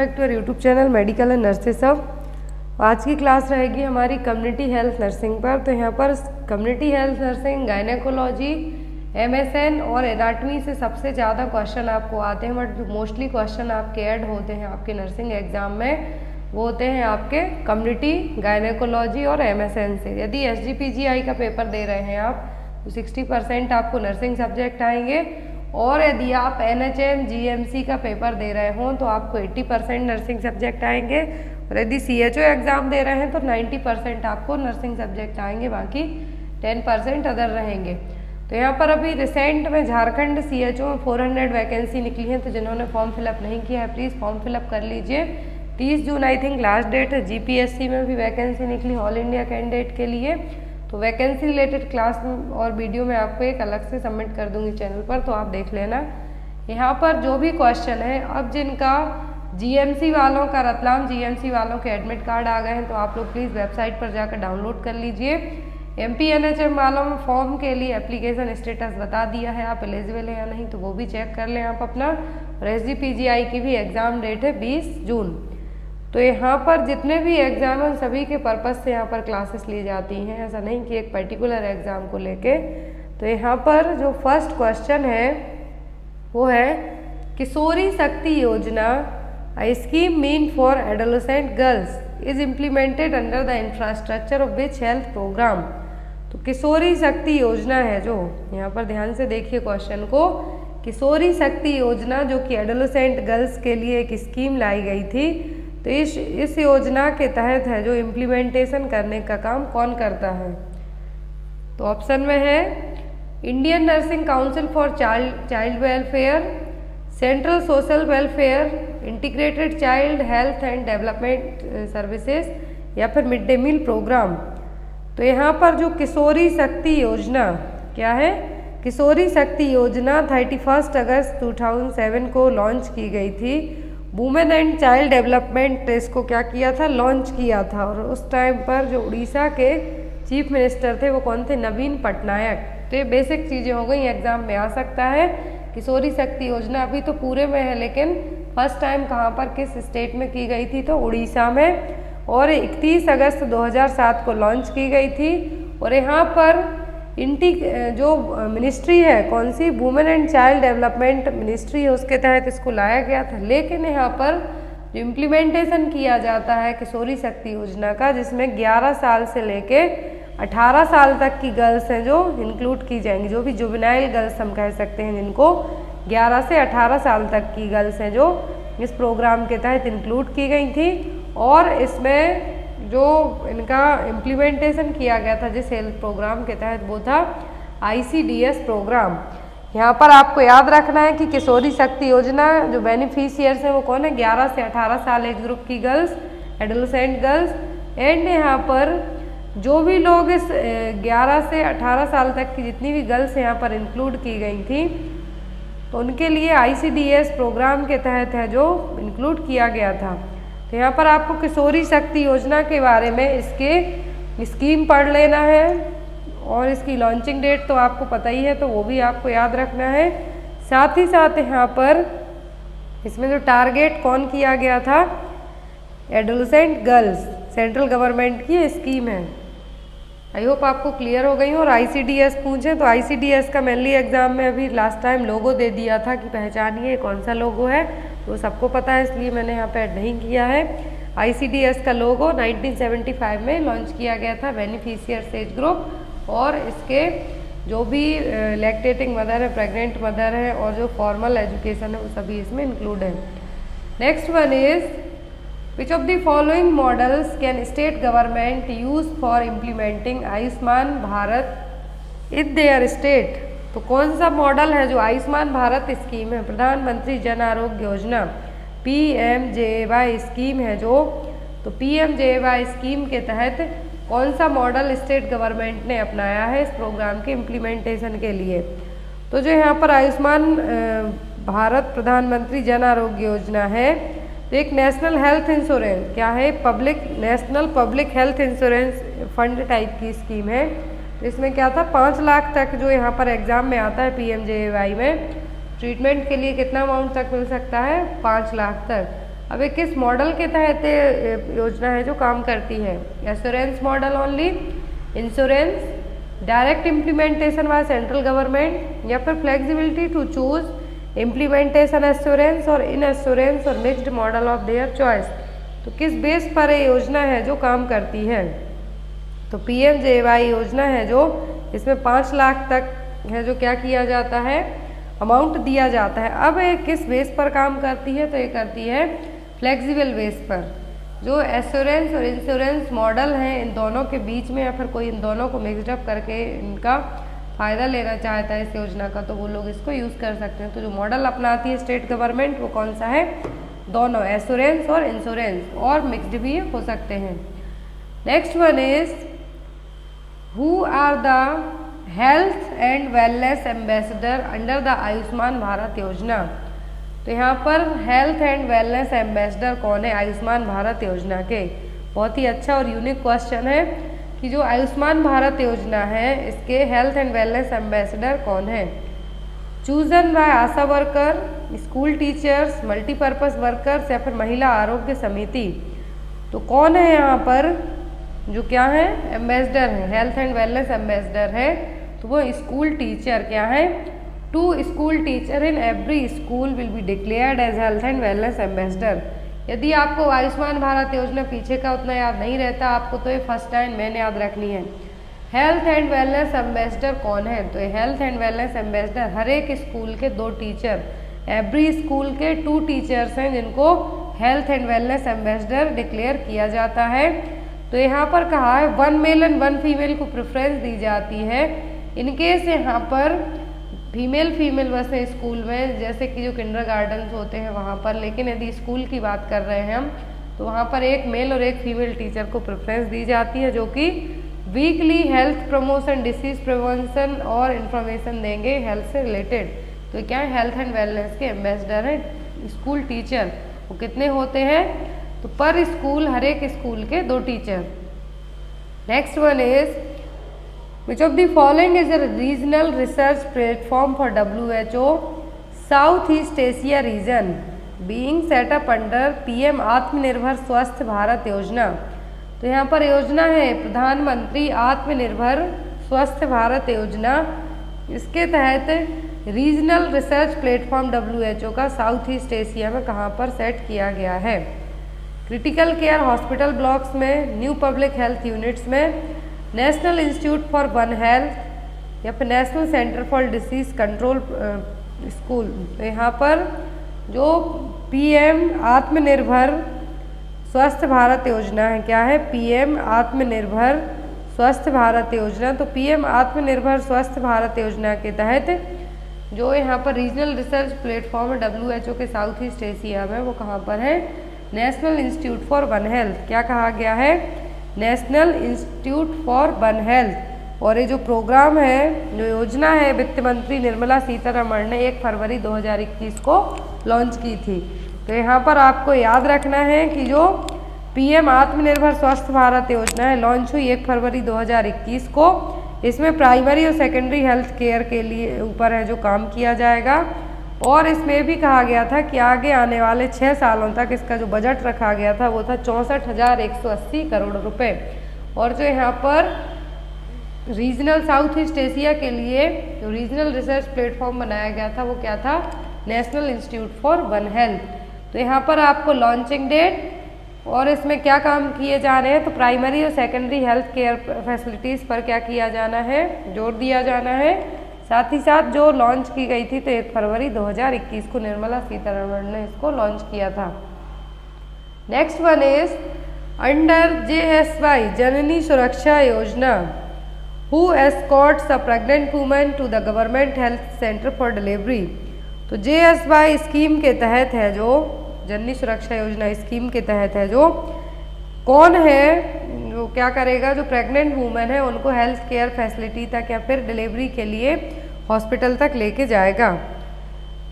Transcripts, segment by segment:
To YouTube channel medical and nurses सब। आज की क्लास रहेगी हमारी कम्युनिटी हेल्थ नर्सिंग पर। तो यहाँ पर community health nursing, gynaecology, MSN और एनाटमी से सबसे ज़्यादा क्वेश्चन आपको आते हैं, बट जो मोस्टली क्वेश्चन आपके ऐड होते हैं आपके नर्सिंग एग्जाम में वो होते हैं आपके कम्युनिटी, गायनेकोलॉजी और एमएसएन से। यदि एसजीपीजीआई का पेपर दे रहे हैं आप तो 60% आपको नर्सिंग सब्जेक्ट आएंगे, और यदि आप एनएचएम जीएमसी का पेपर दे रहे हों तो आपको 80% नर्सिंग सब्जेक्ट आएंगे, और यदि सीएचओ एग्ज़ाम दे रहे हैं तो 90% आपको नर्सिंग सब्जेक्ट आएंगे, बाकी 10% अदर रहेंगे। तो यहाँ पर अभी रिसेंट में झारखंड सीएचओ में 400 वैकेंसी निकली है, तो जिन्होंने फॉर्म फिलअप नहीं किया है प्लीज़ फॉर्म फिलअप कर लीजिए। 30 जून आई थिंक लास्ट डेट है। जीपीएससी में भी वैकेंसी निकली ऑल इंडिया कैंडिडेट के लिए, तो वैकेंसी रिलेटेड क्लास और वीडियो मैं आपको एक अलग से सबमिट कर दूंगी चैनल पर, तो आप देख लेना। यहाँ पर जो भी क्वेश्चन है, अब जिनका जीएमसी वालों का, रतलाम जीएमसी वालों के एडमिट कार्ड आ गए हैं तो आप लोग प्लीज़ वेबसाइट पर जाकर डाउनलोड कर लीजिए। एमपी एनएचएम वालों में फॉर्म के लिए एप्लीकेशन स्टेटस बता दिया है, आप एलिजिबल है या नहीं तो वो भी चेक कर लें आप अपना। और एसजीपीजीआई की भी एग्ज़ाम डेट है 20 जून। तो यहाँ पर जितने भी एग्ज़ाम हैं सभी के पर्पज़ से यहाँ पर क्लासेस ली जाती हैं, ऐसा नहीं कि एक पर्टिकुलर एग्ज़ाम को लेके। तो यहाँ पर जो फर्स्ट क्वेश्चन है वो है Kishori Shakti Yojana, a scheme mean for adolescent girls is implemented under the infrastructure of which health programme. तो किशोरी शक्ति योजना है जो, यहाँ पर ध्यान से देखिए क्वेश्चन को, किशोरी शक्ति योजना जो कि एडोलेसेंट गर्ल्स के लिए एक स्कीम लाई गई थी, तो इस योजना के तहत है जो इम्प्लीमेंटेशन करने का काम कौन करता है। तो ऑप्शन में है Indian nursing council for child welfare, central social welfare, integrated child health and development services, या फिर मिड डे मील प्रोग्राम। तो यहाँ पर जो किशोरी शक्ति योजना क्या है, किशोरी शक्ति योजना 31 अगस्त 2007 को लॉन्च की गई थी। वुमेन एंड चाइल्ड डेवलपमेंट इसको क्या किया था, लॉन्च किया था। और उस टाइम पर जो उड़ीसा के चीफ मिनिस्टर थे वो कौन थे, नवीन पटनायक। तो ये बेसिक चीज़ें हो गई, एग्जाम में आ सकता है। किशोरी शक्ति योजना अभी तो पूरे में है, लेकिन फर्स्ट टाइम कहाँ पर, किस स्टेट में की गई थी, तो उड़ीसा में, और 31 अगस्त 2007 को लॉन्च की गई थी। और यहाँ पर जो मिनिस्ट्री है कौन सी, women and child development ministry है, उसके तहत इसको लाया गया था। लेकिन यहाँ पर जो इम्प्लीमेंटेशन किया जाता है किशोरी शक्ति योजना का, जिसमें 11 साल से लेके 18 साल तक की गर्ल्स हैं जो इंक्लूड की जाएंगी, जो भी जुवेनाइल गर्ल्स हम कह सकते हैं, जिनको 11 से 18 साल तक की गर्ल्स हैं जो इस प्रोग्राम के तहत इंक्लूड की गई थी। और इसमें जो इनका इम्प्लीमेंटेशन किया गया था जिस हेल्थ प्रोग्राम के तहत, वो था आईसीडीएस प्रोग्राम। यहाँ पर आपको याद रखना है कि किशोरी शक्ति योजना जो बेनिफिशियर्स हैं वो कौन है, 11 से 18 साल एज ग्रुप की गर्ल्स, एडोलेसेंट गर्ल्स। एंड यहाँ पर जो भी लोग इस 11 से 18 साल तक की जितनी भी गर्ल्स यहाँ पर इंक्लूड की गई थी, तो उनके लिए आईसीडीएस प्रोग्राम के तहत है जो इंक्लूड किया गया था। तो यहाँ पर आपको किशोरी शक्ति योजना के बारे में इसके स्कीम पढ़ लेना है, और इसकी लॉन्चिंग डेट तो आपको पता ही है, तो वो भी आपको याद रखना है। साथ ही साथ यहाँ पर इसमें जो टारगेट कौन किया गया था, एडोलेसेंट गर्ल्स, सेंट्रल गवर्नमेंट की स्कीम है। आई होप आपको क्लियर हो गई हो। और आईसीडीएस पूछे तो आईसीडीएस का मेनली एग्जाम में अभी लास्ट टाइम लोगो दे दिया था कि पहचानिए कौन सा लोगो है, तो सबको पता है, इसलिए मैंने यहाँ पे ऐड नहीं किया है। आईसीडीएस का लोगो 1975 में लॉन्च किया गया था, बेनिफिशियर्स एज ग्रुप, और इसके जो भी लैक्टेटिंग मदर है, प्रेग्नेंट मदर है, और जो फॉर्मल एजुकेशन है वो सभी इसमें इंक्लूड है। Next one is which of the following models can state government use for implementing Ayushman Bharat in their state. तो कौन सा मॉडल है जो आयुष्मान भारत स्कीम है, प्रधानमंत्री जन आरोग्य योजना, पीएमजेएवाई स्कीम है जो, तो पीएमजेएवाई स्कीम के तहत कौन सा मॉडल स्टेट गवर्नमेंट ने अपनाया है इस प्रोग्राम के इम्प्लीमेंटेशन के लिए। तो जो यहाँ पर आयुष्मान भारत प्रधानमंत्री जन आरोग्य योजना है, तो एक नेशनल हेल्थ इंश्योरेंस क्या है, national public health insurance fund type की स्कीम है। इसमें क्या था, 5 लाख तक जो यहाँ पर एग्जाम में आता है पीएमजेएवाई में, ट्रीटमेंट के लिए कितना अमाउंट तक मिल सकता है, 5 लाख तक। अब ये किस मॉडल के तहत योजना है जो काम करती है? Assurance model only, insurance, direct implementation by central government, या फिर flexibility to choose implementation assurance और इन एश्योरेंस और mixed model of their choice. तो किस बेस पर ये योजना है जो काम करती है? तो PMJY योजना है जो, इसमें 5 लाख तक है जो क्या किया जाता है, अमाउंट दिया जाता है। अब ये किस बेस पर काम करती है? तो ये करती है फ्लेक्सिबल बेस पर। जो एश्योरेंस और इंश्योरेंस मॉडल हैं, इन दोनों के बीच में या फिर कोई इन दोनों को मिक्सड अप करके इनका फ़ायदा लेना चाहता है इस योजना का, तो वो लोग इसको यूज़ कर सकते हैं। तो जो मॉडल अपनाती है स्टेट गवर्नमेंट वो कौन सा है? दोनों, एश्योरेंस और इंश्योरेंस, और मिक्सड भी हो सकते हैं। Next one is who are the health and wellness ambassador under the Ayushman Bharat Yojana. तो यहाँ पर हेल्थ एंड वेलनेस एम्बेसडर कौन है आयुष्मान भारत योजना के? बहुत ही अच्छा और यूनिक क्वेश्चन है कि जो आयुष्मान भारत योजना है इसके हेल्थ एंड वेलनेस एम्बेसडर कौन है? चूजन बाय आशा worker, school teachers, multipurpose workers, या फिर महिला आरोग्य समिति। तो कौन है यहाँ पर जो क्या है एम्बेसडर है, हेल्थ एंड वेलनेस एम्बेसडर है? तो वो स्कूल टीचर क्या है? 2 school teacher in every school will be declared as health and wellness ambassador. यदि आपको आयुष्मान भारत योजना पीछे का उतना याद नहीं रहता आपको, तो ये फर्स्ट टाइम मैंने याद रखनी है। हेल्थ एंड वेलनेस एम्बेसडर कौन है? तो हेल्थ एंड वेलनेस एम्बेसडर हर एक स्कूल के 2 टीचर, एवरी स्कूल के 2 टीचर्स हैं जिनको health and wellness ambassador declare किया जाता है। तो यहाँ पर कहा है 1 मेल एंड 1 फीमेल को प्रेफरेंस दी जाती है। इनकेस यहाँ पर फीमेल बस है स्कूल में, जैसे कि जो किंडरगार्टन्स होते हैं वहाँ पर, लेकिन यदि स्कूल की बात कर रहे हैं हम तो वहाँ पर 1 मेल और 1 फीमेल टीचर को प्रेफरेंस दी जाती है जो कि weekly health promotion, disease prevention और इन्फॉर्मेशन देंगे हेल्थ से रिलेटेड। तो क्या है, हेल्थ एंड वेलनेस के एम्बेसडर हैं स्कूल टीचर। वो कितने होते हैं? तो पर स्कूल, हर एक स्कूल के 2 teacher. Next one is which of the following is a regional research platform for WHO South East Asia region being set up under PM आत्मनिर्भर स्वस्थ भारत योजना। तो यहाँ पर योजना है प्रधानमंत्री आत्मनिर्भर स्वस्थ भारत योजना। इसके तहत रीजनल रिसर्च प्लेटफॉर्म WHO का साउथ ईस्ट एशिया में कहाँ पर सेट किया गया है? क्रिटिकल केयर हॉस्पिटल ब्लॉक्स में, न्यू पब्लिक हेल्थ यूनिट्स में, national institute for one health, या फिर national centre for disease control school. तो यहाँ पर जो PM आत्मनिर्भर स्वस्थ भारत योजना है, क्या है? PM आत्मनिर्भर स्वस्थ भारत योजना। तो PM आत्मनिर्भर स्वस्थ भारत योजना के तहत जो यहाँ पर रीजनल रिसर्च प्लेटफॉर्म है WHO के साउथ ईस्ट एशिया में, वो कहाँ पर है? National institute for one health. क्या कहा गया है? National institute for one health. और ये जो प्रोग्राम है, जो योजना है, वित्त मंत्री निर्मला सीतारमण ने 1 फरवरी 2021 को लॉन्च की थी। तो यहाँ पर आपको याद रखना है कि जो PM आत्मनिर्भर स्वस्थ भारत योजना है लॉन्च हुई 1 फरवरी 2021 को। इसमें प्राइमरी और सेकेंडरी हेल्थ केयर के लिए ऊपर है जो काम किया जाएगा। और इसमें भी कहा गया था कि आगे आने वाले 6 सालों तक इसका जो बजट रखा गया था वो था 64,180 करोड़ रुपए। और जो यहाँ पर रीजनल साउथ ईस्ट एशिया के लिए जो रीजनल रिसर्च प्लेटफॉर्म बनाया गया था वो क्या था? National institute for one health. तो यहाँ पर आपको लॉन्चिंग डेट और इसमें क्या काम किए जा रहे हैं, तो प्राइमरी और सेकेंडरी हेल्थ केयर फैसिलिटीज़ पर क्या किया जाना है? जोर दिया जाना है। साथ ही साथ जो लॉन्च की गई थी तो 1 फरवरी 2021 को निर्मला सीतारमण ने इसको लॉन्च किया था। Next one is under JSY Janani Suraksha Yojana who escorts a pregnant woman to the government health centre for delivery. तो JSY स्कीम के तहत है, जो जननी सुरक्षा योजना स्कीम के तहत है, जो कौन है जो क्या करेगा? जो प्रेग्नेंट वूमेन है उनको हेल्थ केयर फैसिलिटी तक या फिर डिलीवरी के लिए हॉस्पिटल तक लेके जाएगा।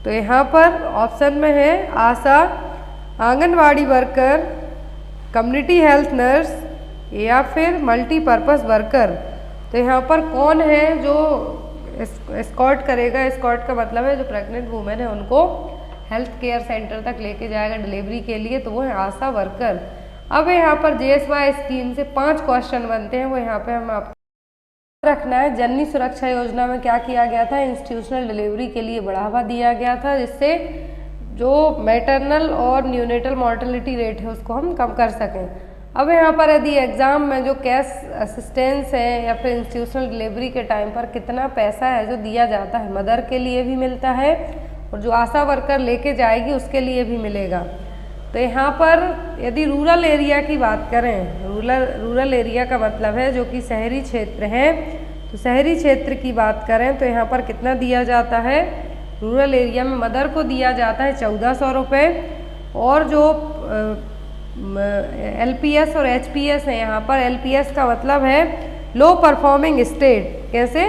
तो यहाँ पर ऑप्शन में है ASHA, anganwadi worker, community health nurse, या फिर मल्टीपर्पज़ वर्कर। तो यहाँ पर कौन है जो एस्कॉर्ट करेगा? एस्कॉर्ट का मतलब है जो प्रेग्नेंट वूमेन है उनको हेल्थ केयर सेंटर तक लेके जाएगा डिलीवरी के लिए, तो वो है आशा वर्कर। अब यहाँ पर JSY स्कीम से 5 क्वेश्चन बनते हैं, वो यहाँ पे हम आपको रखना है। जननी सुरक्षा योजना में क्या किया गया था, इंस्टीट्यूशनल डिलीवरी के लिए बढ़ावा दिया गया था, जिससे जो मैटरनल और न्यूनेटल मॉर्टेलिटी रेट है उसको हम कम कर सकें। अब यहाँ पर यदि एग्ज़ाम में जो कैश असिस्टेंस है या फिर इंस्टीट्यूशनल डिलीवरी के टाइम पर कितना पैसा है जो दिया जाता है, मदर के लिए भी मिलता है और जो आशा वर्कर लेके जाएगी उसके लिए भी मिलेगा। तो यहाँ पर यदि रूरल एरिया की बात करें, रूरल एरिया का मतलब है जो कि शहरी क्षेत्र है, तो शहरी क्षेत्र की बात करें तो यहाँ पर कितना दिया जाता है, रूरल एरिया में मदर को दिया जाता है 1400 रुपये, और जो LPS और HPS है, यहाँ पर LPS का मतलब है लो परफॉर्मिंग स्टेट। कैसे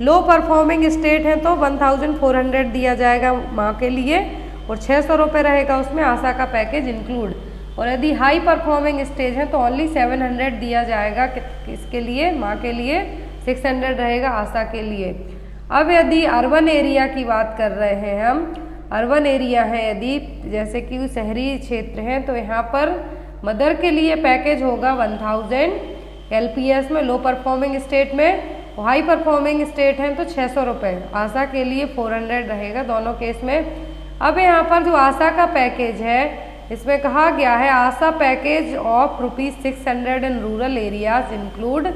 लो परफॉर्मिंग स्टेट है तो 1400 दिया जाएगा माँ के लिए, और 600 रुपये रहेगा उसमें आशा का पैकेज इंक्लूड। और यदि हाई परफॉर्मिंग स्टेज है तो ओनली 700 दिया जाएगा इसके लिए, माँ के लिए 600 रहेगा आशा के लिए। अब यदि अर्बन एरिया की बात कर रहे हैं हम, अर्बन एरिया है यदि जैसे कि शहरी क्षेत्र हैं, तो यहाँ पर मदर के लिए पैकेज होगा 1000 LPS में लो परफॉर्मिंग स्टेट में, हाई परफॉर्मिंग स्टेट हैं तो 600 रुपये, आशा के लिए 400 रहेगा दोनों केस में। अब यहाँ पर जो आशा का पैकेज है इसमें कहा गया है ASHA package of ₹600 in rural areas include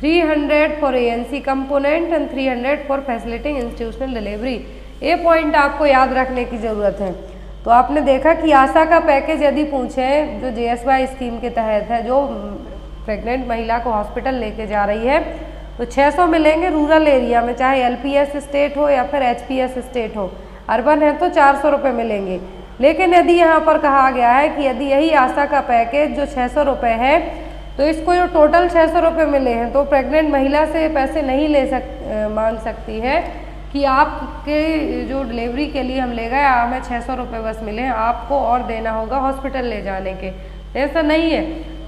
300 for ANC component and 300 for facilitating institutional delivery. ये पॉइंट आपको याद रखने की ज़रूरत है। तो आपने देखा कि आशा का पैकेज यदि पूछें जो JSY स्कीम के तहत है, जो प्रेग्नेंट महिला को हॉस्पिटल लेके जा रही है, तो 600 मिलेंगे रूरल एरिया में, चाहे LPS स्टेट हो या फिर HPS स्टेट हो। अर्बन है तो 400 रुपये मिलेंगे। लेकिन यदि यहाँ पर कहा गया है कि यदि यही आशा का पैकेज जो 600 रुपये है, तो इसको जो टोटल 600 रुपये मिले हैं तो प्रेग्नेंट महिला से पैसे नहीं मांग सकती है कि आपके जो डिलीवरी के लिए हम ले गए हमें 600 रुपये बस मिले हैं, आपको और देना होगा हॉस्पिटल ले जाने के। ऐसा नहीं है।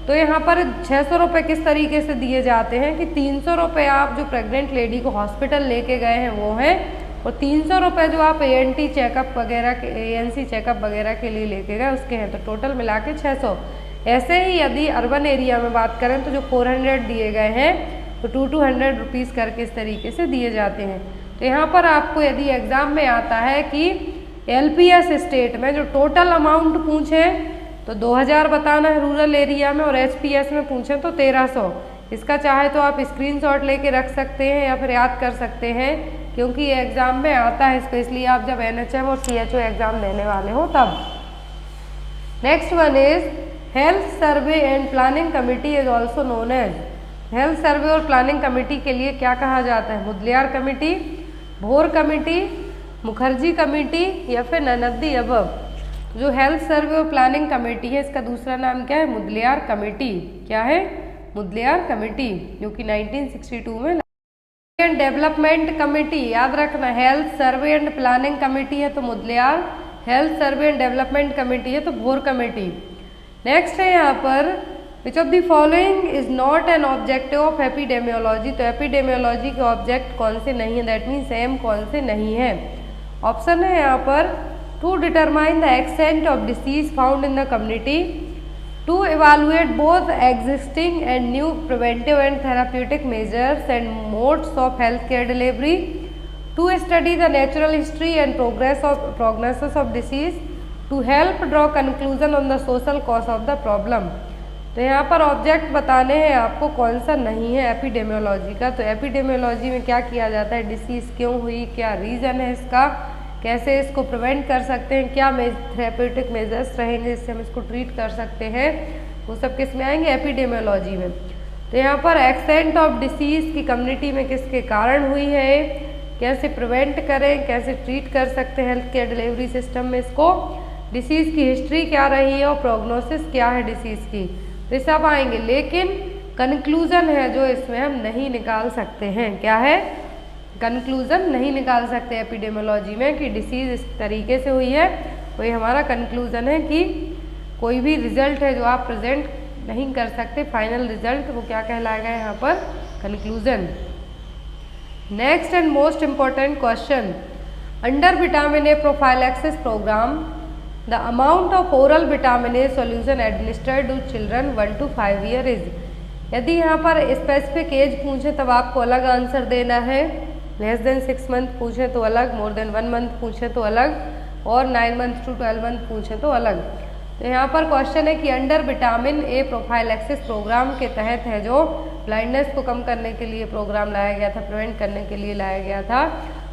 तो यहाँ पर 600 रुपये किस तरीके से दिए जाते हैं कि 300 रुपये आप जो प्रेग्नेंट लेडी को हॉस्पिटल लेके गए हैं वो हैं, और 300 रुपये जो आप ANC चेकअप वगैरह के लिए लेके गए उसके हैं, तो टोटल मिला के 600। ऐसे ही यदि अर्बन एरिया में बात करें तो जो 400 दिए गए हैं तो 200 रुपीज़ करके इस तरीके से दिए जाते हैं। तो यहाँ पर आपको यदि एग्ज़ाम में आता है कि LPS स्टेट में जो टोटल अमाउंट पूछें तो 2000 बताना है रूरल एरिया में, और HPS में पूछें तो 1300। इसका चाहे तो आप स्क्रीनशॉट लेके रख सकते हैं या फिर याद कर सकते हैं, क्योंकि ये एग्ज़ाम में आता है, स्पेशली आप जब NHM और CHO एग्ज़ाम देने वाले हो तब। Next one is health survey and planning committee is also known as. Health survey और प्लानिंग कमेटी के लिए क्या कहा जाता है, Mudaliar committee, Bhore committee, Mukherjee committee या फिर ननद्दी अबव। जो हेल्थ सर्वे और प्लानिंग कमेटी है इसका दूसरा नाम क्या है, मुदलियार कमेटी। क्या है, मुदलियार कमेटी, जो कि 1962 में। एंड डेवलपमेंट कमेटी याद रखना, health survey and planning committee है तो Mudaliar, health survey and development committee है तो भोर कमेटी। नेक्स्ट है यहाँ पर which of the following is not an objective of epidemiology. तो एपिडेमियोलॉजी के ऑब्जेक्ट कौन से नहीं है, दैट मीन्स एम कौन से नहीं है। ऑप्शन है यहाँ पर to determine the extent of disease found in the community, to evaluate both existing and new preventive and therapeutic measures and modes of healthcare delivery, to study the natural history and prognosis of disease, to help draw conclusion on the social cause of the problem। तो यहाँ पर object बताने हैं आपको कौन सा नहीं है एपिडेमियोलॉजी का। तो एपिडेमियोलॉजी में क्या किया जाता है, डिसीज़ क्यों हुई, क्या रीज़न है इसका, कैसे इसको प्रिवेंट कर सकते हैं, क्या थेरेप्यूटिक मेजर्स रहेंगे जिससे हम इसको ट्रीट कर सकते हैं, वो सब किस में आएंगे, एपिडेमियोलॉजी में। तो यहाँ पर एक्सटेंट ऑफ डिसीज़ की कम्युनिटी में किसके कारण हुई है, कैसे प्रिवेंट करें, कैसे ट्रीट कर सकते हैं हेल्थ केयर डिलीवरी सिस्टम में इसको, डिसीज़ की हिस्ट्री क्या रही है और प्रोग्नोसिस क्या है डिसीज़ की, तो सब आएंगे। लेकिन कंक्लूज़न है जो इसमें हम नहीं निकाल सकते हैं, क्या है, कंक्लूज़न नहीं निकाल सकते एपिडेमियोलॉजी में कि डिसीज़ इस तरीके से हुई है। वही हमारा कंक्लूज़न है कि कोई भी रिजल्ट है जो आप प्रेजेंट नहीं कर सकते, फाइनल रिजल्ट, वो क्या कहलाएगा यहाँ पर, conclusion. Next and most important question, under vitamin A prophylaxis programme the amount of oral vitamin A solution administered to children 1 to 5 year is. यदि यहाँ पर स्पेसिफिक एज पूछे तब आपको अलग आंसर देना है, लेस देन 6 मंथ पूछे तो अलग, मोर देन 1 मंथ पूछे तो अलग, और 9 मंथ टू 12 मंथ पूछे तो अलग। तो यहाँ पर क्वेश्चन है कि under vitamin A prophylaxis programme के तहत है जो ब्लाइंडनेस को कम करने के लिए प्रोग्राम लाया गया था, प्रिवेंट करने के लिए लाया गया था।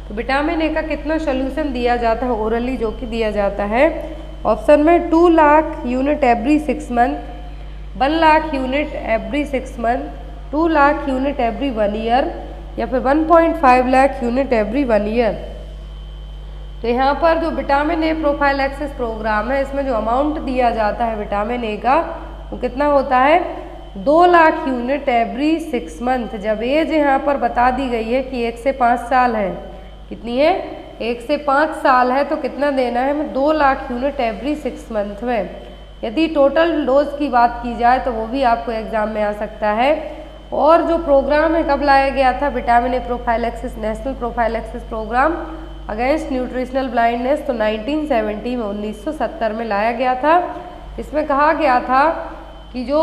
तो विटामिन ए का कितना सोल्यूशन दिया जाता है ओरली, जो कि दिया जाता है ऑप्शन में 2 lakh unit every 6 month, 1 lakh unit every 6 month, 2 lakh unit every 1 year, या फिर 1.5 लाख यूनिट एवरी 1 ईयर। तो यहाँ पर जो विटामिन ए प्रोफाइलैक्सिस प्रोग्राम है, इसमें जो अमाउंट दिया जाता है विटामिन ए का वो कितना होता है 2 लाख यूनिट एवरी 6 मंथ। जब एज यहाँ पर बता दी गई है कि 1 से 5 साल है, कितनी है 1 से 5 साल है, तो कितना देना है हमें 2 लाख यूनिट एवरी 6 मंथ में। यदि टोटल डोज की बात की जाए तो वो भी आपको एग्जाम में आ सकता है। और जो प्रोग्राम है कब लाया गया था vitamin A prophylaxis, national prophylaxis programme against nutritional blindness, तो 1970 में 1970 में लाया गया था। इसमें कहा गया था कि जो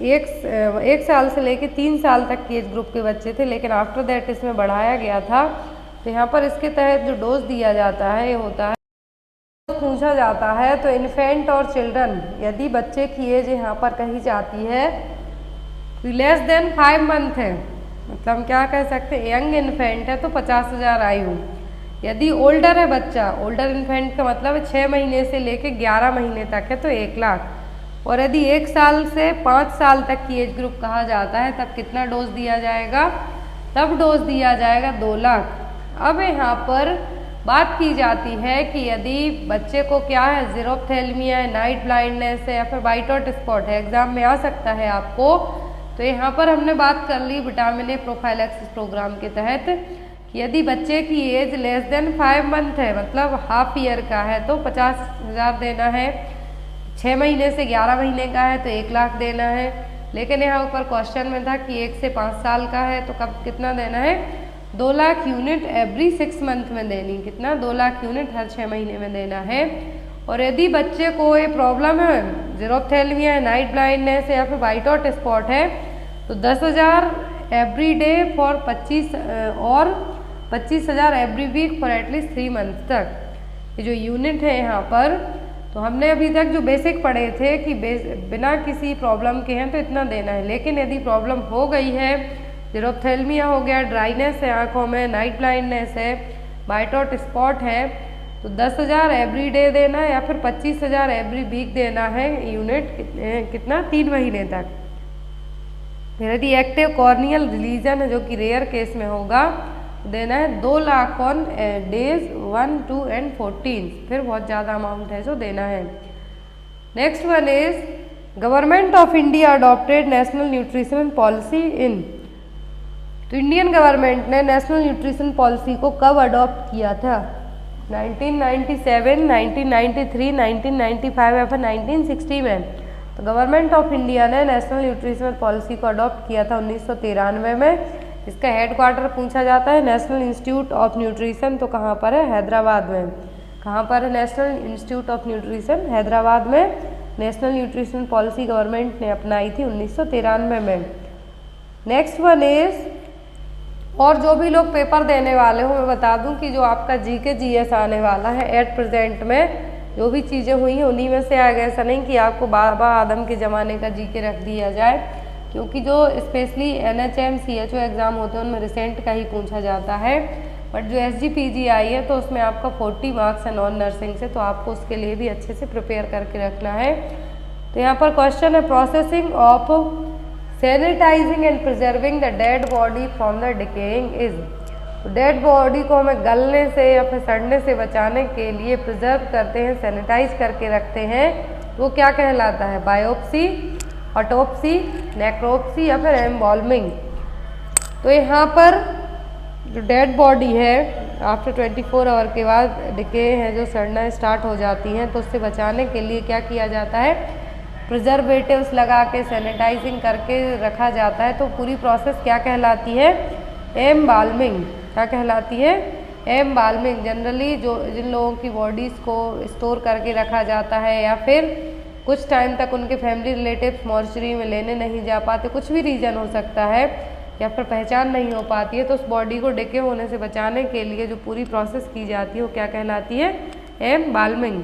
एक साल से लेकर 3 साल तक के एज ग्रुप के बच्चे थे, लेकिन आफ्टर दैट इसमें बढ़ाया गया था। तो यहाँ पर इसके तहत जो डोज दिया जाता है ये होता है, पूछा जाता है तो इन्फेंट और चिल्ड्रन, यदि बच्चे की एज यहाँ पर कही जाती है लेस देन 5 मंथ है, मतलब हम क्या कह सकते हैं यंग इन्फेंट है तो 50,000 आयु। यदि ओल्डर है बच्चा, ओल्डर इन्फेंट का मतलब है 6 महीने से लेकर 11 महीने तक है तो 1 लाख। और यदि 1 साल से 5 साल तक की एज ग्रुप कहा जाता है तब कितना डोज दिया जाएगा, तब डोज दिया जाएगा 2 लाख। अब यहाँ पर बात की जाती है कि यदि बच्चे को क्या है ज़ीरोफ्थेल्मिया है, नाइट ब्लाइंडनेस है, या फिर वाइट हॉट स्पॉट है, एग्जाम में आ सकता है आपको। तो यहाँ पर हमने बात कर ली विटामिन ए प्रोफाइलैक्सिस प्रोग्राम के तहत कि यदि बच्चे की एज लेस देन 5 मंथ है, मतलब हाफ ईयर का है, तो 50,000 देना है। 6 महीने से 11 महीने का है तो 1 लाख देना है। लेकिन यहाँ ऊपर क्वेश्चन में था कि 1 से 5 साल का है तो कब कितना देना है 2 लाख यूनिट एवरी 6 मंथ में देनी, कितना 2 लाख यूनिट हर 6 महीने में देना है। और यदि बच्चे को ये प्रॉब्लम है ज़ीरोफ्थेल्मिया है, नाइट ब्लाइंडनेस है, या फिर वाइट हॉट स्पॉट है, तो 10,000 एवरी डे फॉर 25 और 25,000 every week for at least 3 month तक। ये जो यूनिट है यहाँ पर, तो हमने अभी तक जो बेसिक पढ़े थे कि बिना किसी प्रॉब्लम के हैं तो इतना देना है। लेकिन यदि प्रॉब्लम हो गई है, ज़ीरोफ्थेल्मिया हो गया, ड्राइनेस है आँखों में, नाइट ब्लाइंडनेस है, वाइट हॉट स्पॉट है, तो 10,000 एवरी डे देना है या फिर 25,000 एवरी वीक देना है यूनिट, कितना 3 महीने तक। फिर यदि एक्टिव कॉर्नियल रिलीजन है जो कि रेयर केस में होगा, देना है 2 लाख ऑन डेज 1, 2 एंड 14। फिर बहुत ज़्यादा अमाउंट है जो देना है। Next one is government of India adopted national nutrition policy in. तो इंडियन गवर्नमेंट ने नेशनल न्यूट्रिशन पॉलिसी को कब अडॉप्ट किया था 1997, 1993, 1995 या फिर 1960 में। तो गवर्नमेंट ऑफ इंडिया ने नेशनल न्यूट्रिशनल पॉलिसी को अडॉप्ट किया था 1993 में। इसका हेडक्वार्टर पूछा जाता है नेशनल इंस्टीट्यूट ऑफ न्यूट्रिशन, तो कहाँ पर है हैदराबाद में। कहाँ पर है national institute of nutrition, Hyderabad में। नेशनल न्यूट्रिशन पॉलिसी गवर्नमेंट ने अपनाई थी 1993 में। नेक्स्ट वन इज, और जो भी लोग पेपर देने वाले हो मैं बता दूं कि जो आपका जीके जीएस आने वाला है एट प्रेजेंट में जो भी चीज़ें हुई हैं उन्हीं में से आएगा। ऐसा नहीं कि आपको बाबा आदम के ज़माने का जीके रख दिया जाए, क्योंकि जो स्पेशली NHM CHO एग्ज़ाम होते हैं उनमें रिसेंट का ही पूछा जाता है। बट जो SGPG आई है तो उसमें आपका 40 मार्क्स है नॉन नर्सिंग से, तो आपको उसके लिए भी अच्छे से प्रिपेयर करके रखना है। तो यहाँ पर क्वेश्चन है processing of sanitising and preserving the dead body from the decaying is. तो डेड बॉडी को हमें गलने से या फिर सड़ने से बचाने के लिए प्रिजर्व करते हैं, सैनिटाइज करके रखते हैं, तो वो क्या कहलाता है बायोप्सी, ऑटोप्सी, नेक्रोप्सी या फिर एम्बॉल्मिंग। तो यहाँ पर जो डेड बॉडी है आफ्टर 24 आवर के बाद डिके हैं जो सड़ना स्टार्ट हो जाती हैं, तो उससे बचाने के लिए क्या किया जाता है प्रिजर्वेटिव्स लगा के सैनिटाइजिंग करके रखा जाता है। तो पूरी प्रोसेस क्या कहलाती है एम्बाल्मिंग। क्या कहलाती है एम बाल्मिंग, जनरली जो जिन लोगों की बॉडीज़ को स्टोर करके रखा जाता है या फिर कुछ टाइम तक उनके फैमिली रिलेटिव्स मॉर्चरी में लेने नहीं जा पाते, कुछ भी रीज़न हो सकता है या फिर पहचान नहीं हो पाती है, तो उस बॉडी को डिके होने से बचाने के लिए जो पूरी प्रोसेस की जाती है वो क्या कहलाती है? एम बाल्मिंग।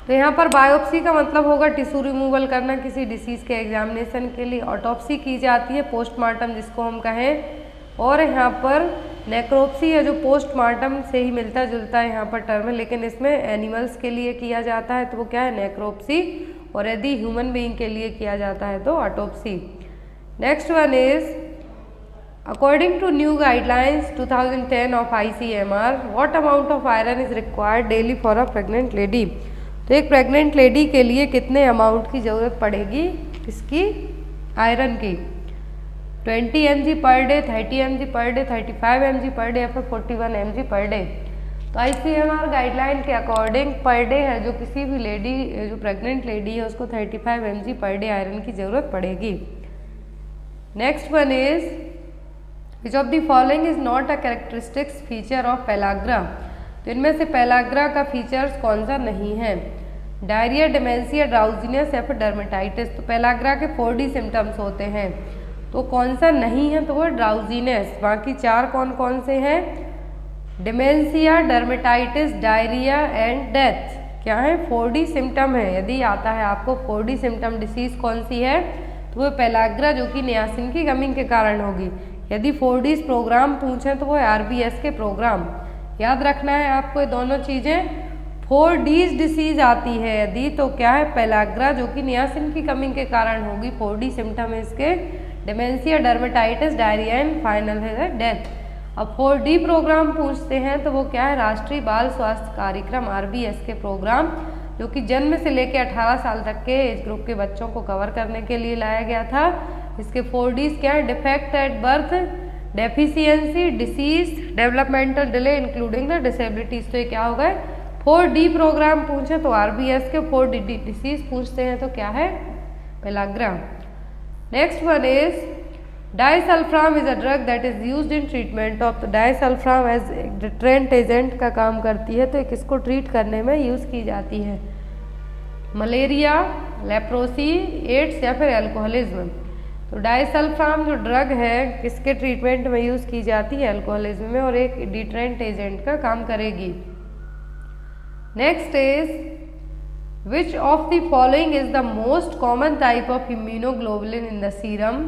तो यहाँ पर बायोप्सी का मतलब होगा टिश्यू रिमूवल करना किसी डिसीज़ के एग्जामिनेशन के लिए। ऑटोप्सी की जाती है पोस्टमार्टम जिसको हम कहें, और यहाँ पर नेक्रोप्सी है जो पोस्टमार्टम से ही मिलता जुलता है यहाँ पर टर्म है, लेकिन इसमें एनिमल्स के लिए किया जाता है तो वो क्या है? नेक्रोप्सी। और यदि ह्यूमन बीइंग के लिए किया जाता है तो autopsy. Next one is according to new guidelines 2010 of ICMR, what amount of iron is required daily for a pregnant lady. तो एक प्रेग्नेंट लेडी के लिए कितने अमाउंट की ज़रूरत पड़ेगी इसकी? आयरन की 20 mg per day, 30 mg per day, 35 mg per day या फिर 41 mg पर डे। तो ICMR गाइडलाइन के अकॉर्डिंग पर डे है जो किसी भी लेडी जो प्रेग्नेंट लेडी है उसको 35 mg पर डे आयरन की ज़रूरत पड़ेगी। Next one is which of the following is not a characteristics feature of pellagra. तो इनमें से पेलाग्रा का फीचर्स कौन सा नहीं है? डायरिया, डिमेंशिया, ड्राउजीनेस या फिर डर्मेटाइटिस। तो पेलाग्रा के 4D सिम्टम्स होते हैं, तो कौन सा नहीं है? तो वो ड्राउजीनेस। बाकी 4 कौन कौन से हैं? Dementia, dermatitis, diarrhoea and death क्या है? 4D सिम्टम है। यदि आता है आपको 4D सिम्टम डिसीज कौन सी है तो वो पेलाग्रा जो कि नियासिन की कमी के कारण होगी। यदि 4D प्रोग्राम पूछें तो वो RBS के प्रोग्राम। याद रखना है आपको ये दोनों चीज़ें। 4D डिसीज आती है यदि तो क्या है? पेलाग्रा जो कि नियासिन की कमी के कारण होगी। 4D सिम्टम है इसके dementia, dermatitis, diarrhoea and final है डेथ। अब 4D प्रोग्राम पूछते हैं तो वो क्या है? राष्ट्रीय बाल स्वास्थ्य कार्यक्रम RBS के प्रोग्राम जो कि जन्म से लेकर 18 साल तक के एज ग्रुप के बच्चों को कवर करने के लिए लाया गया था। इसके 4Ds क्या है? Defect at birth, deficiency, disease, developmental delay including the disabilities. तो ये क्या हो गए? 4D प्रोग्राम पूछे तो RBS के, 4D डिसीज पूछते हैं तो क्या है? Pellagra. Next one is disulfiram is a drug that is used in treatment of. तो डाइसल्फ्राम एज डिटरेंट एजेंट का काम करती है, तो एक इसको ट्रीट करने में यूज़ की जाती है। मलेरिया, लेप्रोसी, एड्स या फिर अल्कोहलिज्म। तो डाइसल्फ्राम जो ड्रग है किसके ट्रीटमेंट में यूज़ की जाती है? अल्कोहलिज्म में, और एक डिटरेंट एजेंट का काम करेगी। Next is which of the following is the most common type of immunoglobulin in the serum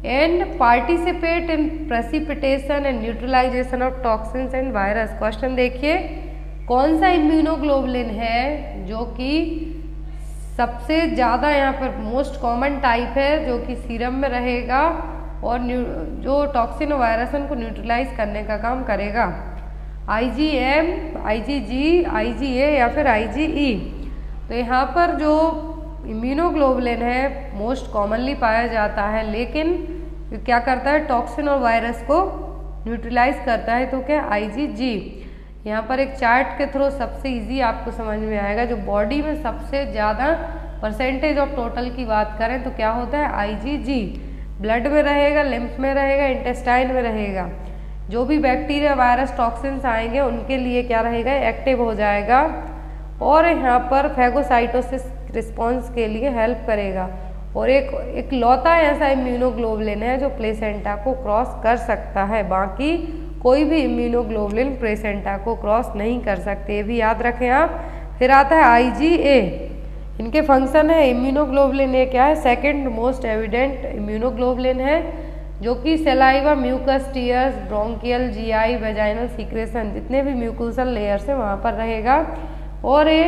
and participate in precipitation and neutralisation of toxins and virus. Question देखिए, कौन सा इम्यूनोग्लोबुलिन है जो कि सबसे ज़्यादा यहाँ पर मोस्ट कॉमन टाइप है जो कि सीरम में रहेगा और जो टॉक्सिन और वायरस उनको न्यूट्रलाइज करने का काम करेगा? IgM, IgG, IgA या फिर IgE। तो यहाँ पर जो इम्यूनोग्लोबुलिन है मोस्ट कॉमनली पाया जाता है, लेकिन क्या करता है? टॉक्सिन और वायरस को न्यूट्रलाइज करता है, तो क्या? IgG। यहाँ पर एक चार्ट के थ्रू सबसे इजी आपको समझ में आएगा। जो बॉडी में सबसे ज़्यादा परसेंटेज ऑफ टोटल की बात करें तो क्या होता है? IgG। ब्लड में रहेगा, लिम्फ में रहेगा, इंटेस्टाइन में रहेगा। जो भी बैक्टीरिया, वायरस, टॉक्सिन्स आएंगे उनके लिए क्या रहेगा? एक्टिव हो जाएगा और यहाँ पर फैगोसाइटोसिस रिस्पॉन्स के लिए हेल्प करेगा। और एक लौता ऐसा इम्यूनोग्लोबुलिन है जो प्लेसेंटा को क्रॉस कर सकता है, बाकी कोई भी इम्यूनोग्लोबुलिन प्लेसेंटा को क्रॉस नहीं कर सकते, ये भी याद रखें आप। फिर आता है IgA। इनके फंक्शन है इम्यूनोग्लोबुलिन ए क्या है? सेकंड मोस्ट एविडेंट इम्यूनोग्लोबुलिन है जो कि saliva, mucus, tears, bronchial, GI, vaginal secretion जितने भी म्यूकोसल लेयर्स हैं वहाँ पर रहेगा। और ये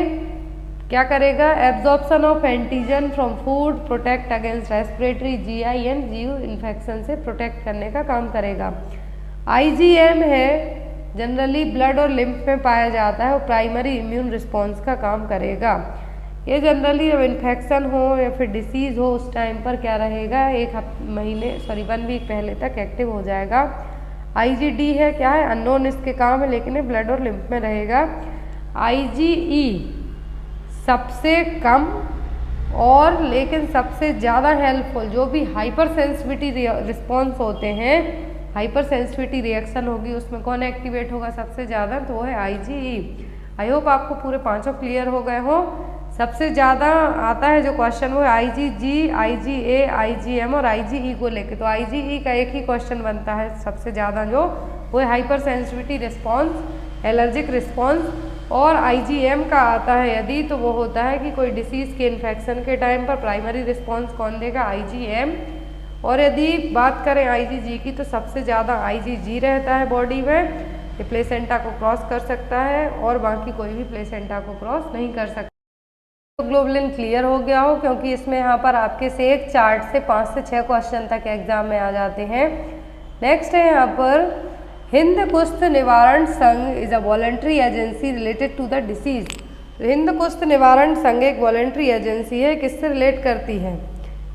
क्या करेगा? Absorption of antigen from food, protect against respiratory, GI and GU infection से प्रोटेक्ट करने का काम करेगा। IgM है जनरली ब्लड और लिम्फ में पाया जाता है और प्राइमरी इम्यून रिस्पॉन्स का काम करेगा। ये जनरली जब इन्फेक्शन हो या फिर डिसीज़ हो उस टाइम पर क्या रहेगा? 1 वीक पहले तक एक्टिव हो जाएगा। IgD है क्या है? अननोन इसके काम है लेकिन ये ब्लड और लिम्फ में रहेगा। IgE सबसे कम और लेकिन सबसे ज़्यादा हेल्पफुल, जो भी हाइपर सेंसिटिविटी रिस्पॉन्स होते हैं हाइपर सेंसिटिविटी रिएक्शन होगी उसमें कौन एक्टिवेट होगा सबसे ज़्यादा, तो वो है IgE। आई होप आपको पूरे पांचों क्लियर हो गए हो। सबसे ज़्यादा आता है जो क्वेश्चन वो है IgG, IgA, IgM और IgE को लेके। तो IgE का एक ही क्वेश्चन बनता है सबसे ज़्यादा जो, वो है hyper sensitivity response, allergic response. और IgM का आता है यदि, तो वो होता है कि कोई डिसीज़ के इन्फेक्शन के टाइम पर प्राइमरी रिस्पॉन्स कौन देगा, IgM। और यदि बात करें IgG की, तो सबसे ज़्यादा IgG रहता है बॉडी में, ये प्लेसेंटा को क्रॉस कर सकता है और बाकी कोई भी प्लेसेंटा को क्रॉस नहीं कर सकता। तो ग्लोबुलिन क्लियर हो गया हो, क्योंकि इसमें यहाँ पर आपके से एक चार्ट से 5 से 6 क्वेश्चन तक एग्जाम में आ जाते हैं। नेक्स्ट है यहाँ पर Hind Kushtha Nivaran Sangh is a voluntary agency related to the disease. Hind Kushtha Nivaran संघ एक वॉलंटरी एजेंसी है, किससे रिलेट करती है,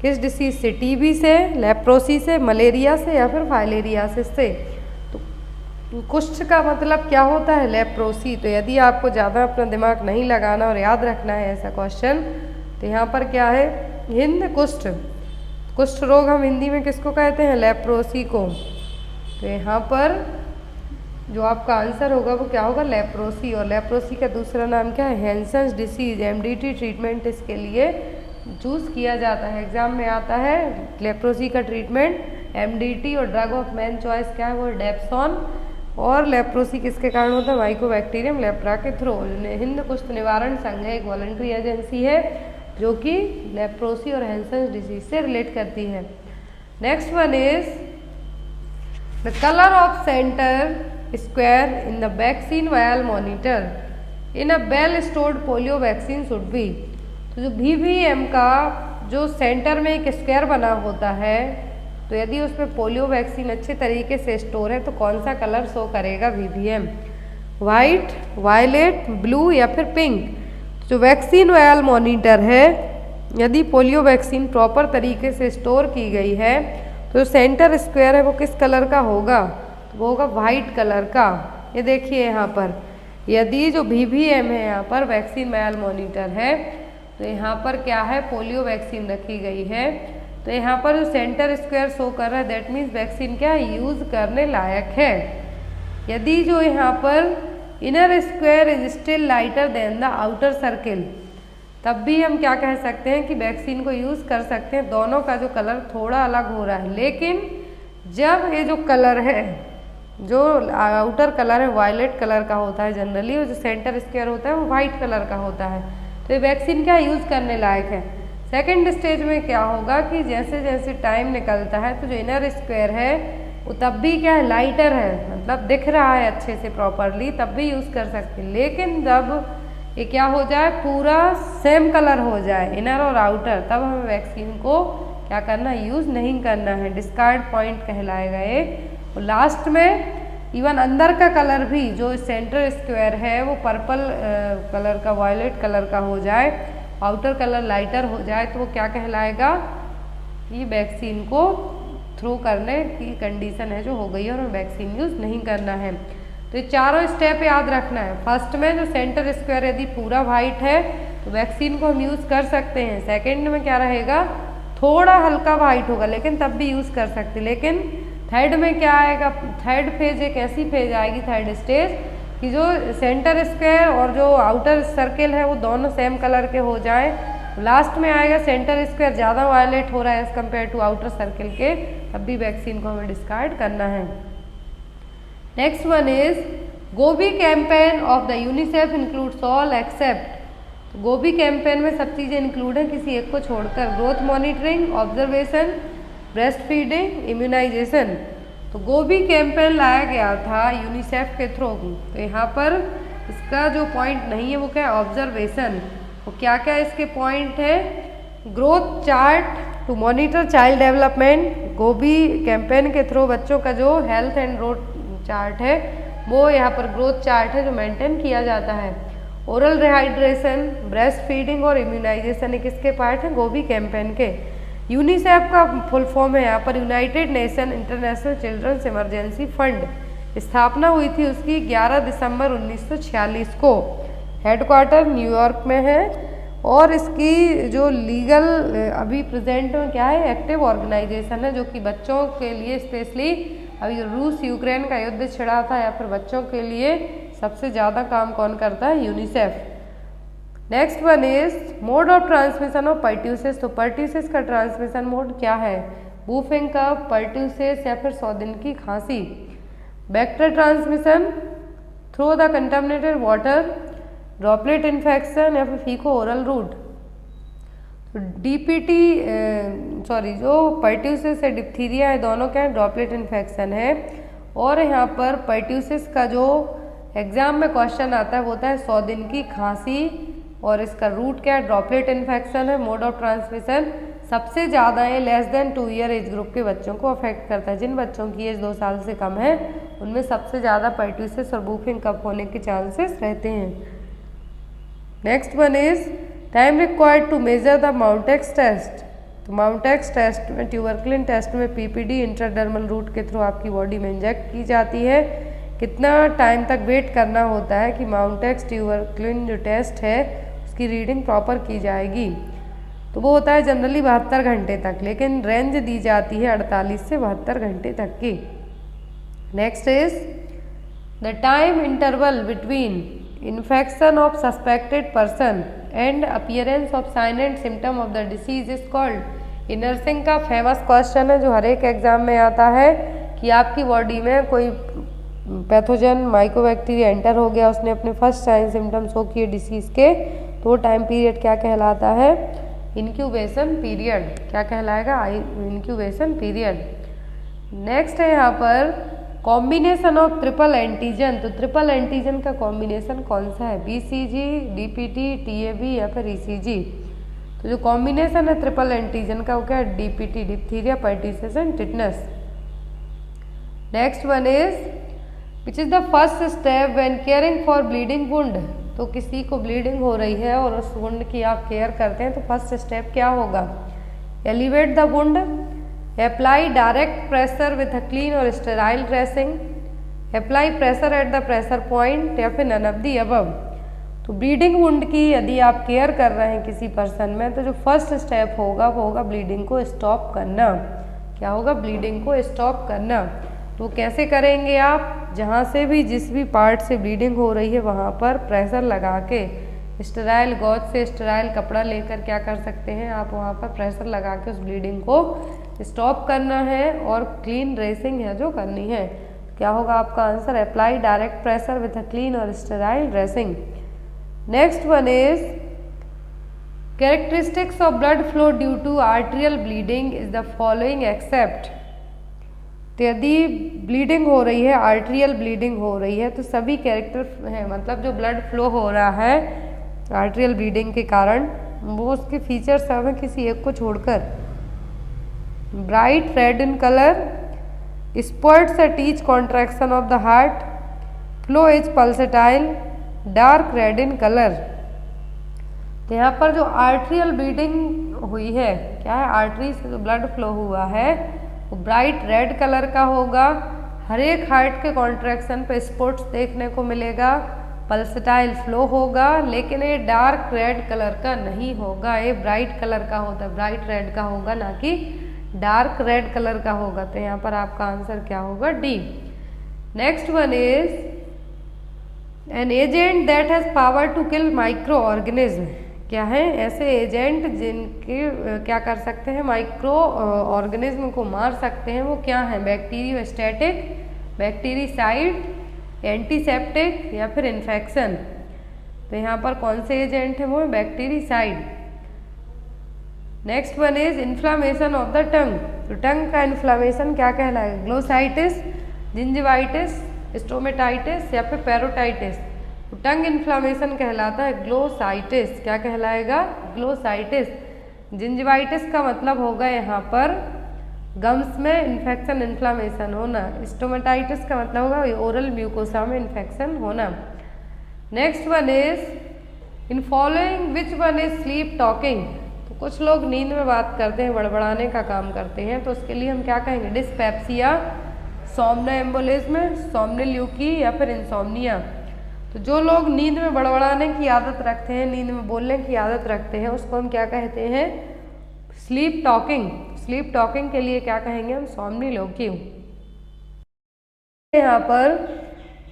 किस डिसीज से, TB से, लेप्रोसी से, मलेरिया से या फिर फाइलेरियासिस से। तो कुष्ठ का मतलब क्या होता है, लेप्रोसी। तो यदि आपको ज़्यादा अपना दिमाग नहीं लगाना और याद रखना है ऐसा क्वेश्चन, तो यहाँ पर क्या है, हिंद कुष्ठ, कुष्ठ रोग हम हिंदी में किसको कहते हैं, लेप्रोसी को। तो यहाँ पर जो आपका आंसर होगा वो क्या होगा, लेप्रोसी। और लेप्रोसी का दूसरा नाम क्या है, हैंसन्स डिसीज। MDT ट्रीटमेंट इसके लिए चूज़ किया जाता है, एग्जाम में आता है लेप्रोसी का ट्रीटमेंट MDT। और ड्रग ऑफ मेन चॉइस क्या है, वो डेप्सोन। और लेप्रोसी किसके कारण होता है, माइकोबैक्टीरियम लेप्रा के थ्रू। हिंद कुष्ठ निवारण संघ एक वॉलंटरी एजेंसी है जो कि लेप्रोसी और हैंसन्स डिसीज से रिलेट करती है। Next one is the colour of centre square in the vaccine vial monitor in a well stored polio vaccine should be. तो जो VVM का जो सेंटर में एक स्क्वायर बना होता है, तो यदि उसमें पोलियो वैक्सीन अच्छे तरीके से स्टोर है तो कौन सा कलर शो करेगा VVM, वाइट, वायलेट, ब्लू या फिर पिंक। जो वैक्सीन वायल मॉनिटर है, यदि पोलियो वैक्सीन प्रॉपर तरीके से स्टोर की गई है तो सेंटर स्क्वायर है वो किस कलर का होगा, तो वो होगा वाइट कलर का। ये देखिए यहाँ पर यदि जो VVM है यहाँ पर वैक्सीन वायल मॉनिटर है, तो यहाँ पर क्या है, पोलियो वैक्सीन रखी गई है। तो यहाँ पर जो सेंटर स्क्वायर शो कर रहा है दैट मीन्स वैक्सीन क्या है, यूज़ करने लायक है। यदि जो यहाँ पर inner square is still lighter than the outer circle, तब भी हम क्या कह सकते हैं कि वैक्सीन को यूज़ कर सकते हैं। दोनों का जो कलर थोड़ा अलग हो रहा है, लेकिन जब ये जो कलर है, जो आउटर कलर है वायलेट कलर का होता है जनरली, और जो सेंटर स्क्वायर होता है वो वाइट कलर का होता है, तो ये वैक्सीन क्या यूज़ करने लायक है। सेकेंड स्टेज में क्या होगा कि जैसे जैसे टाइम निकलता है तो जो इनर स्क्वायर है वो तब भी क्या है, लाइटर है, मतलब दिख रहा है अच्छे से प्रॉपरली, तब भी यूज़ कर सकते हैं। लेकिन जब ये क्या हो जाए, पूरा सेम कलर हो जाए इनर और आउटर, तब हमें वैक्सीन को क्या करना, यूज़ नहीं करना है, डिस्कार्ड पॉइंट कहलाएगा ये। और लास्ट में इवन अंदर का कलर भी जो सेंटर स्क्वायर है वो पर्पल कलर का, वायलेट कलर का हो जाए, आउटर कलर लाइटर हो जाए, तो वो क्या कहलाएगा, ये वैक्सीन को थ्रू करने की कंडीशन है जो हो गई है और हमें वैक्सीन यूज़ नहीं करना है। तो ये चारों स्टेप याद रखना है। फर्स्ट में जो सेंटर स्क्वायर यदि पूरा वाइट है तो वैक्सीन को हम यूज़ कर सकते हैं। सेकेंड में क्या रहेगा, थोड़ा हल्का वाइट होगा लेकिन तब भी यूज़ कर सकते। लेकिन थर्ड में क्या आएगा, थर्ड फेज एक ऐसी फेज आएगी, थर्ड स्टेज, कि जो सेंटर स्क्वायर और जो आउटर सर्किल है वो दोनों सेम कलर के हो जाए। लास्ट में आएगा सेंटर स्क्वायर ज़्यादा वायलेट हो रहा है as compare to outer circle के, तब भी वैक्सीन को हमें डिस्कार्ड करना है। Next one is GOBI campaign of the UNICEF includes all except. GOBI campaign में सब चीज़ें इंक्लूड हैं किसी एक को छोड़कर, growth monitoring, observation, breast feeding, immunisation. तो गोबी कैंपेन लाया गया था यूनिसेफ के थ्रू। तो यहाँ पर इसका जो पॉइंट नहीं है वो क्या है, ऑब्जर्वेशन। तो क्या क्या इसके पॉइंट है, growth chart to monitor child development. GOBI campaign के थ्रू बच्चों का जो हेल्थ एंड ग्रोथ चार्ट है वो यहाँ पर ग्रोथ चार्ट है जो मेंटेन किया जाता है। ओरल रिहाइड्रेशन, ब्रेस्ट फीडिंग और इम्यूनाइजेशन ये किसके पार्ट हैं, गोबी कैंपेन के। यूनिसेफ का फुल फॉर्म है यहाँ पर United Nation International Children's Emergency Fund. स्थापना हुई थी उसकी 11 दिसंबर 1946 को। हेडक्वार्टर न्यूयॉर्क में है और इसकी जो लीगल अभी प्रेजेंट में क्या है, एक्टिव ऑर्गेनाइजेशन है जो कि बच्चों के लिए स्पेशली अभी रूस यूक्रेन का युद्ध छिड़ा था या फिर बच्चों के लिए सबसे ज़्यादा काम कौन करता है? UNICEF. Next one is mode of transmission of pertussis. तो पर्ट्यूसिस का ट्रांसमिशन मोड क्या है? वूफिंग कफ, पर्ट्यूसिस या फिर 100 दिन की खांसी। Bacterial transmission through the contaminated water, droplet infection या फिर फीको ओरल रूट। तो डीपीटी जो पर्ट्यूसिस है, डिप्थीरिया है, दोनों क्या है? ड्रॉपलेट इन्फेक्शन है। और यहाँ पर पर्ट्यूसिस का जो एग्जाम में क्वेश्चन आता है वो होता है 100 दिन की खांसी, और इसका रूट क्या है? ड्रॉपलेट इन्फेक्शन है। मोड ऑफ ट्रांसमिशन सबसे ज़्यादा है less than 2 year age group के बच्चों को अफेक्ट करता है। जिन बच्चों की एज 2 साल से कम है उनमें सबसे ज़्यादा पर्ट्यूसिस और वूफिंग कफ होने के चांसेस रहते हैं। Next one is time required to measure the Mantoux test. तो माउंटेक्स टेस्ट में, ट्यूबरकुलिन टेस्ट में पीपीडी इंट्राडर्मल रूट के थ्रू आपकी बॉडी में इंजेक्ट की जाती है। कितना टाइम तक वेट करना होता है कि माउंटेक्स ट्यूबरकुलिन जो टेस्ट है उसकी रीडिंग प्रॉपर की जाएगी? तो वो होता है जनरली 72 घंटे तक, लेकिन रेंज दी जाती है 48 से 72 घंटे तक की। Next is the time interval between infection of suspected person and appearance of sine and symptom of the disease is called. Nursing का फेमस क्वेश्चन है जो हर एक एग्जाम में आता है कि आपकी बॉडी में कोई पैथोजन माइकोबैक्टीरिया एंटर हो गया, उसने अपने फर्स्ट साइन सिम्टम शो किए डिसीज के, तो टाइम पीरियड क्या कहलाता है? Incubation period. क्या कहलाएगा? Incubation period. नेक्स्ट है यहाँ पर कॉम्बिनेशन ऑफ ट्रिपल एंटीजन। तो ट्रिपल एंटीजन का कॉम्बिनेशन कौन सा है? बीसीजी, डीपीटी, टीएबी या फिर ईसीजी। तो जो कॉम्बिनेशन है ट्रिपल एंटीजन का वो क्या है? DPT, diphtheria, pertussis and tetanus. Next one is which is the first step when caring for bleeding wound. तो किसी को ब्लीडिंग हो रही है और उस वुंड की आप केयर करते हैं तो फर्स्ट स्टेप क्या होगा? Elevate the wound, apply direct pressure with a clean और sterile dressing, apply pressure at the pressure point या फिर नन ऑफ द अबव। तो ब्लीडिंग वुंड की यदि आप केयर कर रहे हैं किसी पर्सन में तो जो फर्स्ट स्टेप होगा वो होगा ब्लीडिंग को स्टॉप करना। क्या होगा? ब्लीडिंग को स्टॉप करना। तो कैसे करेंगे आप? जहाँ से भी जिस भी पार्ट से ब्लीडिंग हो रही है वहाँ पर प्रेशर लगा के स्टेराइल गॉज से स्टेराइल कपड़ा लेकर क्या कर सकते हैं आप? वहाँ पर प्रेशर लगा के उस ब्लीडिंग को स्टॉप करना है और क्लीन ड्रेसिंग है जो करनी है। क्या होगा आपका answer? Apply direct pressure with a clean और sterile dressing. Next one is characteristics of blood flow due to arterial bleeding is the following except. तो यदि ब्लीडिंग हो रही है, आर्टेरियल ब्लीडिंग हो रही है, तो सभी कैरेक्टर हैं, मतलब जो ब्लड फ्लो हो रहा है आर्टेरियल ब्लीडिंग के कारण वो उसके फीचर्स सब हैं किसी एक को छोड़कर। Bright red in colour, spots at each contraction of the heart, flow is pulsatile, dark red in colour. तो यहाँ पर जो आर्टेरियल ब्लीडिंग हुई है, क्या है? आर्टरी से जो ब्लड फ्लो हुआ है वो ब्राइट रेड कलर का होगा। हर एक हार्ट के कॉन्ट्रैक्शन पे स्पॉट्स देखने को मिलेगा, पल्सेटाइल फ्लो होगा, लेकिन ये डार्क रेड कलर का नहीं होगा, ये ब्राइट कलर का होता है, ब्राइट रेड का होगा, ना कि डार्क रेड कलर का होगा। तो यहाँ पर आपका आंसर क्या होगा? D. Next one is an agent that has power to kill microorganism. क्या है? ऐसे एजेंट जिनके क्या कर सकते हैं? माइक्रो ऑर्गेनिज्म को मार सकते हैं। वो क्या है? बैक्टीरियोस्टैटिक, बैक्टीरिसाइड, एंटीसेप्टिक या फिर इन्फेक्शन। तो यहाँ पर कौन से एजेंट है? वो bactericide. Next one is inflammation of the tongue. तो टंग का इन्फ्लामेशन क्या कहलाएगा? ग्लोसाइटिस, जिंजिवाइटिस, स्टोमेटाइटिस या फिर पेरोटाइटिस। तो टंग इन्फ्लामेशन कहलाता है ग्लोसाइटिस। क्या कहलाएगा? ग्लोसाइटिस। जिंजिवाइटिस का मतलब होगा यहाँ पर गम्स में इन्फेक्शन, इन्फ्लामेशन होना। स्टोमेटाइटिस का मतलब होगा ओरल म्यूकोसा में इन्फेक्शन होना। Next one is in following which one is sleep talking. तो कुछ लोग नींद में बात करते हैं, बड़बड़ाने का काम करते हैं, तो उसके लिए हम क्या कहेंगे? डिस्पेप्सिया, सोमनोएम्बोलिज्म, सोमनिल्यूकी या फिर इंसोम्निया। तो जो लोग नींद में बड़बड़ाने की आदत रखते हैं, नींद में बोलने की आदत रखते हैं, उसको हम क्या कहते हैं? Sleep talking. स्लीप टॉकिंग के लिए क्या कहेंगे हम? सोमनिल्यूकी। यहाँ पर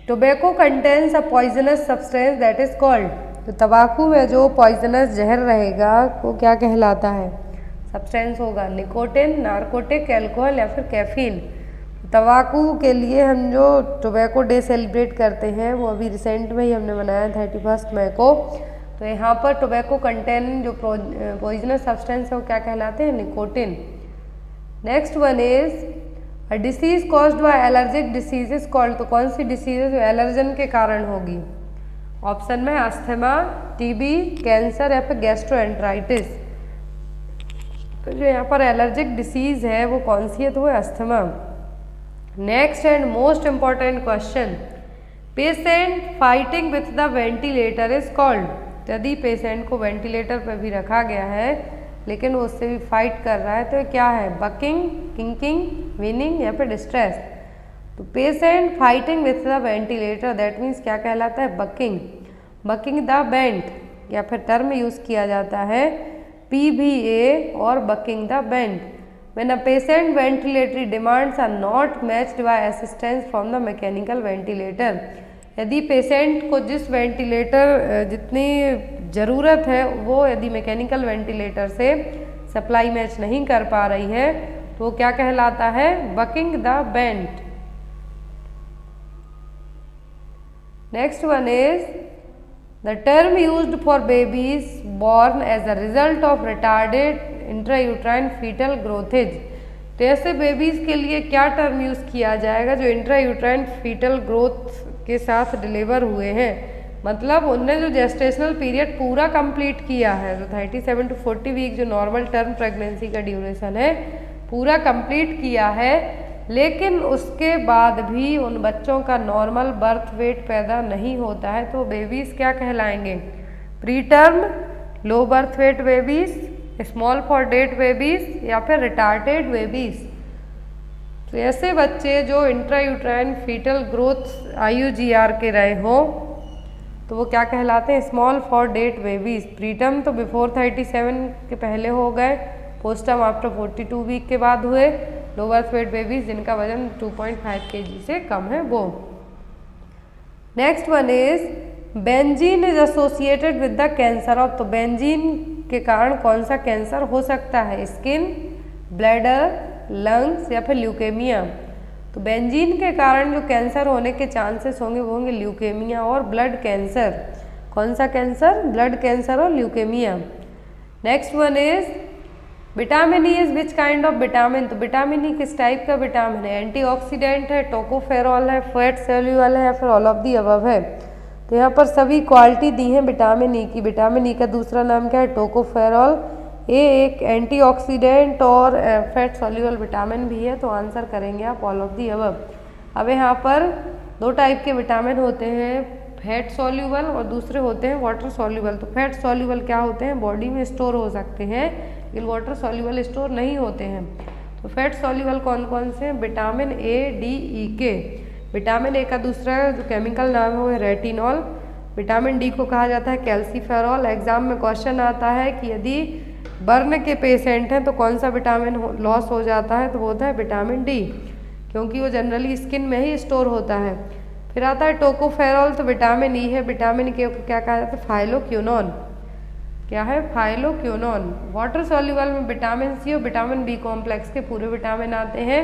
tobacco contains a poisonous substance that is called, तो तंबाकू में जो पॉइजनस जहर रहेगा वो क्या कहलाता है, सब्सटेंस होगा निकोटिन, नारकोटिक, अल्कोहल या फिर कैफीन। तंबाकू के लिए हम जो टोबैको डे सेलिब्रेट करते हैं वो अभी रिसेंट में ही हमने मनाया 31 मई को। तो यहाँ पर टोबैको कंटेन जो पॉइजनस सब्सटेंस है वो क्या कहलाते हैं, nicotine. Next one is a disease caused by allergic disease is called, तो कौन सी डिसीज है जो एलर्जन के कारण होगी, ऑप्शन में अस्थमा, टीबी, कैंसर या फिर गैस्ट्रोएंटराइटिस। तो जो यहाँ पर एलर्जिक डिसीज है वो कौन सी है, तो वो asthma. Next and most important question, patient fighting with the ventilator is called, यदि पेशेंट को वेंटिलेटर पर भी रखा गया है लेकिन वो उससे भी फाइट कर रहा है तो क्या है, बकिंग, किंकिंग, विनिंग या फिर डिस्ट्रेस। तो patient fighting with the ventilator that means क्या कहलाता है, बकिंग, बकिंग द बेंट या फिर टर्म यूज किया जाता है PVA और baking the bent. When a patient ventilatory demands are not matched by assistance from the mechanical ventilator, यदि पेशेंट को जिस वेंटिलेटर जितनी ज़रूरत है वो यदि मैकेनिकल वेंटिलेटर से सप्लाई मैच नहीं कर पा रही है तो वो क्या कहलाता है, baking the bent. Next one is the term used for babies born as a result of retarded intrauterine fetal growthage, तो ऐसे बेबीज के लिए क्या टर्म यूज किया जाएगा जो इंट्रायूट्राइन फीटल ग्रोथ के साथ डिलीवर हुए हैं, मतलब उनने जो जेस्टेशनल पीरियड पूरा कंप्लीट किया है, जो 37 to 40 वीक जो नॉर्मल टर्म प्रेगनेंसी का ड्यूरेशन है पूरा कंप्लीट किया है, लेकिन उसके बाद भी उन बच्चों का नॉर्मल बर्थ वेट पैदा नहीं होता है, तो बेबीज क्या कहलाएंगे, preterm, low birth weight babies, small for date babies या फिर रिटार्टेड बेबीज। तो ऐसे बच्चे जो इंट्रायूट्राइन फीटल ग्रोथ IUGR के रहे हो तो वो क्या कहलाते हैं, small for date babies. Preterm तो बिफोर 37 के पहले हो गए, पोस्टर्म आफ्टर 42 वीक के बाद हुए, लो बर्थ वेट बेबीज जिनका वजन 2.5 kg से कम है वो। Next one is benzene is associated with the cancer of, तो बेंजीन के कारण कौन सा कैंसर हो सकता है, स्किन, ब्लैडर, लंग्स या फिर ल्यूकेमिया। तो बेंजीन के कारण जो कैंसर होने के चांसेस होंगे वो होंगे ल्यूकेमिया और ब्लड कैंसर। कौन सा कैंसर, ब्लड कैंसर और leukaemia. Next one is vitamin E is which kind of vitamin, तो विटामिन ई किस टाइप का विटामिन है, एंटीऑक्सीडेंट है, टोकोफेरॉल है, फैट सोल्यूबल है या फिर ऑल ऑफ दी अबव है। तो यहाँ पर सभी क्वालिटी दी है विटामिन ई की। विटामिन ई का दूसरा नाम क्या है, टोकोफेरॉल। ये एक एंटीऑक्सीडेंट और फैट सोल्यूबल विटामिन भी है, तो आंसर करेंगे आप ऑल ऑफ दी अबव। अब यहाँ पर दो टाइप के विटामिन होते हैं, फैट सोल्यूबल और दूसरे होते हैं वाटर सोल्यूबल। तो फैट सोल्यूबल क्या होते हैं, बॉडी में स्टोर हो सकते हैं, लेकिन वाटर सोल्यूबल स्टोर नहीं होते हैं। तो फैट सोल्यूबल कौन कौन से हैं, vitamin A, D, E, K। Vitamin A का दूसरा जो केमिकल नाम है वो है रेटिनॉल। विटामिन डी को कहा जाता है कैल्सीफेरॉल। एग्जाम में क्वेश्चन आता है कि यदि बर्न के पेशेंट हैं तो कौन सा विटामिन लॉस हो जाता है, तो वो होता है विटामिन डी, क्योंकि वो जनरली स्किन में ही स्टोर होता है। फिर आता है टोकोफेरॉल, तो विटामिन ई है। विटामिन के को क्या कहा जाता है, फाइलोक्विनोन। क्या है, फाइलोक्विनोन। वाटर सॉल्युबल में विटामिन सी और विटामिन बी कॉम्प्लेक्स के पूरे विटामिन आते हैं।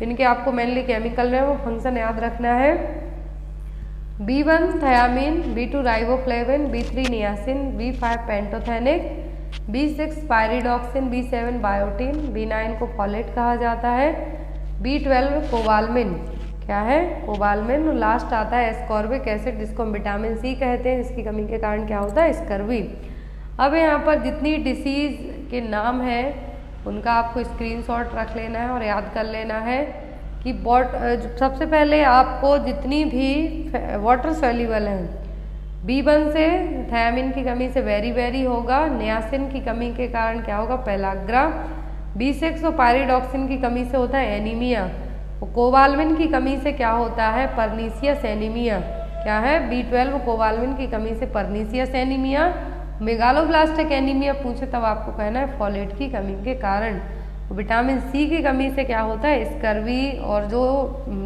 इनके आपको मेनली केमिकल में वो फंक्शन याद रखना है। B1 thiamine, B2 riboflavin, B3 niacin, B5 pantothenic, B6 pyridoxine, B7 biotin, B9 को फॉलेट कहा जाता है, B12 कोबालमिन। क्या है, कोबालमिन। और लास्ट आता है एस्कॉर्बिक एसिड, जिसको हम विटामिन सी कहते हैं। इसकी कमी के कारण क्या होता है, स्कर्वी। अब यहाँ पर जितनी डिसीज के नाम हैं उनका आपको स्क्रीनशॉट रख लेना है और याद कर लेना है कि सबसे पहले आपको जितनी भी वाटर सॉल्युबल हैं, B1 से थायामीन की कमी से वेरी होगा, नियासिन की कमी के कारण क्या होगा, पेलाग्रा। B6 और पायरिडॉक्सिन की कमी से होता है एनीमिया। कोबालमिन की कमी से क्या होता है, परनीसियस एनीमिया। क्या है, B12 कोबालमिन की कमी से परनीसियस एनीमिया। मेगालोब्लास्टिक एनीमिया पूछे तब आपको कहना है फॉलेट की कमी के कारण। विटामिन सी की कमी से क्या होता है, स्कर्वी और जो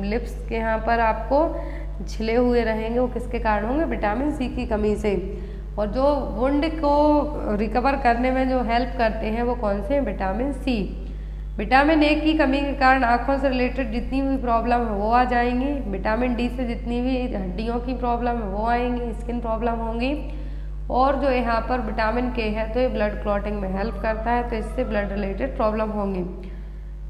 लिप्स के यहाँ पर आपको छिले हुए रहेंगे वो किसके कारण होंगे, विटामिन सी की कमी से। और जो वुंड को रिकवर करने में जो हेल्प करते हैं वो कौन से हैं, विटामिन सी। विटामिन ए की कमी के कारण आँखों से रिलेटेड जितनी भी प्रॉब्लम है वो आ जाएंगी। विटामिन डी से जितनी भी हड्डियों की प्रॉब्लम है वो आएंगी, स्किन प्रॉब्लम होंगी। और जो यहाँ पर विटामिन के है तो ये ब्लड क्लॉटिंग में हेल्प करता है, तो इससे ब्लड रिलेटेड प्रॉब्लम होंगी।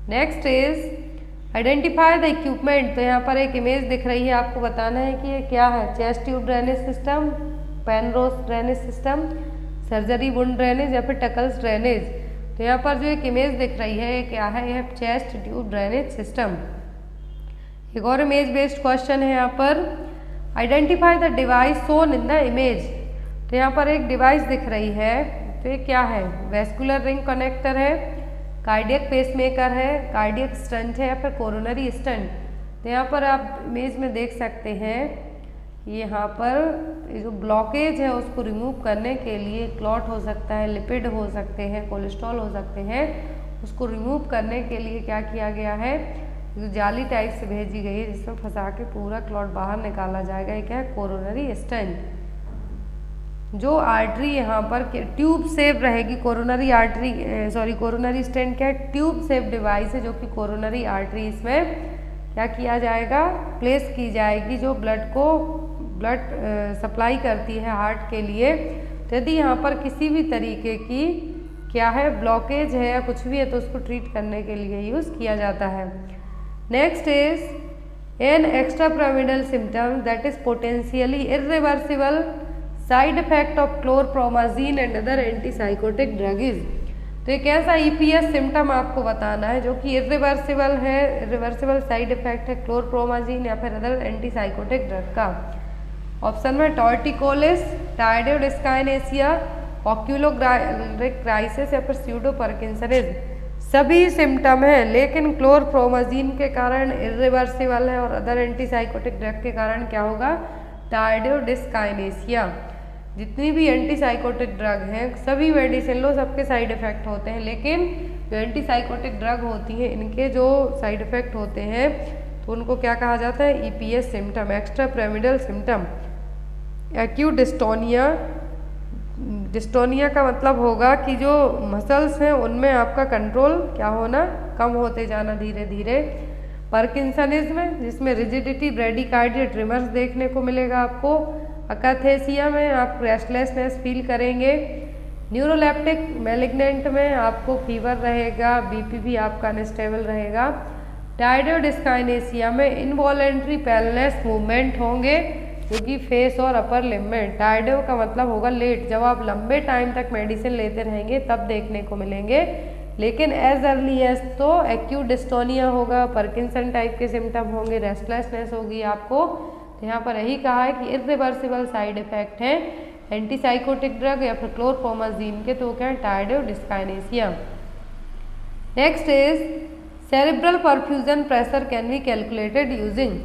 Next is identify the equipment. तो यहाँ पर एक इमेज दिख रही है, आपको बताना है कि ये क्या है, chest tube drainage system, Penrose drainage system, surgery wound drainage या फिर टकल्स ड्रेनेज। तो यहाँ पर जो एक इमेज दिख रही है ये क्या है, यह चेस्ट ट्यूब ड्रेनेज सिस्टम। एक और इमेज बेस्ड क्वेश्चन है यहाँ पर, identify the device shown in the image. तो यहाँ पर एक डिवाइस दिख रही है, तो ये क्या है, वेस्कुलर रिंग कनेक्टर है, कार्डियक पेसमेकर है, कार्डियक स्टंट है या फिर कोरोनरी स्टंट। तो यहाँ पर आप इमेज में देख सकते हैं, यहाँ पर जो ब्लॉकेज है उसको रिमूव करने के लिए क्लॉट हो सकता है, लिपिड हो सकते हैं, कोलेस्ट्रॉल हो सकते हैं, उसको रिमूव करने के लिए क्या किया गया है, जो जाली टाइप से भेजी गई है जिसमें फंसा के पूरा क्लॉट बाहर निकाला जाएगा, ये क्या है, कोरोनरी स्टंट। जो आर्टरी यहाँ पर ट्यूब शेप रहेगी, कोरोनरी आर्टरी कोरोनरी स्टेंट क्या है, ट्यूब शेप डिवाइस है जो कि कोरोनरी आर्टरी इसमें क्या किया जाएगा, प्लेस की जाएगी, जो ब्लड सप्लाई करती है हार्ट के लिए। तो यदि यहाँ पर किसी भी तरीके की क्या है ब्लॉकेज है या कुछ भी है तो उसको ट्रीट करने के लिए यूज़ किया जाता है। Next is an extra pyramidal symptom that is potentially irreversible side effect of chlorpromazine and other antipsychotic drugs. तो एक ऐसा ईपीएस सिम्टम आपको बताना है जो कि इरिवर्सिबल है, इरिवर्सिबल साइड इफेक्ट है क्लोरप्रोमाजीन या फिर अदर एंटीसाइकोटिक ड्रग का। ऑप्शन में टॉर्टिकोलिस, टायरॉइड डिस्काइनेसिया, ऑक्यूलोग्राइक क्राइसिस या फिर स्यूडो पार्किंसनिज्म, सभी सिम्टम है लेकिन क्लोरप्रोमाजीन के कारण इरिवर्सिबल है और अदर एंटीसाइकोटिक ड्रग के कारण क्या होगा, टायरॉइड डिस्काइनेसिया। जितनी भी एंटीसाइकोटिक ड्रग हैं सभी मेडिसिन लो, सबके साइड इफेक्ट होते हैं, लेकिन जो एंटीसाइकोटिक ड्रग होती हैं इनके जो साइड इफेक्ट होते हैं तो उनको क्या कहा जाता है, EPS symptom, extra pyramidal symptom. Acute dystonia, dystonia का मतलब होगा कि जो मसल्स हैं उनमें आपका कंट्रोल क्या होना, कम होते जाना धीरे धीरे। पार्किंसनिज्म जिसमें रिजिडिटी, ब्रेडिकार्डिया, ट्रिमर्स देखने को मिलेगा आपको। अकाथेसिया में आप रेस्टलेसनेस फील करेंगे। न्यूरोलेप्टिक मैलिग्नेंट में आपको फीवर रहेगा, बीपी भी आपका अनस्टेबल रहेगा। टायरॉइड डिस्काइनेसिया में इनवॉलेंट्री पैलनेस मूवमेंट होंगे जो कि फेस और अपर लिम्ब में। टायरॉइड का मतलब होगा लेट, जब आप लंबे टाइम तक मेडिसिन लेते रहेंगे तब देखने को मिलेंगे, लेकिन एज अर्ली एज तो एक्यूट डिस्टोनिया होगा, पार्किंसन टाइप के सिम्टम होंगे, रेस्टलेसनेस होगी आपको। तो यहाँ पर यही कहा है कि इरिवर्सिबल साइड इफेक्ट है एंटीसाइकोटिक ड्रग या फिर क्लोरप्रोमाजीन के, तो क्या है, tardive dyskinesia. Next is cerebral perfusion pressure can be calculated using.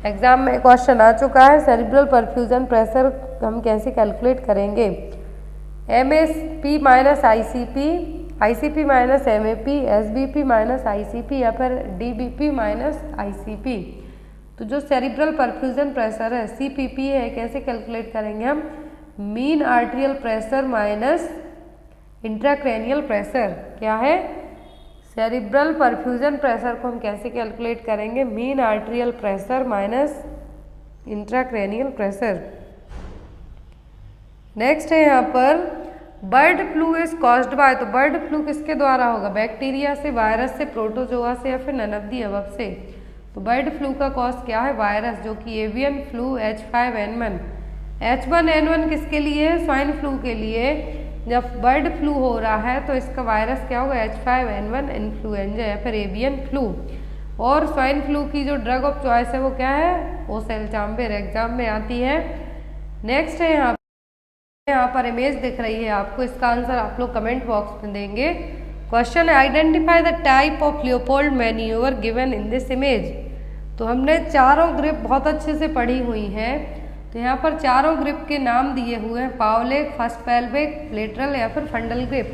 Exam में क्वेश्चन आ चुका है, सेरिब्रल परफ्यूजन प्रेशर हम कैसे कैलकुलेट करेंगे। MSP minus ICP, ICP minus MAP, SBP minus ICP या फिर DBP माइनस ICP। तो जो सेरिब्रल परफ्यूजन प्रेशर है CPP है, कैसे कैलकुलेट करेंगे हम, mean arterial pressure minus intracranial pressure. क्या है, सेरिब्रल परफ्यूजन प्रेशर को हम कैसे कैलकुलेट करेंगे, mean arterial pressure minus intracranial pressure. Next है यहाँ पर bird flu is caused by. तो बर्ड फ्लू किसके द्वारा होगा, बैक्टीरिया से, वायरस से, प्रोटोजोआ से या फिर नन ऑफ द अबव से। तो बर्ड फ्लू का कॉज क्या है, वायरस, जो कि एवियन फ्लू H5N1। H1N1 किसके लिए है, स्वाइन फ्लू के लिए। जब बर्ड फ्लू हो रहा है तो इसका वायरस क्या होगा, H5N1 इन्फ्लुएंजा या फिर एवियन फ्लू। और स्वाइन फ्लू की जो ड्रग ऑफ चॉइस है वो क्या है, ओसेल्टाम्बिर, एग्जाम में आती है। नेक्स्ट है यहाँ पर इमेज दिख रही है आपको, इसका आंसर आप लोग कमेंट बॉक्स में देंगे। क्वेश्चन है identify the type of Leopold manoeuvre given in this image. तो हमने चारों ग्रिप बहुत अच्छे से पढ़ी हुई हैं, तो यहाँ पर चारों ग्रिप के नाम दिए हुए हैं, पावलेक, फर्स्ट पेल्विक, लेटरल या फिर फंडल ग्रिप।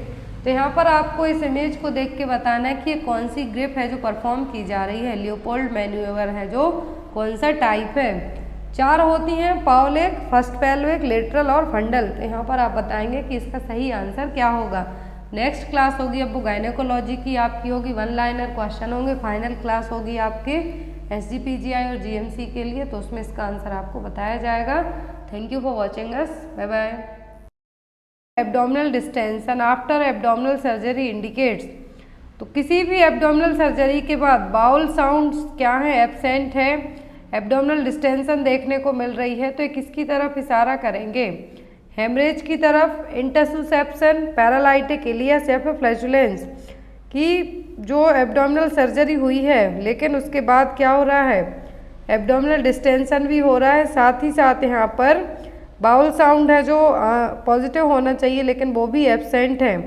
तो यहाँ पर आपको इस इमेज को देख के बताना है कि ये कौन सी ग्रिप है जो परफॉर्म की जा रही है। लियोपोल्ड मैन्यूवर है जो कौन सा टाइप है। 4 होती हैं, पावलेक, फर्स्ट पेल्विक, लेटरल और फंडल। तो यहाँ पर आप बताएंगे कि इसका सही आंसर क्या होगा। नेक्स्ट क्लास होगी अब वो गायनेकोलॉजी की आपकी होगी, 1 लाइनर क्वेश्चन होंगे। फाइनल क्लास होगी आपके SGPGI और GMC के लिए, तो उसमें इसका आंसर आपको बताया जाएगा। Thank you for watching us, bye bye. Abdominal distension after abdominal surgery indicates. तो किसी भी एब्डोमिनल सर्जरी के बाद बाउल साउंड्स क्या है, एब्सेंट है। एब्डोमिनल डिस्टेंशन देखने को मिल रही है, तो ये किसकी तरफ इशारा करेंगे, हेमरेज की तरफ, इंटरसेप्शन, पैरालाइटिक इलियस या फिर फ्लैचुलेंस की जो एब्डोमिनल सर्जरी हुई है लेकिन उसके बाद क्या हो रहा है, एब्डोमिनल डिस्टेंशन भी हो रहा है, साथ ही साथ यहाँ पर बाउल साउंड है जो पॉजिटिव होना चाहिए लेकिन वो भी एब्सेंट है।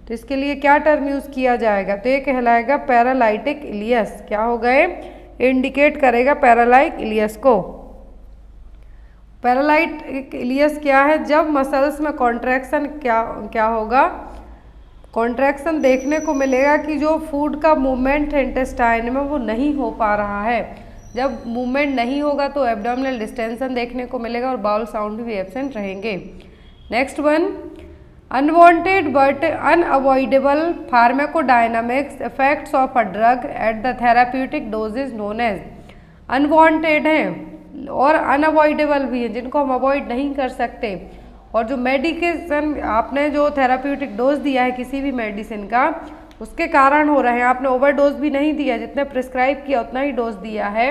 तो इसके लिए क्या टर्म यूज़ किया जाएगा, तो ये कहलाएगा पैरालाइटिक इलियस। क्या हो गए, इंडिकेट करेगा पैरालाइटिक इलियस को। पैरालाइटिक इलियस क्या है, जब मसल्स में कॉन्ट्रैक्शन क्या होगा, कॉन्ट्रैक्शन देखने को मिलेगा कि जो फूड का मूवमेंट है इंटेस्टाइन में वो नहीं हो पा रहा है। जब मूवमेंट नहीं होगा तो एब्डोमिनल डिस्टेंशन देखने को मिलेगा और बाउल साउंड भी एब्सेंट रहेंगे। Next one, unwanted but unavoidable pharmacodynamics effects of a drug at the therapeutic doses known as. Unwanted हैं और अनअवॉइडेबल भी हैं, जिनको हम अवॉइड नहीं कर सकते। और जो मेडिकेशन आपने जो थेराप्यूटिक डोज दिया है किसी भी मेडिसिन का, उसके कारण हो रहे हैं। आपने ओवरडोज भी नहीं दिया, जितने प्रिस्क्राइब किया उतना ही डोज दिया है,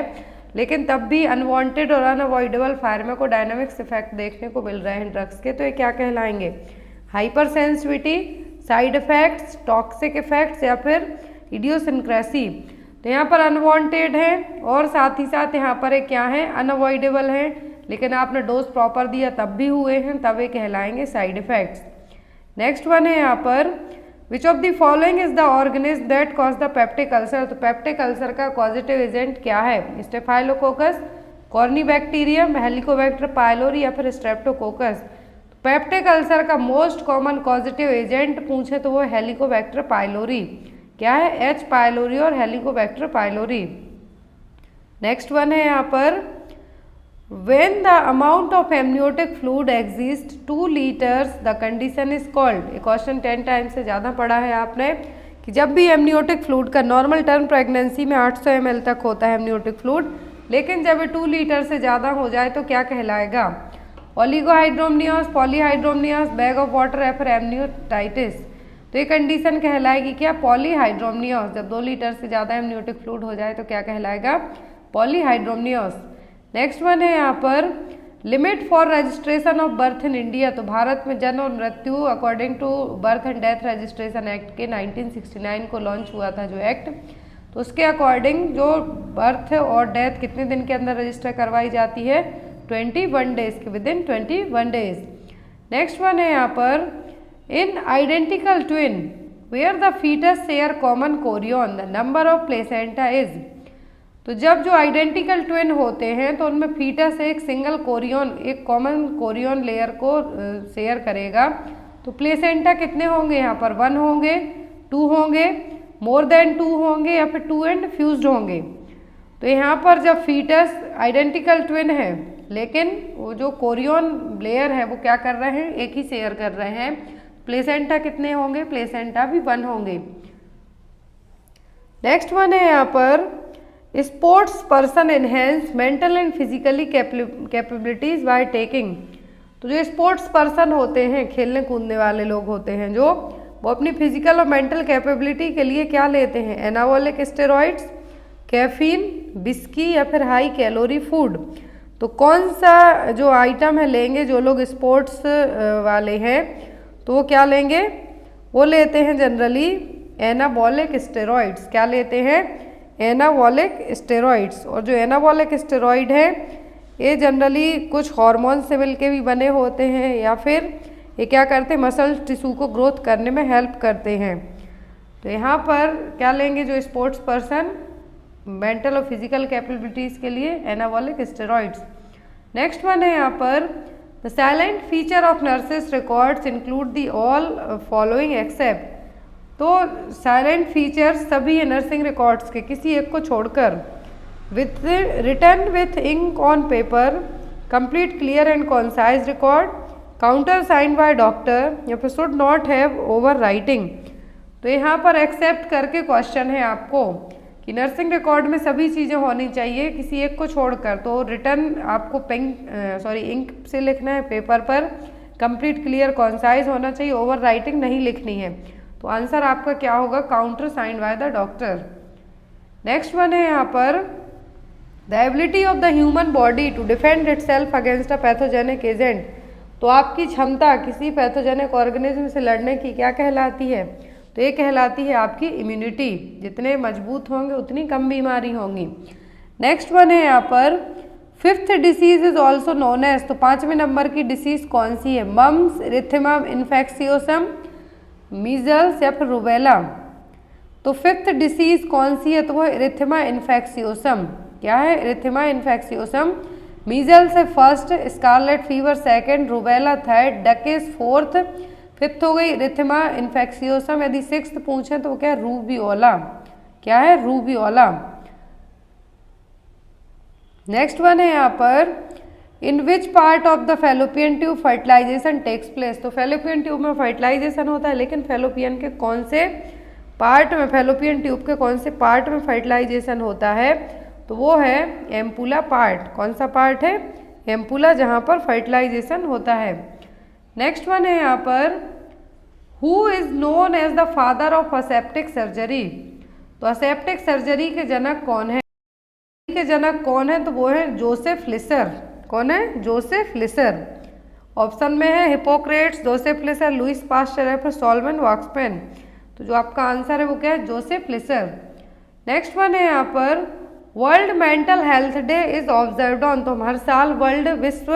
लेकिन तब भी अनवांटेड और अनअवॉइडेबल फार्माकोडायनामिक्स इफेक्ट देखने को मिल रहे हैं ड्रग्स के। तो ये क्या कहलाएंगे, hypersensitivity, side effects, toxic effects या फिर इडियोसिंक्रेसी। तो यहाँ पर अनवांटेड है और साथ ही साथ यहाँ पर एक क्या है, अनअवॉइडेबल है, लेकिन आपने डोज प्रॉपर दिया तब भी हुए हैं, तब ये कहलाएंगे साइड इफेक्ट्स। नेक्स्ट वन है यहाँ पर, which of the following is the organism that cause the peptic ulcer. तो पेप्टिक अल्सर का पॉजिटिव एजेंट क्या है, स्टेफाइलोकोकस, कॉर्नीबैक्टीरियम, हेलिकोबैक्टर पाइलोरी या फिर स्ट्रेप्टोकोकस। पेप्टिक अल्सर का मोस्ट कॉमन पॉजिटिव एजेंट पूछे तो वो हेलिकोबैक्टर पाइलोरी। क्या है, H पाइलोरी और हेलिकोबैक्टर पाइलोरी। नेक्स्ट वन है यहाँ पर, when the amount of amniotic fluid exists 2 liters the condition is called। ये क्वेश्चन 10 टाइम्स से ज़्यादा पढ़ा है आपने कि जब भी एमनियोटिक फ्लूइड का नॉर्मल टर्म प्रेगनेंसी में 800 ml तक होता है एमनियोटिक फ्लूइड, लेकिन जब ये 2 लीटर से ज़्यादा हो जाए तो क्या कहलाएगा, ओलिगोहाइड्रोमनियस, पॉलीहाइड्रोमनियस, बैग ऑफ वाटर या फिर एमनियोटाइटिस। तो ये कंडीशन कहलाएगी क्या, पॉलीहाइड्रोमनियस। जब 2 लीटर से ज़्यादा एमनियोटिक फ्लूइड हो जाए तो क्या कहलाएगा, पॉलीहाइड्रोमनियस। नेक्स्ट वन है यहाँ पर, limit for registration of birth in India. तो भारत में जन्म और मृत्यु according to birth and death registration act के 1969 को लॉन्च हुआ था जो एक्ट, तो उसके अकॉर्डिंग जो बर्थ और डेथ कितने दिन के अंदर रजिस्टर करवाई जाती है, 21 डेज के, within 21 days. Next one है यहाँ पर, in identical twin where the fetus share common chorion the number of placenta is. तो जब जो आइडेंटिकल ट्विन होते हैं तो उनमें फीटस एक सिंगल कोरियन, एक कॉमन कोरियन लेयर को शेयर करेगा, तो प्लेसेंटा कितने होंगे यहाँ पर, 1 होंगे, 2 होंगे, मोर देन 2 होंगे या फिर 2 एंड फ्यूज्ड होंगे। तो यहाँ पर जब फीटस आइडेंटिकल ट्विन है लेकिन वो जो कोरियन लेयर है वो क्या कर रहे हैं, एक ही शेयर कर रहे हैं, प्लेसेंटा कितने होंगे, प्लेसेंटा भी 1 होंगे। नेक्स्ट वन है यहाँ पर, sports person enhance mental and physically capabilities by taking. तो जो स्पोर्ट्स पर्सन होते हैं, खेलने कूदने वाले लोग होते हैं जो, वो अपनी फिजिकल और मेंटल कैपेबिलिटी के लिए क्या लेते हैं, एनाबॉलिक स्टेरॉइड्स, कैफीन, विस्की या फिर हाई कैलोरी फूड। तो कौन सा जो आइटम है लेंगे जो लोग स्पोर्ट्स वाले हैं, तो वो क्या लेंगे, वो लेते हैं जनरली एनाबॉलिक स्टेरॉइड्स। क्या लेते हैं, एनाबॉलिक स्टेरॉइड्स। और जो एनाबॉलिक स्टेरॉइड है ये जनरली कुछ हार्मोन से मिलके भी बने होते हैं या फिर ये क्या करते हैं, मसल टिश्यू को ग्रोथ करने में हेल्प करते हैं। तो यहाँ पर क्या लेंगे जो स्पोर्ट्स पर्सन, मेंटल और फिजिकल कैपेबिलिटीज़ के लिए एनाबॉलिक स्टेरॉइड्स। नेक्स्ट वन है यहाँ पर, the silent feature of nurses records include the all following except. तो साइलेंट फीचर्स सभी है नर्सिंग रिकॉर्ड्स के, किसी एक को छोड़कर। With written with ink on paper, complete clear and concise record, counter signed by doctor, या फिर should not have overwriting. तो यहाँ पर एक्सेप्ट करके क्वेश्चन है आपको कि नर्सिंग रिकॉर्ड में सभी चीज़ें होनी चाहिए किसी एक को छोड़कर। तो रिटन आपको इंक से लिखना है पेपर पर, कंप्लीट क्लियर कॉन्साइज होना चाहिए, ओवर राइटिंग नहीं लिखनी है। तो आंसर आपका क्या होगा, counter signed by the doctor. Next one है यहाँ पर the ability of the human body to defend itself against a pathogenic agent. तो आपकी क्षमता किसी पैथोजेनिक ऑर्गेनिज्म से लड़ने की क्या कहलाती है, तो ये कहलाती है आपकी इम्यूनिटी। जितने मजबूत होंगे उतनी कम बीमारी होंगी। नेक्स्ट वन है यहाँ पर fifth disease is also known as. तो 5वें नंबर की डिसीज कौन सी है, मम्स, इरिथेमा इन्फेक्शियोसम, मीजल्स या फिर रूबेला। तो फिफ्थ डिसीज कौन सी है, तो वो इरिथेमा इन्फेक्शियोसम। क्या है, इरिथेमा इन्फेक्शियोसम। मीजल्स है first, scarlet fever second, rubella third, Dukes fourth, fifth हो गई इरिथेमा इन्फेक्शियोसम। यदि सिक्स्थ पूछे तो क्या है, रूबियोला। क्या है, रूबियोला। नेक्स्ट वन है यहाँ पर in which part of the fallopian tube fertilization takes place. तो फेलोपियन ट्यूब में फर्टिलाइजेशन होता है, लेकिन फेलोपियन के कौन से पार्ट में, फेलोपियन ट्यूब के कौन से पार्ट में फर्टिलाइजेशन होता है, तो वो है एम्पुला पार्ट। कौन सा पार्ट है, एम्पुला, जहाँ पर फर्टिलाइजेशन होता है। नेक्स्ट वन है यहाँ पर who is known as the father of aseptic surgery. तो असेप्टिक सर्जरी के जनक कौन है, के जनक कौन है, तो वो है जोसेफ लिसर। कौन है, जोसेफ लिसर। ऑप्शन में है हिपोक्रेट्स, जोसेफ लिसर, लुइस पास्चर या फिर सॉलमन वॉक्समैन। तो जो आपका आंसर है वो क्या है, जोसेफ लिसर। नेक्स्ट वन है यहाँ पर world mental health day is observed on. तो हम हर साल वर्ल्ड विश्व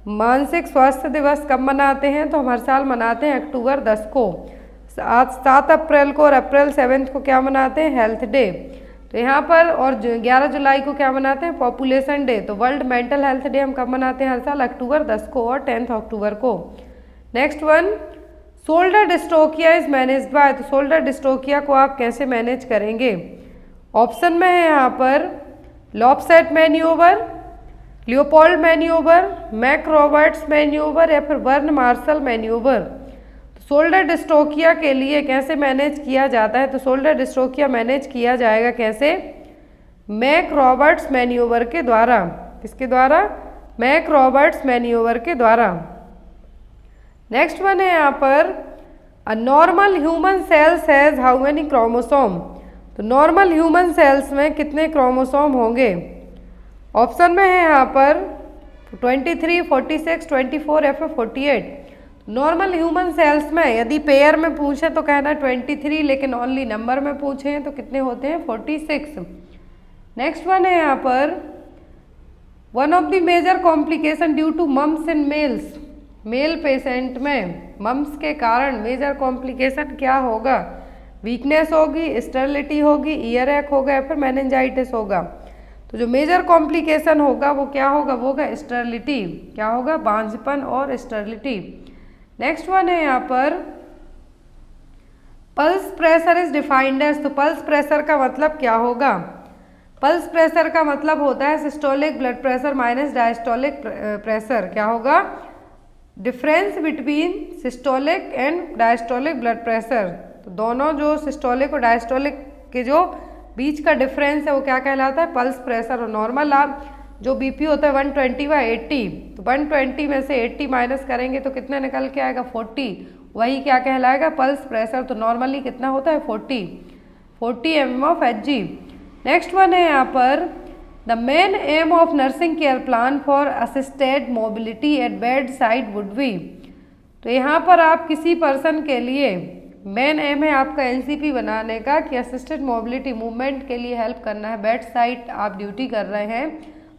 मानसिक स्वास्थ्य दिवस कब मनाते हैं, तो हम हर साल मनाते हैं अक्टूबर 10 को। आज 7 अप्रैल को और अप्रैल 7 को क्या मनाते हैं, हेल्थ डे। तो यहाँ पर और 11 जुलाई को क्या मनाते हैं, पॉपुलेशन डे। तो वर्ल्ड मेंटल हेल्थ डे हम कब मनाते हैं, हर साल अक्टूबर 10 को और 10 अक्टूबर को। Next one shoulder dystocia is managed by. तो शोल्डर डिस्ट्रोकिया को आप कैसे मैनेज करेंगे, ऑप्शन में है यहाँ पर Lovset manoeuvre, Leopold manoeuvre, McRoberts manoeuvre या फिर बर्न मार्शल मैन्यूवर। तो शोल्डर डिस्ट्रोकिया के लिए कैसे मैनेज किया जाता है, तो शोल्डर डिस्ट्रोकिया मैनेज किया जाएगा कैसे, मैक रॉबर्ट्स मैन्यूवर के द्वारा। किसके द्वारा, मैक रॉबर्ट्स मैन्यूवर के द्वारा। नेक्स्ट वन है यहाँ पर a normal human cells has how many chromosome. तो नॉर्मल ह्यूमन सेल्स में कितने क्रोमोसोम होंगे, ऑप्शन में है यहाँ पर 23, 46, 24 या फिर 48। नॉर्मल ह्यूमन सेल्स में यदि पेयर में पूछे तो कहना 23, लेकिन ओनली नंबर में पूछे तो कितने होते हैं, 46। नेक्स्ट वन है यहाँ पर one of the major complication due to mumps in males. Male patient में मम्स के कारण मेजर कॉम्प्लिकेशन क्या होगा, वीकनेस होगी, स्टेरिलिटी होगी, ईयर एक होगा या फिर मेनिंजाइटिस होगा। तो जो मेजर कॉम्प्लिकेशन होगा वो क्या होगा, वो होगा स्टेरिलिटी। क्या होगा, बांझपन और स्टेरिलिटी। नेक्स्ट वन है यहाँ पर pulse pressure is defined as. तो पल्स प्रेशर का मतलब क्या होगा, पल्स प्रेशर का मतलब होता है systolic blood pressure minus diastolic pressure. क्या होगा, difference between systolic and diastolic blood pressure. तो दोनों जो सिस्टोलिक और डायस्टोलिक के जो बीच का डिफरेंस है वो क्या कहलाता है, पल्स प्रेशर। और नॉर्मल आप जो बीपी होता है 120/80, तो 120 में से 80 माइनस करेंगे तो कितना निकल के आएगा, 40। वही क्या कहलाएगा, पल्स प्रेशर। तो नॉर्मली कितना होता है, 40 mm of Hg। Next one है यहाँ पर the main aim of nursing care plan for assisted mobility at bed side would be. तो यहाँ पर आप किसी पर्सन के लिए मेन एम है आपका एनसीपी बनाने का कि असिस्टेड मोबिलिटी मूवमेंट के लिए हेल्प करना है, बेड साइड आप ड्यूटी कर रहे हैं,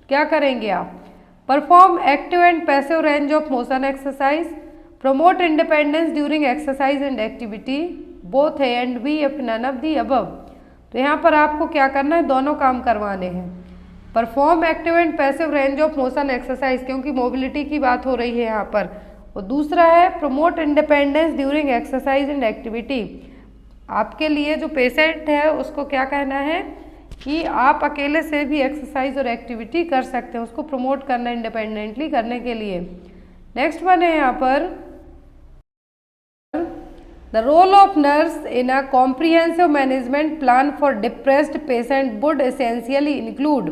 क्या करेंगे आप, perform active and passive range of motion exercise, promote independence during exercise and activity, both A and B या फिर नन ऑफ दी अबव। तो यहाँ पर आपको क्या करना है, दोनों काम करवाने हैं, perform active and passive range of motion exercise क्योंकि मोबिलिटी की बात हो रही है यहाँ पर, और दूसरा है promote independence during exercise and activity. आपके लिए जो पेशेंट है उसको क्या कहना है कि आप अकेले से भी एक्सरसाइज और एक्टिविटी कर सकते हैं, उसको प्रमोट करना इंडिपेंडेंटली करने के लिए। नेक्स्ट वन है यहाँ पर the role of nurse in a comprehensive management plan for depressed patient would essentially include.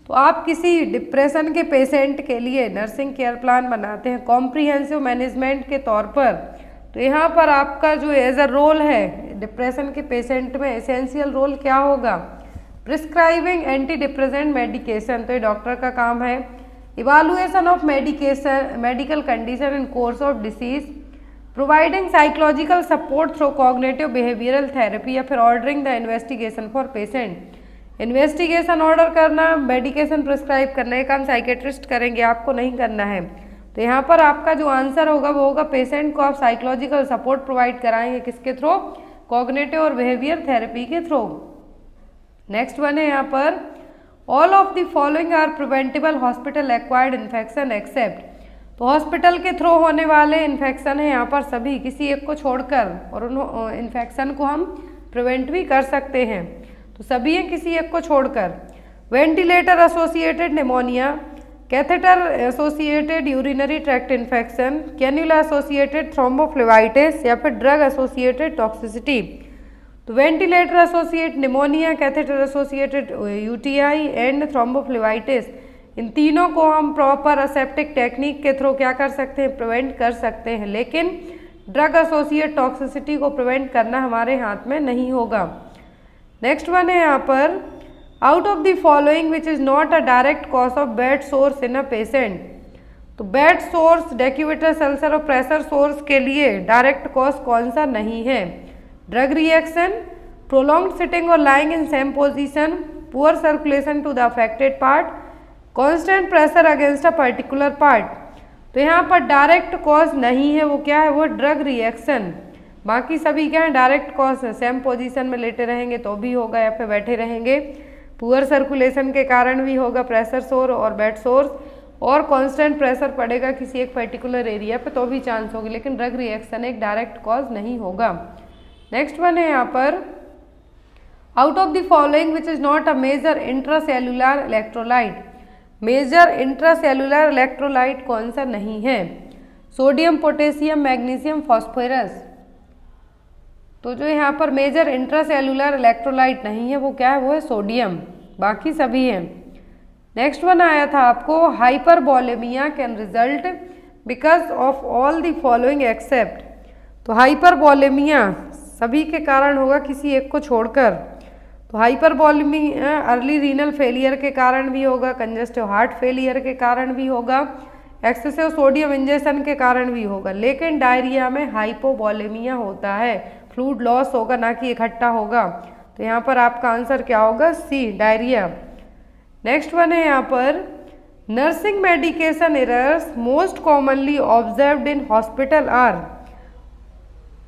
तो आप किसी डिप्रेशन के पेशेंट के लिए नर्सिंग केयर प्लान बनाते हैं कॉम्प्रिहेंसिव मैनेजमेंट के तौर पर, तो यहाँ पर आपका जो एज अ रोल है डिप्रेशन के पेशेंट में एसेंशियल रोल क्या होगा, प्रिस्क्राइबिंग एंटी डिप्रेसेंट मेडिकेशन, तो ये डॉक्टर का काम है। Evaluation of medication medical condition in course of disease, providing psychological support through cognitive behavioural therapy, या फिर ordering the investigation for patient. Investigation order करना, मेडिकेशन प्रिस्क्राइब करना, ये काम साइकेट्रिस्ट करेंगे, आपको नहीं करना है। तो यहाँ पर आपका जो आंसर होगा वो होगा पेशेंट को आप साइकोलॉजिकल सपोर्ट प्रोवाइड कराएंगे, किसके थ्रू, कॉग्निटिव और बिहेवियर थेरेपी के थ्रू। नेक्स्ट वन है यहाँ पर all of the following are preventable hospital acquired infection except. तो हॉस्पिटल के थ्रू होने वाले इन्फेक्शन है यहाँ पर सभी, किसी एक को छोड़कर, और उन इन्फेक्शन को हम प्रिवेंट भी कर सकते हैं, तो सभी हैं किसी एक को छोड़कर। Ventilator associated pneumonia, catheter associated urinary tract infection, cannula associated thrombophlebitis, या फिर ड्रग एसोसिएटेड टॉक्सिसिटी। तो ventilator associate pneumonia, catheter associated UTI and thrombophlebitis, इन तीनों को हम प्रॉपर असेप्टिक टेक्निक के थ्रू क्या कर सकते हैं, प्रिवेंट कर सकते हैं, लेकिन ड्रग एसोसिएट टॉक्सिसिटी को प्रिवेंट करना हमारे हाथ में नहीं होगा। नेक्स्ट वन है यहाँ पर out of the following which is not a direct cause of bed sores in a patient. तो बेड सोर्स, डेक्यूबिटस अल्सर और प्रेशर सोर्स के लिए डायरेक्ट कॉज कौन सा नहीं है, ड्रग रिएक्शन, प्रोलॉन्ग्ड सिटिंग और lying in same position, poor circulation to the affected part, constant pressure against a particular part. तो यहाँ पर डायरेक्ट कॉज नहीं है, वो क्या है, वो ड्रग रिएक्शन। बाकी सभी क्या है डायरेक्ट कॉज है, सेम पोजीशन में लेटे रहेंगे तो भी होगा, या फिर बैठे रहेंगे, पुअर सर्कुलेशन के कारण भी होगा प्रेशर सोर और बेड सोर्स, और कांस्टेंट प्रेशर पड़ेगा किसी एक पर्टिकुलर एरिया पे तो भी चांस होगी, लेकिन ड्रग रिएक्शन एक डायरेक्ट कॉज नहीं होगा। नेक्स्ट वन है यहाँ पर out of the following which is not a major intracellular electrolyte. Major intracellular electrolyte कौन सा नहीं है, सोडियम, पोटेशियम, मैग्नीशियम, फॉस्फोरस। तो जो यहाँ पर मेजर इंट्रासेल्युलर इलेक्ट्रोलाइट नहीं है वो क्या है, वो है सोडियम, बाकी सभी हैं। नेक्स्ट वन आया था आपको hypervolemia can result because of all the following except. तो हाइपरबोलेमिया सभी के कारण होगा किसी एक को छोड़कर। तो हाइपरबोलेमिया अर्ली रीनल फेलियर के कारण भी होगा, कंजस्टिव हार्ट फेलियर के कारण भी होगा, एक्सेसिव सोडियम इंजेक्शन के कारण भी होगा, लेकिन डायरिया में हाइपोबोलेमिया होता है, फ्लूइड लॉस होगा ना कि इकट्ठा होगा। तो यहाँ पर आपका आंसर क्या होगा, सी, डायरिया। नेक्स्ट वन है यहाँ पर nursing medication errors most commonly observed in hospital are.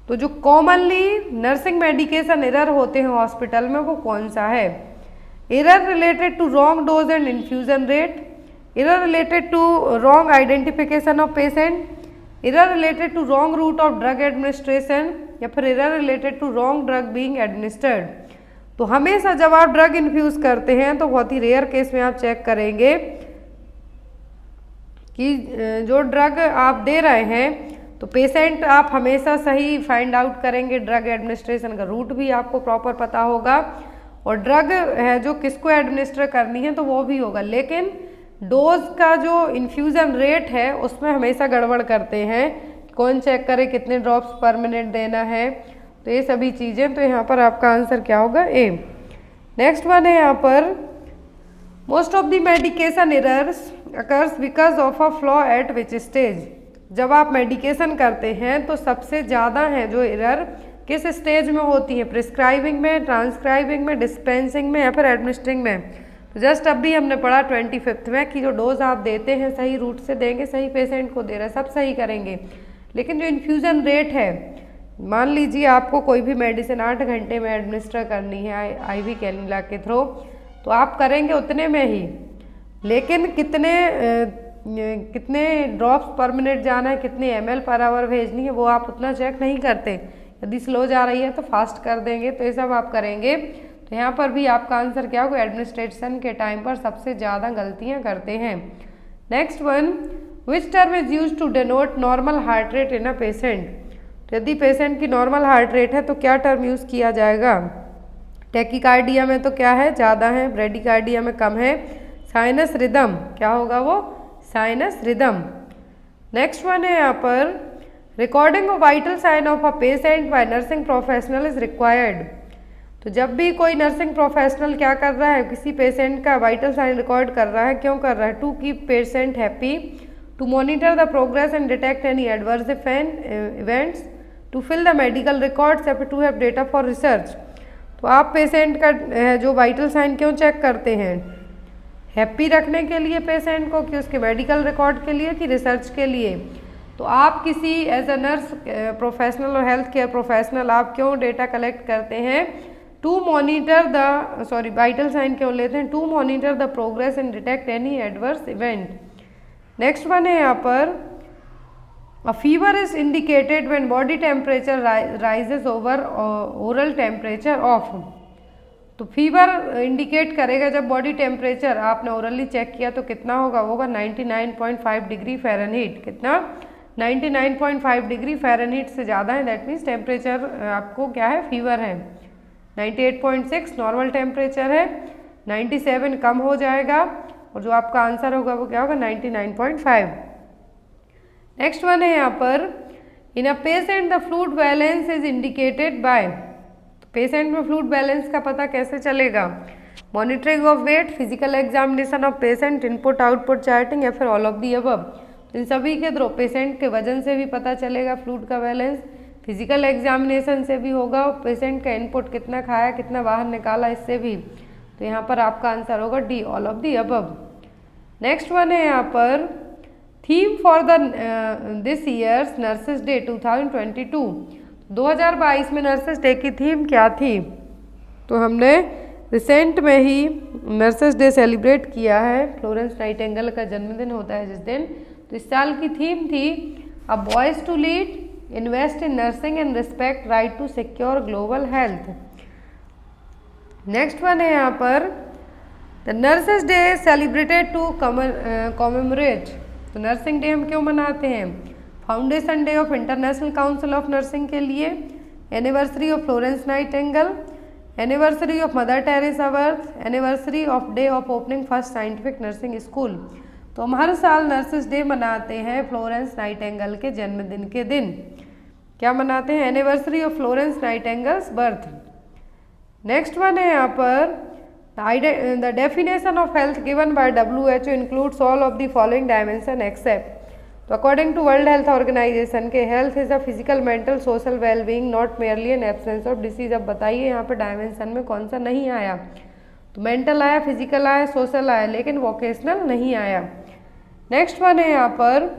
तो जो कॉमनली नर्सिंग मेडिकेशन एरर होते हैं हॉस्पिटल में वो कौन सा है, error related to wrong dose and infusion rate, error related to wrong identification of patient, error related to wrong route of drug administration, या फिर error related to wrong drug being administered. तो हमेशा जब आप ड्रग इन्फ्यूज करते हैं तो बहुत ही रेयर केस में आप चेक करेंगे कि जो ड्रग आप दे रहे हैं तो पेशेंट आप हमेशा सही फाइंड आउट करेंगे, ड्रग एडमिनिस्ट्रेशन का रूट भी आपको प्रॉपर पता होगा, और ड्रग है जो किसको एडमिनिस्टर करनी है तो वो भी होगा, लेकिन डोज का जो इन्फ्यूज़न रेट है उसमें हमेशा गड़बड़ करते हैं, कौन चेक करे कितने ड्रॉप्स पर मिनट देना है, तो ये सभी चीज़ें। तो यहाँ पर आपका आंसर क्या होगा, ए। नेक्स्ट वन है यहाँ पर most of the medication errors occurs because of a flaw eight which stage. जब आप मेडिकेशन करते हैं तो सबसे ज़्यादा है जो एरर किस स्टेज में होती है, प्रिस्क्राइबिंग में, ट्रांसक्राइबिंग में, डिस्पेंसिंग में, या फिर एडमिनिस्ट्रिंग में। तो जस्ट अभी हमने पढ़ा 25th में कि जो डोज आप देते हैं सही रूट से देंगे, सही पेशेंट को दे रहे हैं, सब सही करेंगे, लेकिन जो इन्फ्यूज़न रेट है, मान लीजिए आपको कोई भी मेडिसिन 8 घंटे में एडमिनिस्टर करनी है IV कैनुला के थ्रू, तो आप करेंगे उतने में ही, लेकिन कितने ड्रॉप्स पर मिनट जाना है, कितने ml पर आवर भेजनी है, वो आप उतना चेक नहीं करते, यदि स्लो जा रही है तो फास्ट कर देंगे। तो ये सब आप करेंगे। तो यहाँ पर भी आपका आंसर क्या होगा, एडमिनिस्ट्रेशन के टाइम पर सबसे ज़्यादा गलतियाँ करते हैं। Next one, which term is use to denote normal heart rate in a patient. तो यदि पेशेंट की नॉर्मल हार्ट रेट है तो क्या टर्म यूज़ किया जाएगा। टैकीकार्डिया में तो क्या है, ज़्यादा है, ब्रेडिकार्डिया में कम है। साइनस रिदम, क्या होगा वो, साइनस रिदम। नेक्स्ट वन है यहाँ पर, recording of vital sign of a patient by nursing professional is required. तो जब भी कोई नर्सिंग प्रोफेशनल क्या कर रहा है, किसी पेशेंट का वाइटल साइन रिकॉर्ड कर रहा है, क्यों कर रहा है, to keep patient happy, to monitor the progress and detect any adverse events, to fill the medical records या फिर to have data for research. तो आप पेशेंट का जो वाइटल साइन क्यों चेक करते हैं, हैप्पी रखने के लिए पेशेंट को, कि उसके मेडिकल रिकॉर्ड के लिए, कि रिसर्च के लिए। तो आप किसी एज अ नर्स प्रोफेशनल और हेल्थ केयर प्रोफेशनल आप क्यों डेटा कलेक्ट करते हैं, to monitor the vital sign क्यों लेते हैं, to monitor the progress and detect any adverse event. Next one है यहाँ पर, a fever is indicated when body temperature rises over oral temperature of. तो फीवर इंडिकेट करेगा जब बॉडी टेम्परेचर आपने ओरली चेक किया तो कितना होगा, वो होगा 99.5 डिग्री फ़ारेनहीट। कितना, 99.5 डिग्री फ़ारेनहीट से ज़्यादा है, दैट मीन्स टेम्परेचर आपको क्या है, फीवर है। 98.6 नॉर्मल टेम्परेचर है, 97 कम हो जाएगा, और जो आपका आंसर होगा वो क्या होगा, 99.5। नेक्स्ट वन है यहाँ पर, in a patient the fluid balance is indicated by. तो पेशेंट में फ्लूइड बैलेंस का पता कैसे चलेगा, monitoring of weight, physical examination of patient, input output charting, या फिर ऑल ऑफ दी अबव। इन सभी के थ्रू पेशेंट के वजन से भी पता चलेगा फ्लूइड का बैलेंस, फिजिकल एग्जामिनेशन से भी होगा, और पेशेंट का इनपुट कितना खाया कितना बाहर निकाला इससे भी। तो यहाँ पर आपका आंसर होगा D, all of the above. Next one है यहाँ पर, theme for the this years nurses day 2022। 2022 में नर्सेस डे की थीम क्या थी। तो हमने रिसेंट में ही नर्सेस डे सेलिब्रेट किया है, फ्लोरेंस नाइटिंगेल का जन्मदिन होता है जिस दिन। तो इस साल की थीम थी, a voice to lead, invest in nursing and respect right to secure global health. Next one है यहाँ पर, the nurses day celebrated to commemorate. तो नर्सिंग डे हम क्यों मनाते हैं, foundation day of international council of nursing के लिए, anniversary of Florence Nightingale, anniversary of Mother Teresa birth, anniversary of day of opening first scientific nursing school. तो हम हर साल नर्सेस डे मनाते हैं फ्लोरेंस नाइटिंगेल के जन्मदिन के दिन। क्या मनाते हैं, anniversary of Florence Nightingale's birth. Next one है यहाँ पर, the definition of health given by WHO includes all of the following dimension except. तो according to World Health Organization के health is a physical mental social wellbeing not merely an absence of disease. अब बताइए यहाँ पर dimension में कौन सा नहीं आया, तो मेंटल आया, फिजिकल आया, सोशल आया, लेकिन वोकेशनल नहीं आया। नेक्स्ट वन है यहाँ पर,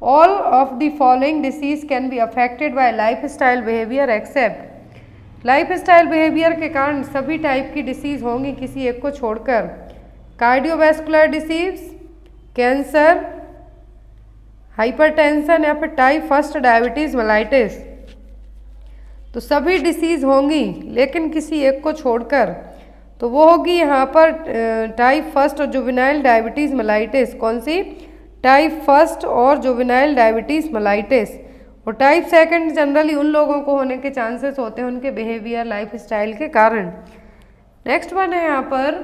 all of the following disease can be affected by lifestyle behaviour except. Lifestyle behaviour के कारण सभी टाइप की डिसीज होंगी किसी एक को छोड़कर, कार्डियोवैस्कुलर डिसीज, कैंसर, हाइपरटेंशन, या फिर टाइप फर्स्ट डायबिटीज मेलाइटिस। तो सभी डिसीज होंगी लेकिन किसी एक को छोड़कर, तो वो होगी यहाँ पर टाइप फर्स्ट और जुवेनाइल डायबिटीज मेलाइटिस। कौन सी, टाइप फर्स्ट और जुवेनाइल डायबिटीज मेलाइटिस। और टाइप सेकंड जनरली उन लोगों को होने के चांसेस होते हैं उनके बिहेवियर लाइफ स्टाइल के कारण। नेक्स्ट वन है यहाँ पर,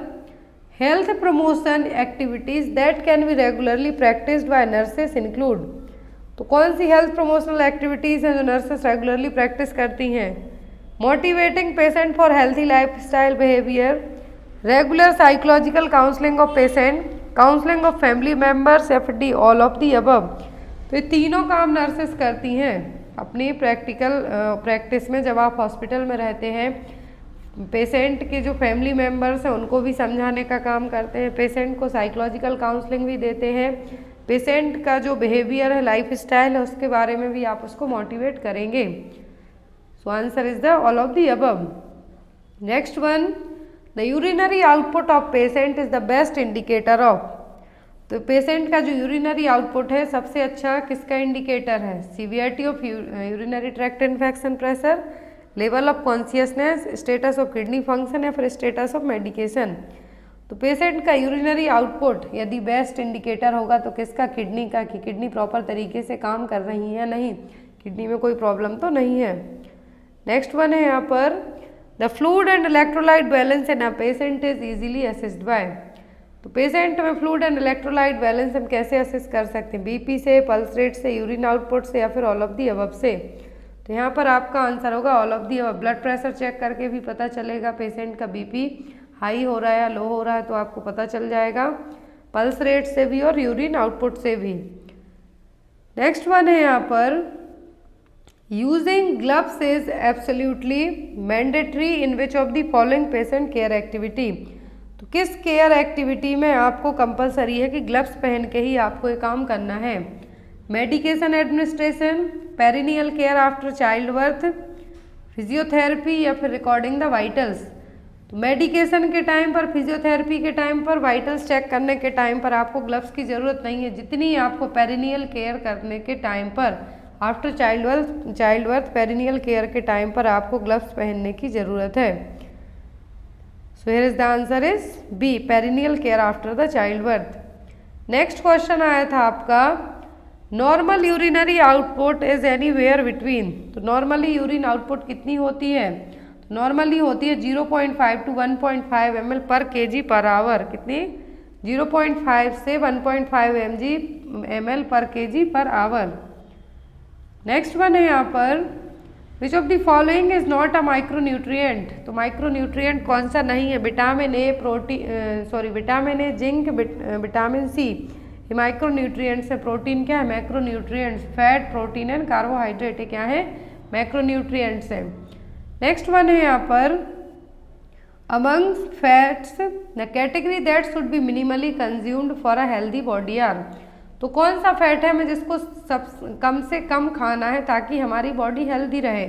health promotion activities that can be regularly practised by nurses include. तो कौन सी हेल्थ प्रमोशनल एक्टिविटीज़ हैं जो नर्सेस रेगुलरली प्रैक्टिस करती हैं, motivating patient for healthy life style behaviour, regular psychological counselling of patient, counselling of family members, या फिर D all of the above. तो ये तीनों काम नर्सेस करती हैं अपनी प्रैक्टिस में। जब आप हॉस्पिटल में रहते हैं, पेशेंट के जो फैमिली मेम्बर्स हैं उनको भी समझाने का काम करते हैं, पेशेंट को साइकोलॉजिकल काउंसलिंग भी देते हैं, पेशेंट का जो बिहेवियर है लाइफ स्टाइल है उसके बारे में भी आप उसको मोटिवेट करेंगे। सो answer is the all of the above. Next one, the urinary output of patient is the best indicator of. तो तो पेशेंट का जो यूरिनरी आउटपुट है सबसे अच्छा किसका इंडिकेटर है? Severity of urinary tract infection, pressure, level of consciousness, status of kidney function या फिर स्टेटस ऑफ मेडिकेशन। तो पेशेंट का यूरिनरी आउटपुट यदि बेस्ट इंडिकेटर होगा तो किसका? किडनी का, कि किडनी प्रॉपर तरीके से काम कर रही है नहीं, किडनी में कोई प्रॉब्लम तो नहीं है। नेक्स्ट वन है यहाँ पर the fluid and electrolyte balance in a patient is easily assessed by. तो पेशेंट में फ्लूइड एंड इलेक्ट्रोलाइट बैलेंस हम कैसे असेस कर सकते हैं? बीपी से, पल्स रेट से, यूरिन आउटपुट से या फिर ऑल ऑफ दी अबव से। तो यहाँ पर आपका आंसर होगा all of the above. Blood pressure check करके भी पता चलेगा पेशेंट का बीपी हाई हो रहा है या लो हो रहा है, तो आपको पता चल जाएगा। पल्स रेट से भी और यूरिन आउटपुट से भी। नेक्स्ट वन है यहाँ पर using gloves is absolutely mandatory in which of the following patient care activity. तो किस केयर एक्टिविटी में आपको कंपलसरी है कि ग्लव्स पहन के ही आपको ये काम करना है? Medication administration, perennial care after child birth, physiotherapy या फिर रिकॉर्डिंग द वाइटल्स। तो मेडिकेशन के टाइम पर, फिजियोथेरेपी के टाइम पर, वाइटल्स चेक करने के टाइम पर आपको ग्लव्स की ज़रूरत नहीं है, जितनी आपको पेरिनियल केयर करने के टाइम पर, after childbirth perineal care के टाइम पर आपको ग्लव्स पहनने की ज़रूरत है। So here is the answer is B, perineal care after the childbirth. Next question आया था आपका normal urinary output is anywhere between. तो नॉर्मली यूरिन आउटपुट कितनी होती है? नॉर्मली होती है 0.5 to 1.5 ml पर kg पर आवर। कितनी? 0.5 से 1.5 ml पर kg per hour. Next one है यहाँ पर which of the following is not a micronutrient. तो माइक्रोन्यूट्रिएंट कौन सा नहीं है? Vitamin A, vitamin A, zinc, vitamin C, ये माइक्रोन्यूट्रिएंट्स है। प्रोटीन क्या है? Macronutrients. Fat, protein and carbohydrate क्या है? मैक्रोन्यूट्रिएंट्स है। नेक्स्ट वन है यहाँ पर among fats the category that should be minimally consumed for a healthy body are. तो कौन सा फैट है हमें जिसको कम से कम खाना है ताकि हमारी बॉडी हेल्दी रहे?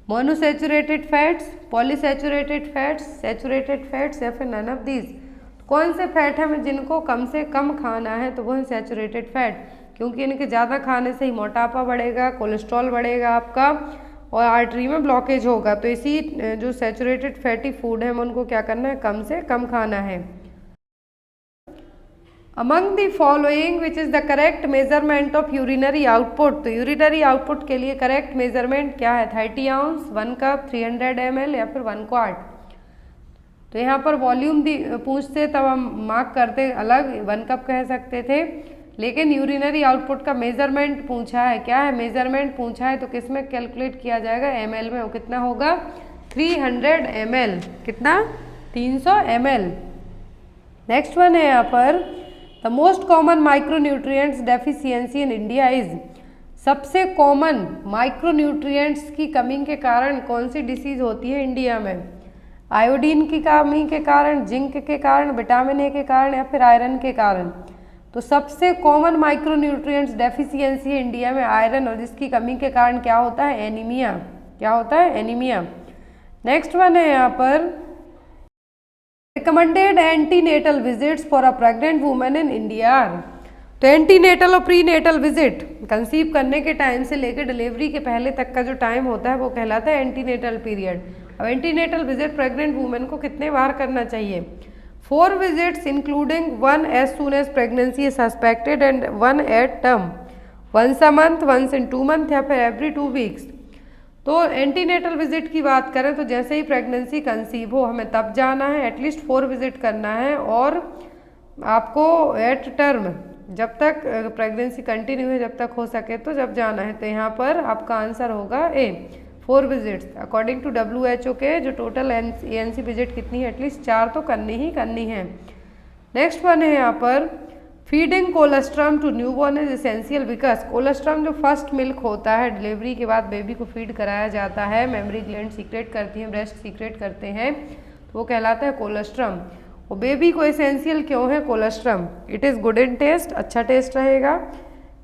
Monounsaturated fats, polyunsaturated fats, saturated fats या फिर नन ऑफ दीज। कौन से फैट है हमें जिनको कम से कम खाना है? तो वो है सैचुरेटेड फैट, क्योंकि इनके ज़्यादा खाने से ही मोटापा बढ़ेगा, कोलेस्ट्रॉल बढ़ेगा आपका और आर्टरी में ब्लॉकेज होगा। तो इसी जो सैचुरेटेड फैटी फूड है हमें उनको क्या करना है? कम से कम खाना है। Among the following which is the correct measurement of urinary output. तो यूरिनरी आउटपुट के लिए करेक्ट मेजरमेंट क्या है? 30 आउंस, 1 कप, 300 ml या फिर 1 क्वार्ट। तो यहाँ पर वॉल्यूम पूछते तब हम मार्क करते अलग, 1 कप कह सकते थे, लेकिन यूरिनरी आउटपुट का मेजरमेंट पूछा है। क्या है? मेजरमेंट पूछा है तो किस में कैलकुलेट किया जाएगा? ml में। वो कितना होगा? 300 ml। कितना? 300 ml। नेक्स्ट वन है यहाँ पर the most common micronutrients deficiency in India is. सबसे कॉमन माइक्रोन्यूट्रिएंट्स की कमी के कारण कौन सी डिसीज होती है इंडिया में? आयोडीन की कमी के कारण, जिंक के कारण, विटामिन ए के कारण या फिर आयरन के कारण। तो सबसे कॉमन माइक्रोन्यूट्रिएंट्स डेफिशिएंसी है इंडिया में आयरन, और जिसकी कमी के कारण क्या होता है? एनीमिया। क्या होता है? एनीमिया। नेक्स्ट वन है यहाँ पर recommended antenatal visits for a pregnant women in India. तो एंटीनेटल और प्रीनेटल विजिट कंसीव करने के टाइम से लेकर डिलीवरी के पहले तक का जो टाइम होता है वो कहलाता है एंटीनेटल पीरियड। अब एंटीनेटल विजिट प्रेग्नेंट वुमेन को कितने बार करना चाहिए? 4 visits including 1 as soon as pregnancy is suspected and 1 at term, once a month, once in 2 months या फिर every 2 weeks। तो एंटीनेटल विजिट की बात करें तो जैसे ही प्रेगनेंसी कंसीव हो हमें तब जाना है, एटलीस्ट 4 विजिट करना है, और आपको एट टर्म जब तक प्रेगनेंसी कंटिन्यू है जब तक हो सके तो जब जाना है। तो यहाँ पर आपका आंसर होगा ए, 4 विजिट्स। अकॉर्डिंग टू WHO के जो टोटल ANC विजिट कितनी है? एटलीस्ट 4 तो करनी ही करनी है। नेक्स्ट वन है यहाँ पर feeding colostrum to newborn is essential because. Colostrum जो फर्स्ट मिल्क होता है डिलीवरी के बाद बेबी को फीड कराया जाता है, मेमोरी ग्लैंड सीक्रेट करती हैं, ब्रेस्ट सीक्रेट करते हैं, तो वो कहलाता है कोलेस्ट्रम। और बेबी को एसेंशियल क्यों है colostrum? It is good in taste, अच्छा टेस्ट रहेगा।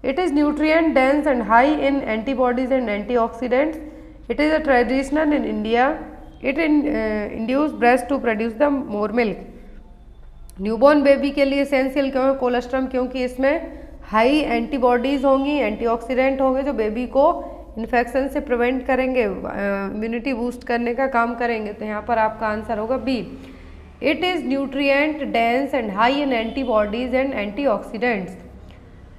It is nutrient dense and high in antibodies and antioxidants. It is a traditional in India. It induce breast to produce the more milk. Newborn baby के लिए essential क्यों है colostrum, क्योंकि इसमें high antibodies होंगी, antioxidant होंगे जो baby को इन्फेक्शन से प्रिवेंट करेंगे, इम्यूनिटी बूस्ट करने का काम करेंगे। तो यहाँ पर आपका आंसर होगा B. It is nutrient dense and high in antibodies and antioxidants.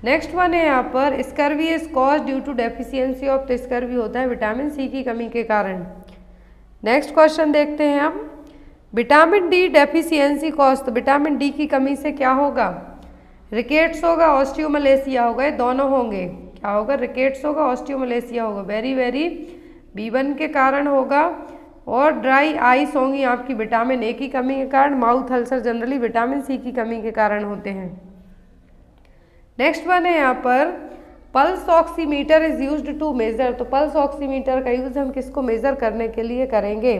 Next one है यहाँ पर scurvy is cause due to deficiency of, तो स्कर्वी होता है विटामिन सी की कमी के कारण। नेक्स्ट क्वेश्चन देखते हैं हम, विटामिन डी डेफिशिएंसी कॉज, तो विटामिन डी की कमी से क्या होगा, रिकेट्स होगा, ऑस्टियोमलेशिया होगा, ये दोनों होंगे। क्या होगा, रिकेट्स होगा, ऑस्टियोमलेशिया होगा, वेरी वेरी B1 के कारण होगा। और ड्राई आइस होंगी आपकी विटामिन ए की कमी के कारण, mouth ulcer generally vitamin C की कमी के कारण होते हैं। नेक्स्ट वन है यहाँ पर pulse oximeter is used to measure, तो पल्स ऑक्सीमीटर का यूज हम किसको मेजर करने के लिए करेंगे,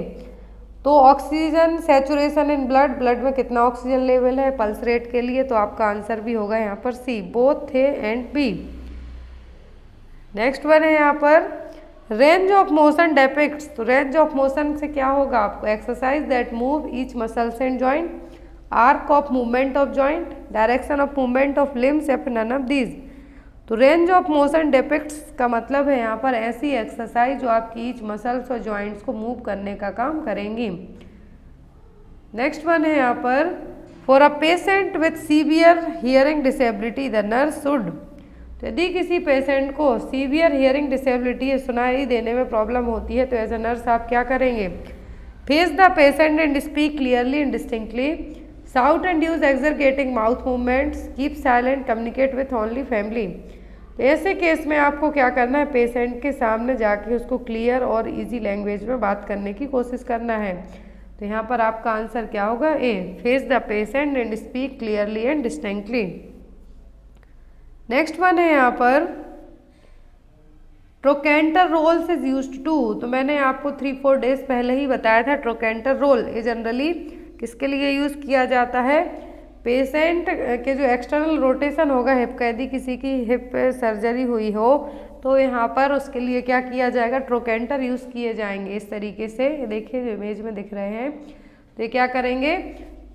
तो oxygen saturation in blood, blood में कितना ऑक्सीजन लेवल है पल्स रेट के लिए, तो आपका आंसर भी होगा यहाँ पर C, both A and B. Next one है यहाँ पर रेंज ऑफ मोशन डेपिक्ट्स, तो रेंज ऑफ मोशन से क्या होगा आपको, exercise that move each muscles and joint, arc of movement of joint, direction of movement of limbs या फिर नन ऑफ दीज। तो रेंज ऑफ मोशन डिपिक्ट्स का मतलब है यहाँ पर ऐसी एक्सरसाइज जो आपकी ईच मसल्स और जॉइंट्स को मूव करने का काम करेंगी। नेक्स्ट वन है यहाँ पर for a patient with severe hearing disability the nurse should, तो यदि किसी पेशेंट को सीवियर हियरिंग डिसेबिलिटी सुनाई देने में प्रॉब्लम होती है तो एज अ नर्स आप क्या करेंगे, face the patient and speak clearly and distinctly, shout and use exergating mouth movements, keep silent, communicate with only family। तो ऐसे केस में आपको क्या करना है, पेशेंट के सामने जाके उसको क्लियर और इजी लैंग्वेज में बात करने की कोशिश करना है। तो यहाँ पर आपका आंसर क्या होगा, A, face the patient and speak clearly and distinctly. Next one है यहाँ पर trochanter rolls is used to, तो मैंने आपको 3-4 डेज पहले ही बताया था ट्रोकेंटर रोल ये जनरली किसके लिए यूज़ किया जाता है, पेशेंट के जो एक्सटर्नल रोटेशन होगा हिप का, यदि किसी की हिप सर्जरी हुई हो तो यहाँ पर उसके लिए क्या किया जाएगा, ट्रोकेंटर यूज़ किए जाएंगे इस तरीके से। देखिए जो इमेज में दिख रहे हैं, तो ये क्या करेंगे,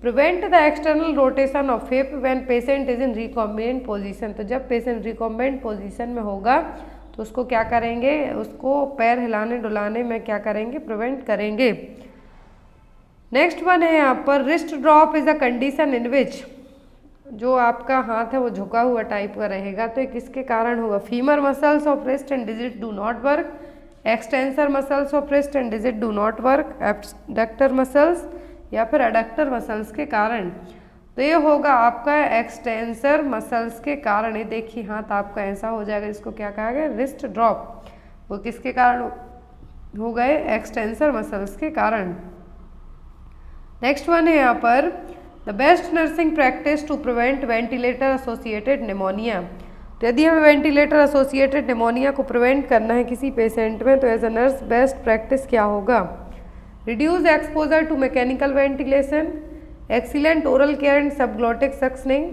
prevent the external rotation of hip when patient is in recumbent position, तो जब पेशेंट रिकॉम्बेंट पोजीशन में होगा तो उसको क्या करेंगे, उसको पैर हिलाने डुलाने में क्या करेंगे, प्रिवेंट करेंगे। नेक्स्ट वन है यहाँ पर wrist drop is a condition in which, जो आपका हाथ है वो झुका हुआ टाइप का रहेगा, तो ये किसके कारण होगा, फीमर muscles of wrist and digit do not work, extensor muscles of wrist and digit do not work, abductor muscles या फिर एडक्टर मसल्स के कारण। तो ये होगा आपका एक्सटेंसर मसल्स के कारण। ये देखिए हाथ आपका ऐसा हो जाएगा, इसको क्या कहा गया, रिस्ट ड्रॉप, वो किसके कारण हो गए, एक्सटेंसर मसल्स के कारण। नेक्स्ट वन है यहाँ पर the best nursing practice to prevent ventilator associated pneumonia, तो यदि हमें वेंटिलेटर एसोसिएटेड निमोनिया को प्रिवेंट करना है किसी पेशेंट में तो as a nurse best practice क्या होगा, reduce exposure to mechanical ventilation, excellent oral care and subglottic suctioning,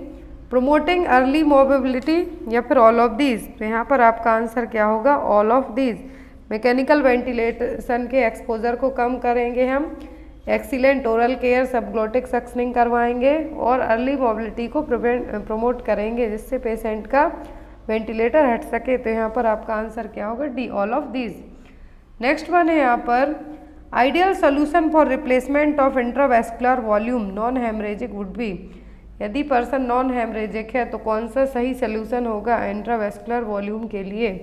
promoting early mobility या फिर ऑल ऑफ दीज। तो यहाँ पर आपका आंसर क्या होगा, all of these. Mechanical ventilation के एक्सपोजर को कम करेंगे हम, excellent oral care subglottic suctioning करवाएंगे और अर्ली मोबिलिटी को प्रमोट करेंगे जिससे पेशेंट का वेंटिलेटर हट सके। तो यहाँ पर आपका आंसर क्या होगा, D, all of these. Next one है यहाँ पर ideal solution for replacement of intravascular volume non haemorrhagic would be, यदि पर्सन नॉन हेमरेजिक है तो कौन सा सही सोल्यूशन होगा इंट्रावेस्कुलर वॉल्यूम के लिए,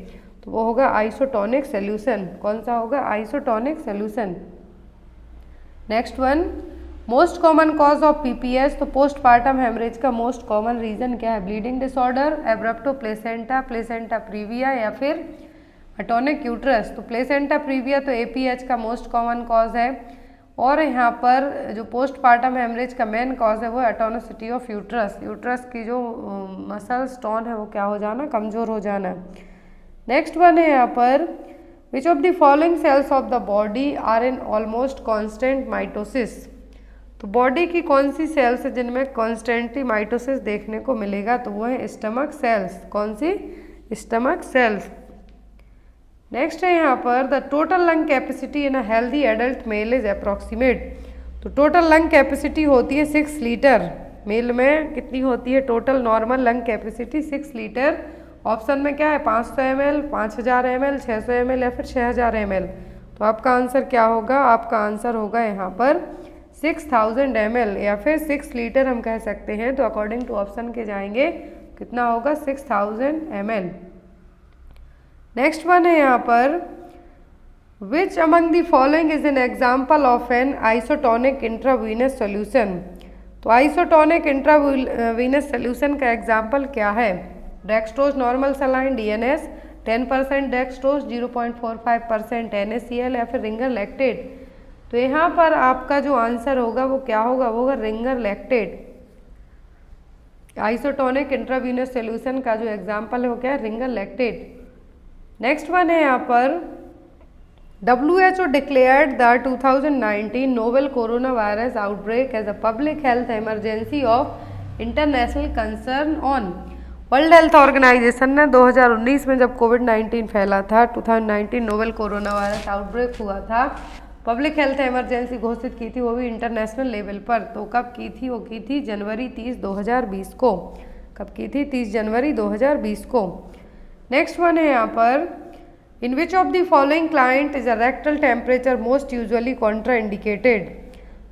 तो वो होगा आइसोटोनिक सोल्यूशन। कौन सा होगा, isotonic solution. Next one most common cause of PPH, तो पोस्टपार्टम हेमरेज का मोस्ट कॉमन रीजन क्या है, bleeding disorder, abruptio placenta, placenta previa या फिर अटोनिक यूट्रस। तो प्लेसेंटा प्रीविया तो एपीएच का मोस्ट कॉमन कॉज है और यहाँ पर जो पोस्टपार्टम हेमरेज का मेन कॉज है वो अटोनिसिटी ऑफ यूट्रस, यूट्रस की जो मसल स्टोन है वो क्या हो जाना, कमजोर हो जाना। नेक्स्ट वन है यहाँ पर Which of the following cells of the body are in almost constant mitosis, तो बॉडी की कौन सी सेल्स है जिनमें कॉन्स्टेंटली माइटोसिस देखने को मिलेगा, तो वो है स्टमक सेल्स। कौन सी, स्टमक सेल्स। नेक्स्ट है यहाँ पर the total lung capacity in a healthy adult mail is approximate, तो टोटल लंग कैपेसिटी होती है 6 लीटर मेल में कितनी होती है total normal lung capacity 6 litre. Option में क्या है 500 ml, 5000 ml, 600 ml या फिर 6000 ml। तो आपका आंसर क्या होगा, आपका आंसर होगा यहाँ पर 6000 ml या फिर 6 लीटर हम कह सकते हैं। तो अकॉर्डिंग टू ऑप्शन के जाएंगे कितना होगा 6000 ml। नेक्स्ट वन है यहाँ पर which among the following is an example of an isotonic intravenous solution. तो आइसोटोनिक इंट्रावीनस सोल्यूशन का एग्जाम्पल क्या है, dextrose normal saline DNS, 10% dextrose, 0.45% NaCl या फिर रिंगर लैक्टेट। तो यहाँ पर आपका जो आंसर होगा वो क्या होगा, वो होगा Ringer lactate. Isotonic intravenous solution का जो एग्जाम्पल है वो क्या है, रिंगर लैक्टेट। नेक्स्ट वन है यहाँ पर WHO declared the 2019 novel coronavirus outbreak as a public health emergency of international concern on। World Health Organization ने 2019 में जब कोविड-19 फैला था, 2019 नोवेल कोरोना वायरस आउटब्रेक हुआ था, पब्लिक हेल्थ इमरजेंसी घोषित की थी, वो भी इंटरनेशनल लेवल पर। तो कब की थी, वो की थी जनवरी 30, 2020 को। कब की थी, 30 जनवरी 2020 को। नेक्स्ट वन है यहाँ पर in which of the following client is a rectal temperature most usually contraindicated.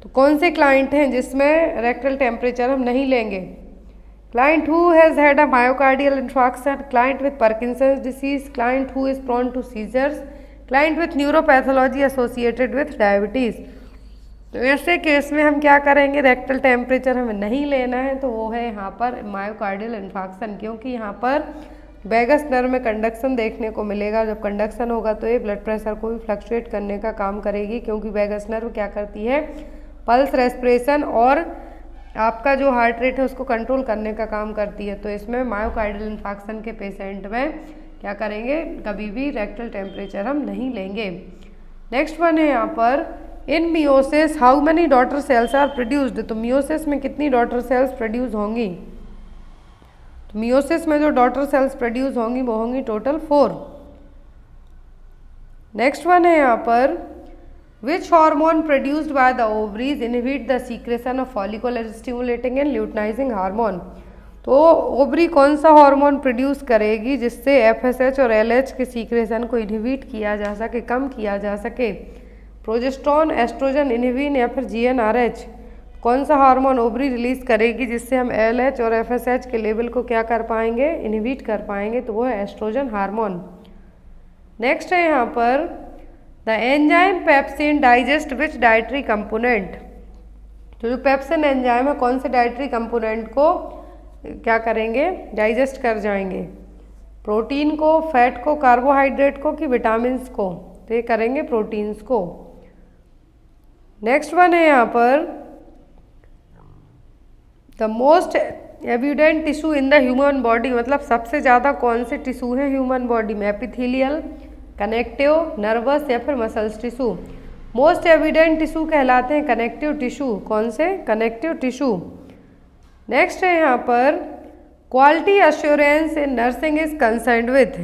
तो कौन से क्लाइंट हैं जिसमें रेक्टल टेम्परेचर हम नहीं लेंगे, client who has had a myocardial infarction, client with Parkinson's disease, client who is prone to seizures, client with neuropathology associated with diabetes. तो ऐसे केस में हम क्या करेंगे, रेक्टल टेम्परेचर हमें नहीं लेना है, तो वो है यहाँ पर मायोकार्डियल इंफ्रैक्शन, क्योंकि यहाँ पर वैगस नर्व में कंडक्शन देखने को मिलेगा। जब कंडक्शन होगा तो ये ब्लड प्रेशर को भी फ्लक्चुएट करने का काम करेगी, क्योंकि वैगस नर्व क्या करती है, पल्स रेस्पिरेशन और आपका जो हार्ट रेट है उसको कंट्रोल करने का काम करती है। तो इसमें मायोकार्डियल इंफाक्शन के पेशेंट में क्या करेंगे, कभी भी रेक्टल टेम्परेचर हम नहीं लेंगे। नेक्स्ट वन है यहाँ पर in meiosis how many daughter cells are produced. तो मियोसिस में कितनी डॉटर सेल्स प्रोड्यूस होंगी, तो मियोसिस में जो डॉटर सेल्स प्रोड्यूस होंगी वो होंगी टोटल 4। नेक्स्ट वन है यहाँ पर which hormone produced by the ovaries inhibit the secretion of follicular stimulating and luteinising hormone. तो ओवरी कौन सा हार्मोन प्रोड्यूस करेगी जिससे FSH और LH के सीक्रेशन को इनहिबिट किया जा सके, कम किया जा सके, प्रोजेस्टेरोन, एस्ट्रोजन, इनहिबिन या फिर GnRH। कौन सा हार्मोन ओवरी रिलीज करेगी जिससे हम LH और FSH के लेवल को क्या कर पाएंगे, इनहिबिट कर पाएंगे, तो वो है एस्ट्रोजन हार्मोन। नेक्स्ट है यहाँ पर the enzyme pepsin digest which dietary component. तो जो पेप्सिन एंजाइम है कौन से डाइटरी कंपोनेंट को क्या करेंगे, डाइजेस्ट कर जाएंगे, प्रोटीन को, फैट को, कार्बोहाइड्रेट को कि विटामिन्स को, तो ये करेंगे प्रोटीन्स को। नेक्स्ट वन है यहाँ पर the most evident tissue in the human body, मतलब सबसे ज़्यादा कौन से टिश्यू हैं ह्यूमन बॉडी में, एपिथेलियल, कनेक्टिव, नर्वस या फिर muscles tissue. Most evident tissue कहलाते हैं कनेक्टिव टिश्यू, कौन से, कनेक्टिव टिश्यू। नेक्स्ट है यहाँ पर quality assurance in nursing is concerned with.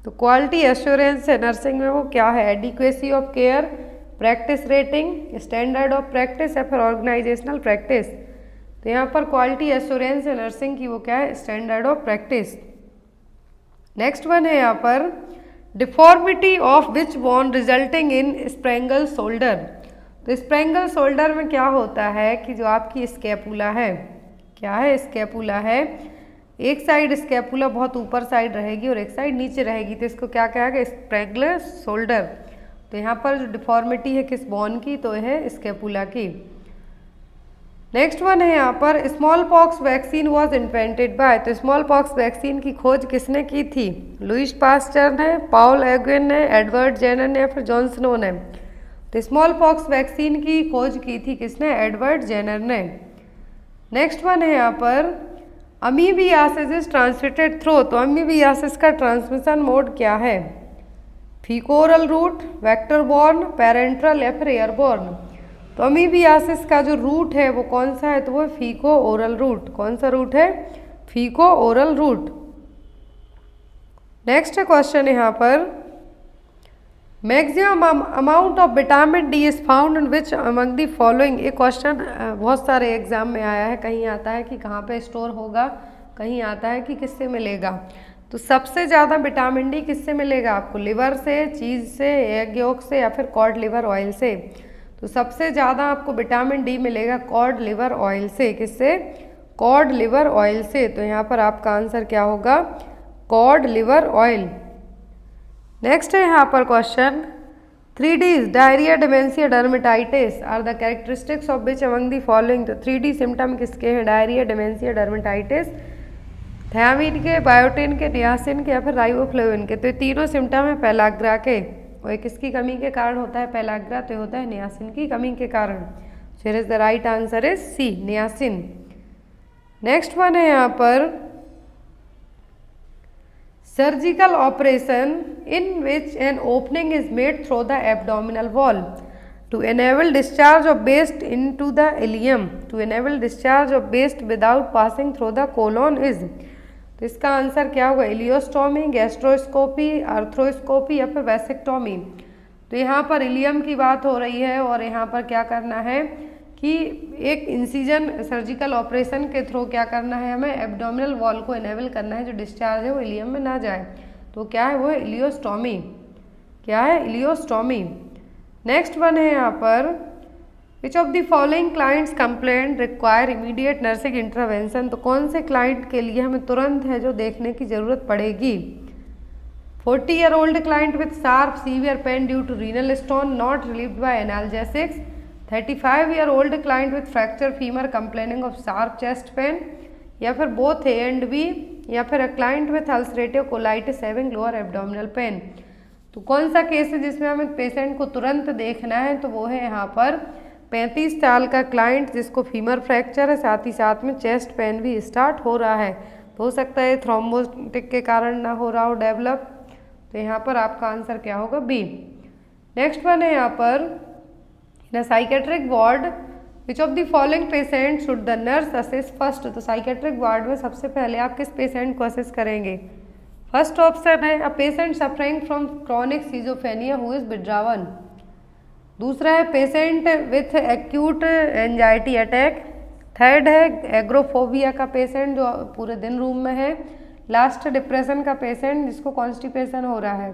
तो क्वालिटी एश्योरेंस है नर्सिंग में वो क्या है, adequacy of care, practice rating, standard of practice या फिर ऑर्गेनाइजेशनल प्रैक्टिस। तो यहाँ पर क्वालिटी एश्योरेंस है नर्सिंग की वो क्या है, standard of practice. Next one है यहाँ पर deformity of which bone resulting in Sprengel shoulder. तो स्प्रैंगल शोल्डर में क्या होता है कि जो आपकी स्कैपुला है, क्या है, स्कैपुला है, एक साइड स्कैपुला बहुत ऊपर साइड रहेगी और एक साइड नीचे रहेगी, तो इसको क्या कहेगा, स्प्रैंगल शोल्डर। तो यहाँ पर जो डिफॉर्मिटी है किस बोन की, तो है स्कैपुला की। नेक्स्ट वन है यहाँ पर small pox vaccine was invented by. तो स्मॉल पॉक्स वैक्सीन की खोज किसने की थी, लुईस पास्चर ने, पॉल एग्विन ने, एडवर्ड जेनर ने या फिर जॉन स्नो ने। तो स्मॉल पॉक्स वैक्सीन की खोज की थी किसने, एडवर्ड जेनर ने। नेक्स्ट वन है यहाँ पर अमीबियासिस इज ट्रांसमिटेड थ्रू। तो अमीबियासिस का ट्रांसमिशन मोड क्या है, फीकोरल रूट, वेक्टर बॉर्न, पेरेंट्रल या फिर एयरबॉर्न। तो अमीबियासिस का जो रूट है वो कौन सा है, तो वो फीको ओरल रूट। कौन सा रूट है, फीको ओरल रूट। नेक्स्ट क्वेश्चन यहाँ पर maximum amount of vitamin D is found in which among the following. ये क्वेश्चन बहुत सारे एग्जाम में आया है, कहीं आता है कि कहाँ पे स्टोर होगा, कहीं आता है कि किससे मिलेगा। तो सबसे ज़्यादा विटामिन डी किससे मिलेगा आपको? लिवर से, चीज़ से, एग योक से या फिर कॉड लिवर ऑयल से। तो सबसे ज़्यादा आपको विटामिन डी मिलेगा कॉड लिवर ऑयल से। किससे? कॉड लिवर ऑयल से। तो यहाँ पर आपका आंसर क्या होगा? Cod liver oil. नेक्स्ट है यहाँ पर question 3Ds diarrhoea, dementia, dermatitis are the characteristics of which among the following. तो 3D सिम्टम किसके हैं? डायरिया, डिमेंशिया, डर्मेटाइटिस, थायमीन के, बायोटिन के, नियासिन के या फिर राइबोफ्लेविन के। तो ये तीनों सिम्टम है पेलाग्रा के। और ये किसकी कमी के कारण होता है पेलाग्रा? तो होता है नियासिन की कमी के कारण। फिर is the right answer is C, niacin. Next one है यहाँ पर surgical operation in which an opening is made through the abdominal wall to enable discharge of waste into the ileum, to enable discharge of waste without passing through the colon is. तो इसका answer क्या होगा? Ileostomy, gastroscopy, arthroscopy या फिर vasectomy. तो यहाँ पर ilium की बात हो रही है और यहाँ पर क्या करना है कि एक इंसिजन सर्जिकल ऑपरेशन के थ्रू क्या करना है, हमें एब्डोमिनल वॉल को इनेबल करना है, जो डिस्चार्ज है वो इलियम में ना जाए। तो क्या है वो? इलियोस्टोमी। क्या है? इलियोस्टोमी। नेक्स्ट वन है यहाँ पर which of the following clients complaint require immediate nursing intervention. तो कौन से क्लाइंट के लिए हमें तुरंत है जो देखने की ज़रूरत पड़ेगी? 40-year-old client with sharp severe pain due to renal stone not relieved by analgesics, 35-year-old client with fracture femur complaining of sharp chest pain, या फिर both A and B, या फिर a client with ulcerative colitis having lower abdominal pain। तो कौन सा case है जिसमें हमें पेशेंट को तुरंत देखना है? तो वो है यहाँ पर 35 साल का क्लाइंट जिसको फीमर फ्रैक्चर है, साथ ही साथ में चेस्ट पेन भी स्टार्ट हो रहा है। तो हो सकता है थ्रोम्बोटिक के कारण ना हो रहा हो डेवलप। तो यहाँ पर आपका आंसर क्या होगा? बी। नेक्स्ट वन है यहाँ पर in psychiatric ward which of the following patient should the nurse assess first. तो साइकेट्रिक वार्ड में सबसे पहले आप किस पेशेंट को असेस करेंगे? फर्स्ट ऑप्शन है a patient suffering from chronic schizophrenia who is withdrawn. दूसरा है patient with acute anxiety attack. Third है एग्रोफोबिया का पेशेंट जो पूरे दिन रूम में है। लास्ट डिप्रेशन का पेशेंट जिसको कॉन्स्टिपेशन हो रहा है।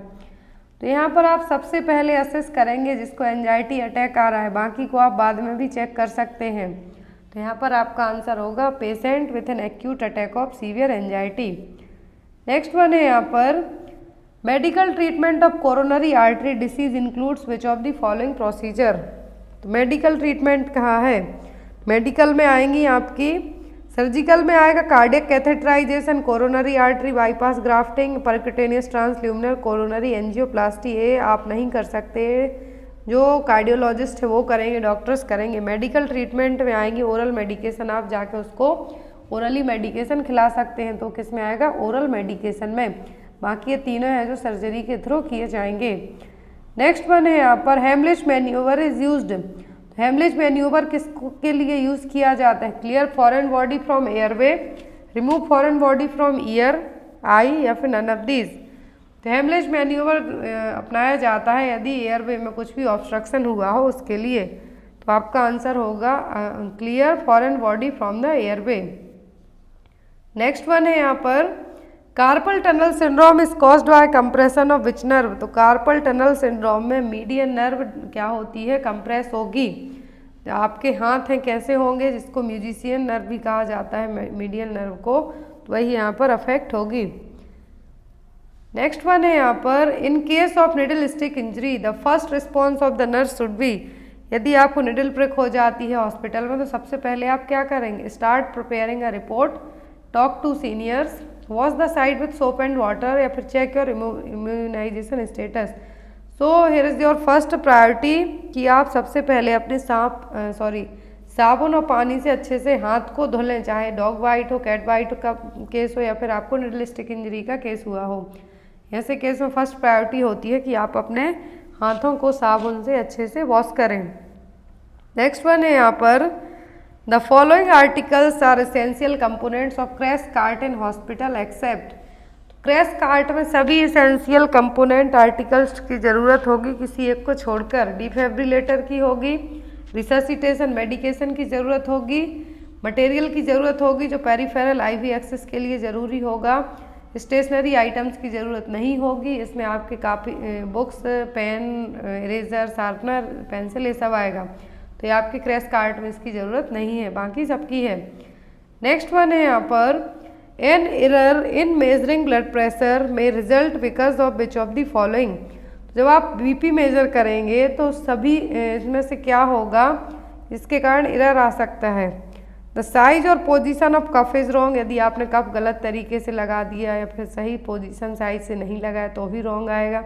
तो यहाँ पर आप सबसे पहले असेस करेंगे जिसको एंजाइटी अटैक आ रहा है, बाकी को आप बाद में भी चेक कर सकते हैं। तो यहाँ पर आपका आंसर होगा patient with an acute attack of severe anxiety. Next one है यहाँ पर medical treatment of coronary artery disease includes which of the following procedure. तो मेडिकल ट्रीटमेंट कहाँ है? मेडिकल में आएंगी आपकी, सर्जिकल में आएगा cardiac catheterisation, coronary artery bypass grafting, percutaneous transluminal coronary angioplasty. ये आप नहीं कर सकते, जो कार्डियोलॉजिस्ट है वो करेंगे, डॉक्टर्स करेंगे। मेडिकल ट्रीटमेंट में आएंगी ओरल मेडिकेशन, आप जाके उसको ओरली मेडिकेशन खिला सकते हैं। तो किस में आएगा? ओरल मेडिकेशन में। बाकी ये तीनों हैं जो सर्जरी के थ्रू किए जाएंगे। नेक्स्ट वन है यहाँ पर Heimlich manoeuvre is used. Heimlich manoeuvre किसके लिए यूज़ किया जाता है? Clear foreign body from airway, remove foreign body from ear, eye या फिर नन ऑफ दीज। तो हेमलिश मैन्यूवर अपनाया जाता है यदि एयरवे में कुछ भी ऑब्स्ट्रक्शन हुआ हो उसके लिए। तो आपका आंसर होगा clear foreign body from the airway. Next one है यहाँ पर carpal tunnel syndrome is caused by compression of which nerve. तो कार्पल टनल सिंड्रोम में मीडियन नर्व क्या होती है? कंप्रेस होगी। आपके हाथ हैं कैसे होंगे? जिसको म्यूजिशियन नर्व भी कहा जाता है मीडियन नर्व को, तो वही यहाँ पर अफेक्ट होगी। नेक्स्ट वन है यहाँ पर in case of needle stick injury the first response of the nurse should be. यदि आपको निडल प्रिक हो जाती है हॉस्पिटल में तो सबसे पहले आप क्या करेंगे? Start preparing a report, talk to seniors, wash the side with soap and water, या फिर check your immunisation status. So here is your first priority कि आप सबसे पहले अपने साबुन और पानी से अच्छे से हाथ को धो लें, चाहे डॉग बाइट हो, कैट बाइट का केस हो या फिर आपको निडल स्टिक इंजरी का केस हुआ हो। ऐसे केस में फर्स्ट प्रायोरिटी होती है कि आप अपने हाथों को साबुन से अच्छे से वॉश करें। नेक्स्ट वन है यहाँ पर the following articles are essential components of crash cart in hospital except. Crash cart में सभी इसेंशियल कंपोनेंट आर्टिकल्स की ज़रूरत होगी, किसी एक को छोड़कर। डिफिब्रिलेटर की होगी, रिससिटेशन मेडिकेशन की ज़रूरत होगी, मटेरियल की ज़रूरत होगी जो पेरिफेरल आईवी एक्सेस के लिए ज़रूरी होगा। स्टेशनरी आइटम्स की ज़रूरत नहीं होगी, इसमें आपके काफ़ी books, pen, eraser, sharpener, pencil ये सब आएगा। तो ये आपके क्रैश कार्ट में इसकी ज़रूरत नहीं है, बाकी सबकी है। नेक्स्ट वन है यहाँ पर an error in measuring blood pressure में result because of which of the following. जब आप बीपी मेजर करेंगे तो सभी इसमें से क्या होगा, इसके कारण एरर आ सकता है। द साइज और position of cuff is wrong, यदि आपने कफ गलत तरीके से लगा दिया या फिर सही पोजीशन साइज से नहीं लगाया तो भी रॉन्ग आएगा।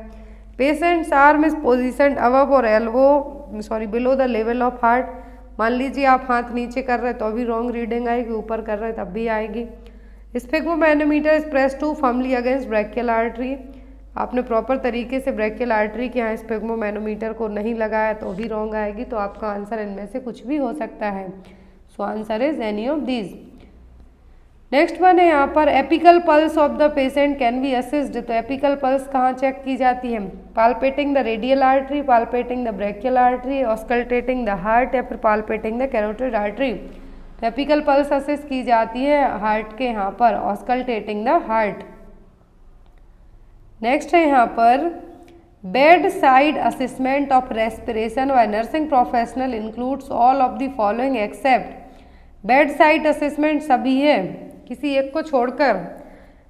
Patient's arm is position above और below the level of heart. मान लीजिए आप हाथ नीचे कर रहे हैं तो भी रॉन्ग रीडिंग आएगी, ऊपर कर रहे हैं तब भी आएगी। Sphygmomanometer is press to firmly against brachial artery, आपने प्रॉपर तरीके से ब्रैकियल आर्टरी के यहाँ स्फिग्मोमैनोमीटर को नहीं लगाया तो भी रॉन्ग आएगी। तो आपका आंसर इनमें से कुछ भी हो सकता है। So answer is any of these. Next one है यहाँ पर apical pulse of the patient can be assessed. तो एपिकल पल्स कहाँ चेक की जाती है? Palpating the radial artery, palpating the brachial artery, auscultating the heart या फिर पाल्पेटिंग द कैरोटिड आर्टरी। तो एपिकल पल्स असिस्ट की जाती है हार्ट के यहाँ पर, ऑस्कल्टेटिंग द हार्ट। नेक्स्ट है यहाँ पर bed side assessment of respiration bye nursing professional includes all of the following accept. Bed side assessment सभी है, किसी एक को छोड़कर।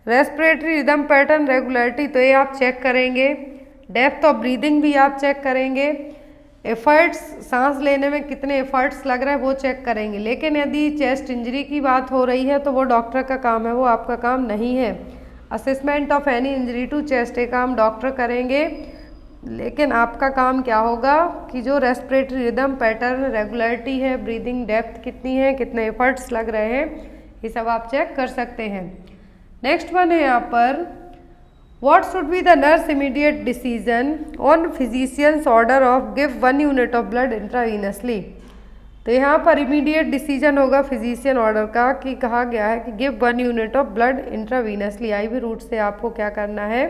रेस्पिरेटरी रिदम पैटर्न रेगुलरिटी, तो ये आप चेक करेंगे। डेप्थ ऑफ ब्रीदिंग भी आप चेक करेंगे। एफर्ट्स, सांस लेने में कितने एफर्ट्स लग रहा है वो चेक करेंगे। लेकिन यदि चेस्ट इंजरी की बात हो रही है तो वो डॉक्टर का काम है, वो आपका काम नहीं है। Assessment of any injury to chest ये काम डॉक्टर करेंगे, लेकिन आपका काम क्या होगा कि जो रेस्पिरेटरी रिदम पैटर्न रेगुलरिटी है, ब्रीदिंग डेप्थ कितनी है, कितने एफर्ट्स लग रहे हैं, ये सब आप चेक कर सकते हैं। नेक्स्ट वन है यहाँ पर what should be the nurse immediate decision on physicians order of give 1 unit of blood intravenously. तो यहाँ पर इमीडिएट डिसीजन होगा फिजिशियन ऑर्डर का कि कहा गया है कि give 1 unit of blood intravenously, ivy route से आपको क्या करना है,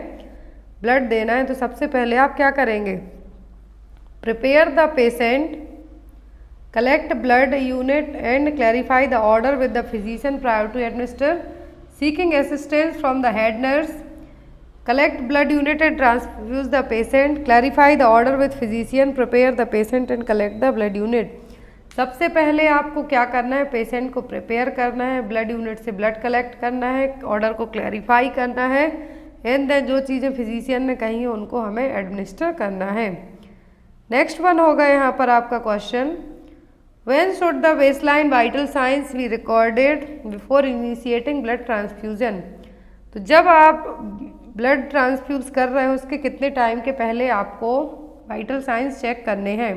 ब्लड देना है। तो सबसे पहले आप क्या करेंगे, prepare the patient, collect blood unit and clarify the order with the physician prior to administer, seeking assistance from the head nurse, collect blood unit and transfuse the patient, clarify the order with physician, prepare the patient and collect the blood unit. सबसे पहले आपको क्या करना है, patient को prepare करना है, blood unit से ब्लड कलेक्ट करना है, ऑर्डर को क्लैरिफाई करना है, एंड देन जो चीज़ें फिजिशियन ने कही हैं उनको हमें एडमिनिस्टर करना है। नेक्स्ट वन होगा यहाँ पर आपका question when should the baseline vital science be recorded before initiating blood transfusion. तो जब आप ब्लड ट्रांसफ्यूज कर रहे हैं उसके कितने टाइम के पहले आपको वाइटल साइंस चेक करने हैं?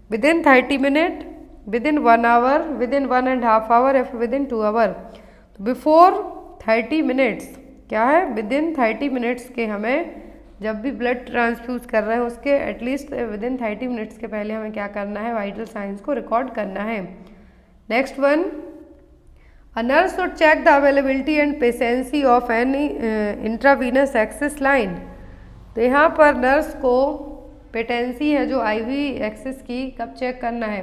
Within 30 minute, within 1 hour, within 1.5 hour या फिर विदिन 2 आवर। तो बिफोर 30 मिनट्स क्या है, विदिन 30 मिनट्स के हमें जब भी ब्लड ट्रांसफ्यूज कर रहे हैं उसके एटलीस्ट विदिन 30 मिनट्स के पहले हमें क्या करना है, वाइटल साइंस को रिकॉर्ड करना है। Next one, a nurse should check the availability and patency of any intravenous access line. तो यहाँ पर नर्स को पेटेंसी है जो आईवी एक्सेस की कब चेक करना है,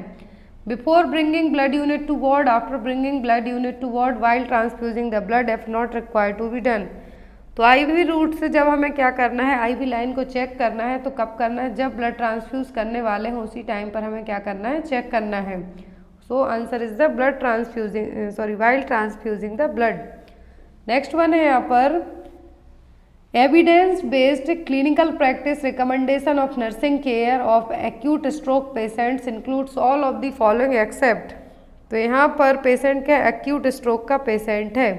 before bringing blood unit to ward, after bringing blood unit to ward, while transfusing the blood if not required to be done. तो आईवी रूट से जब हमें क्या करना है, आईवी लाइन को चेक करना है, तो कब करना है, जब ब्लड ट्रांसफ्यूज करने वाले हैं उसी टाइम पर हमें क्या करना है, चेक करना है। So answer is the blood transfusing while transfusing the blood. Next one है यहाँ पर evidence based clinical practice recommendation of nursing care of acute stroke patients includes all of the following except. तो यहाँ पर patient क्या acute stroke का patient है,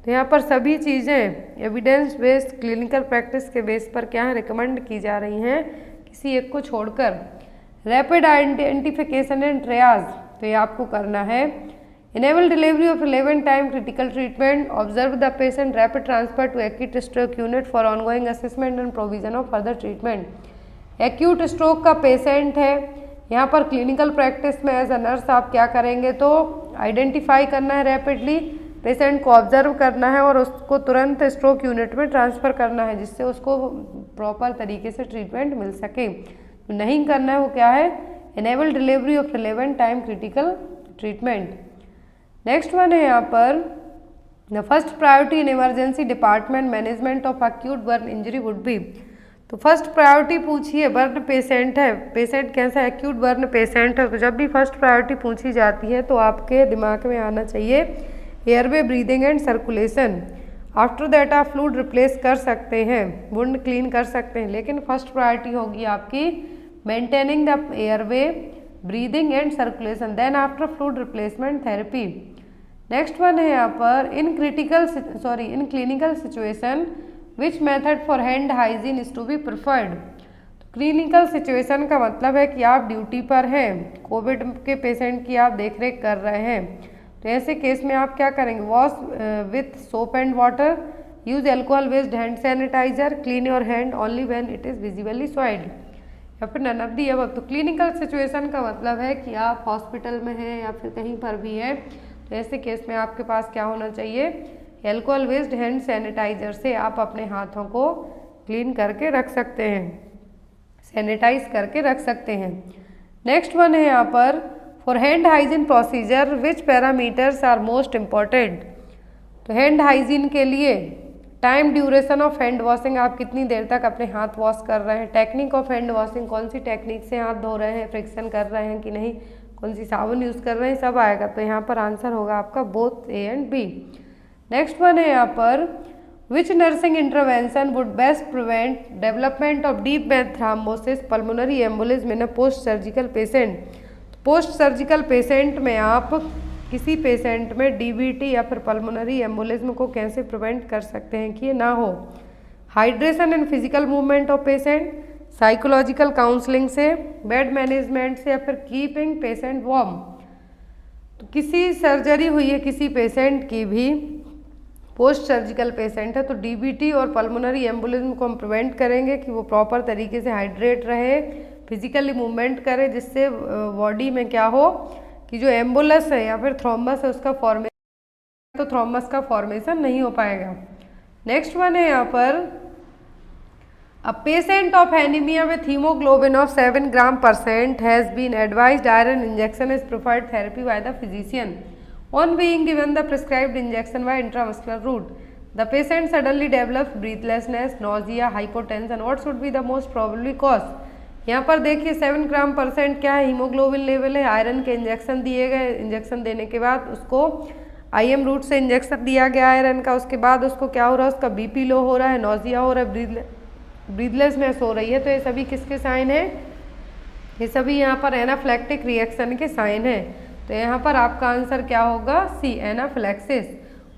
तो यहाँ पर सभी चीज़ें एविडेंस बेस्ड क्लिनिकल प्रैक्टिस के बेस पर क्या है, रिकमेंड की जा रही हैं, किसी एक को छोड़कर। रैपिड आइडेंटिफिकेशन एंड ट्रियाज, तो ये आपको करना है। Enable delivery of relevant time critical treatment, observe the patient, rapid transfer to acute stroke unit for ongoing assessment and provision of further treatment. Acute stroke का पेशेंट है, यहाँ पर क्लिनिकल प्रैक्टिस में एज अ नर्स आप क्या करेंगे, तो identify करना है रैपिडली, पेशेंट को ऑब्जर्व करना है और उसको तुरंत स्ट्रोक यूनिट में ट्रांसफ़र करना है, जिससे उसको प्रॉपर तरीके से ट्रीटमेंट मिल सके। तो नहीं करना है वो क्या है, enable delivery of relevant time critical treatment. Next one है यहाँ पर the first priority in emergency department management of acute burn injury would be. तो फर्स्ट प्रायोरिटी पूछिए, बर्न पेशेंट है, पेशेंट कैसा एक्यूट बर्न पेशेंट है, तो जब भी फर्स्ट प्रायोरिटी पूछी जाती है तो आपके दिमाग में आना चाहिए airway, breathing and circulation. After that आप फ्लूइड रिप्लेस कर सकते हैं, वुंड क्लीन कर सकते हैं, लेकिन फर्स्ट प्रायोरिटी होगी आपकी maintaining the airway, breathing and circulation, then after fluid replacement therapy. Next one है यहाँ पर in clinical situation which method for hand hygiene is to be preferred. तो क्लिनिकल सिचुएशन का मतलब है कि आप ड्यूटी पर हैं, कोविड के पेशेंट की आप देख रेख कर रहे हैं, तो ऐसे केस में आप क्या करेंगे, wash with soap and water, use alcohol based hand sanitiser, clean your hand only when it is visibly soiled, या फिर नन ऑफ दी अबव। तो क्लिनिकल सिचुएशन का मतलब है कि आप हॉस्पिटल में हैं या फिर कहीं पर भी हैं, तो ऐसे केस में आपके पास क्या होना चाहिए, एल्कोहल बेस्ड हैंड सैनिटाइजर से आप अपने हाथों को क्लीन करके रख सकते हैं, सैनिटाइज करके रख सकते हैं। नेक्स्ट वन है यहाँ पर for hand hygiene procedure which parameters are most important. तो हैंड हाइजीन के लिए time duration of hand washing, आप कितनी देर तक अपने हाथ वॉश कर रहे हैं, टेक्निक ऑफ हैंड वॉशिंग, कौन सी टेक्निक से हाथ धो रहे हैं, फ्रिक्शन कर रहे हैं कि नहीं, कौन सी साबुन यूज़ कर रहे हैं, सब आएगा। तो यहाँ पर आंसर होगा आपका both A and B. Next one है यहाँ पर which nursing intervention would best prevent development of deep vein thrombosis pulmonary embolism in a post surgical patient. Post surgical patient में आप किसी पेशेंट में डीबीटी या फिर पल्मोनरी एम्बोलिज्म को कैसे प्रिवेंट कर सकते हैं कि ये ना हो। Hydration and physical movement of patient, psychological counselling से, बेड मैनेजमेंट से, या फिर कीपिंग पेशेंट वार्म। तो किसी सर्जरी हुई है किसी पेशेंट की भी, पोस्ट सर्जिकल पेशेंट है, तो डीबीटी और पल्मोनरी एम्बोलिज्म को हम प्रिवेंट करेंगे कि वो प्रॉपर तरीके से हाइड्रेट रहे, फिजिकली मूवमेंट करे, जिससे बॉडी में क्या हो कि जो एम्बुलस है या फिर थ्रोम्बस है उसका फॉर्मेशन, तो थ्रोम्बस का फॉर्मेशन नहीं हो पाएगा। नेक्स्ट वन है यहाँ पर a patient of anaemia with haemoglobin of 7 g/% has been advised iron injection is preferred therapy by the physician on being given the prescribed injection by intramuscular route. The patient suddenly develops breathlessness, nausea, hypotension. What should be the most probably cause? यहाँ पर देखिए 7 g/% क्या है, haemoglobin level है, iron के injection दिए गए, injection देने के बाद उसको IM रूट से इंजेक्शन दिया गया आयरन का, उसके बाद उसको क्या हो रहा है, उसका BP लो हो रहा है, नोजिया हो रहा है, ब्रीथलेसनेस हो रही है। तो ये सभी किसके साइन है, ये सभी यहाँ पर एनाफ्लेक्टिक रिएक्शन के साइन है। तो यहाँ पर आपका आंसर क्या होगा, सी, एनाफिलैक्सिस।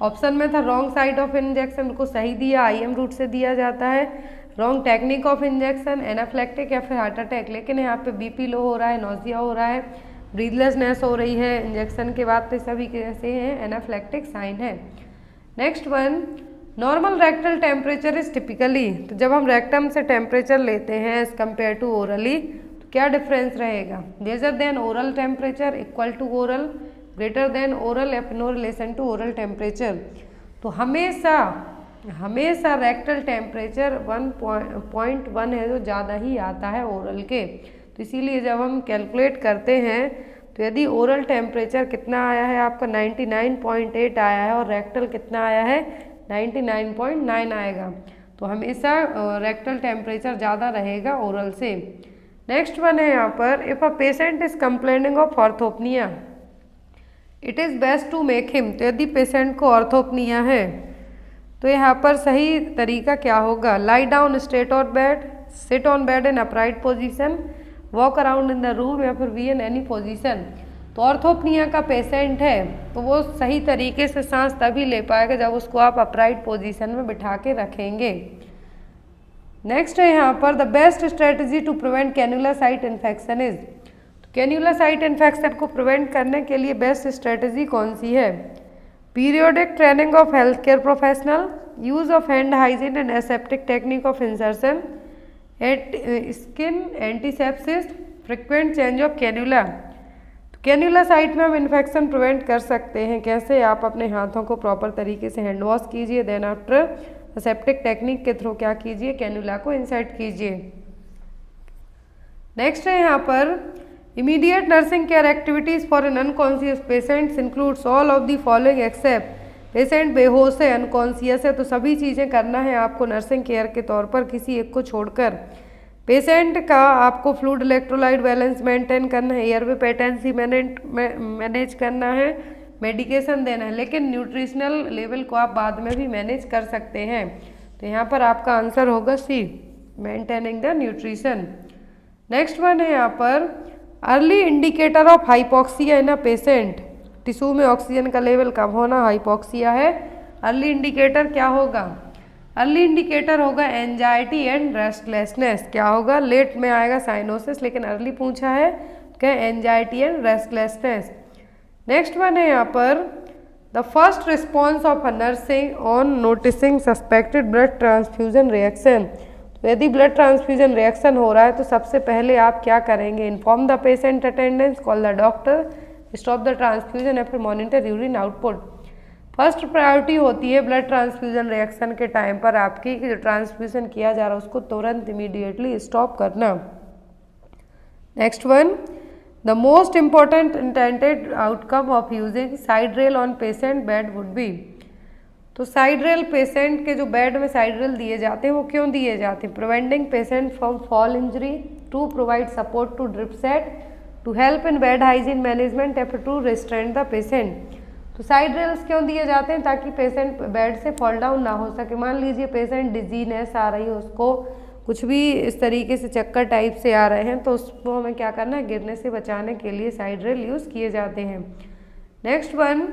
ऑप्शन में था रॉन्ग साइड ऑफ इंजेक्शन को सही दिया, IM रूट से दिया जाता है, रॉन्ग टेक्निक ऑफ इंजेक्शन, एनाफ्लेक्टिक या फिर हार्ट अटैक, लेकिन यहाँ पे BP लो हो रहा है, नोजिया हो रहा है, ब्रीथलेसनेस हो रही है इंजेक्शन के बाद, तो सभी कैसे हैं, एनाफ्लेक्टिक साइन है। Next one, normal rectal temperature is typically. तो जब हम रेक्टम से टेम्परेचर लेते हैं एज कम्पेयर टू ओरली, तो क्या डिफरेंस रहेगा, lesser than oral temperature, equal to oral, greater than oral, या फिर no relation to oral temperature. तो हमेशा रेक्टल टेम्परेचर 1.1 है जो ज़्यादा ही आता है ओरल के। तो इसीलिए जब हम कैलकुलेट करते हैं तो यदि ओरल टेम्परेचर कितना आया है आपका 99.8 आया है और रेक्टल कितना आया है 99.9 आएगा, तो हमेशा रेक्टल टेम्परेचर ज़्यादा रहेगा ओरल से। नेक्स्ट वन है यहाँ पर, if a patient is complaining of orthopnoea it is best to make him. तो यदि पेशेंट को ऑर्थोपनिया है तो यहाँ पर सही तरीका क्या होगा, lie down straight on bed, sit on bed in upright position, walk around in the room, या फिर बी इन एनी पोजीशन। तो ऑर्थोपनिया का पेशेंट है तो वो सही तरीके से सांस तभी ले पाएगा जब उसको आप अपराइट पोजीशन में बिठा के रखेंगे। नेक्स्ट है यहाँ पर, the best strategy to prevent cannula site infection is. तो कैन्युलर साइट इन्फेक्शन को प्रिवेंट करने के लिए बेस्ट स्ट्रेटजी कौन सी है, periodic training of health care professional, use of hand hygiene and aseptic technique of insertion, skin antisepsis, frequent change of cannula. तो cannula site में हम इन्फेक्शन प्रिवेंट कर सकते हैं कैसे? आप अपने हाथों को प्रॉपर तरीके से हैंड वॉश कीजिए, देन आफ्टर सेप्टिक टेक्निक के थ्रू क्या कीजिए, कैन्युला को इंसर्ट कीजिए। नेक्स्ट है यहाँ पर immediate nursing care activities for an unconscious patients includes all of the following except patient बेहोश है, अनकॉन्शियस है, तो सभी चीज़ें करना है आपको नर्सिंग केयर के तौर पर, किसी एक को छोड़कर। पेशेंट का आपको फ्लूइड इलेक्ट्रोलाइट बैलेंस मेंटेन करना है, एयरवे पेटेंसी मैनेज करना है, मेडिकेशन देना है, लेकिन न्यूट्रिशनल लेवल को आप बाद में भी मैनेज कर सकते हैं। तो यहाँ पर आपका आंसर होगा C, maintaining the nutrition. Next one है यहाँ पर early indicator of hypoxia in a patient, tissue में ऑक्सीजन का लेवल कम होना हाइपोक्सिया है। अर्ली इंडिकेटर क्या होगा? अर्ली इंडिकेटर होगा एंजाइटी एंड रेस्टलेसनेस। क्या होगा? लेट में आएगा साइनोसिस, लेकिन अर्ली पूछा है क्या? Anxiety and restlessness. Next one है यहाँ पर the first response of a nursing on noticing suspected blood transfusion reaction. तो यदि ब्लड ट्रांसफ्यूजन रिएक्शन हो रहा है तो सबसे पहले आप क्या करेंगे? Inform the patient attendance, call the doctor, stop the transfusion या फिर monitor urine output. First priority होती है ब्लड ट्रांसफ्यूजन रिएक्शन के टाइम पर आपकी कि जो ट्रांसफ्यूजन किया जा रहा है उसको तुरंत इमीडिएटली स्टॉप करना। Next one the most important intended outcome of using side rail on patient bed would be. तो साइड रेल पेशेंट के जो बेड में साइड रेल दिए जाते हैं वो क्यों दिए जाते हैं? Preventing patient from fall injury, to provide support to drip set, to help in bed hygiene management या फिर टू रेस्ट्रेंट द पेशेंट। तो साइड रेल्स क्यों दिए जाते हैं? ताकि पेशेंट बेड से फॉल डाउन ना हो सके। मान लीजिए पेशेंट डिजीनेस आ रही है, उसको कुछ भी इस तरीके से चक्कर टाइप से आ रहे हैं, तो उसको हमें क्या करना है? गिरने से बचाने के लिए साइड रेल यूज़ किए जाते हैं। Next one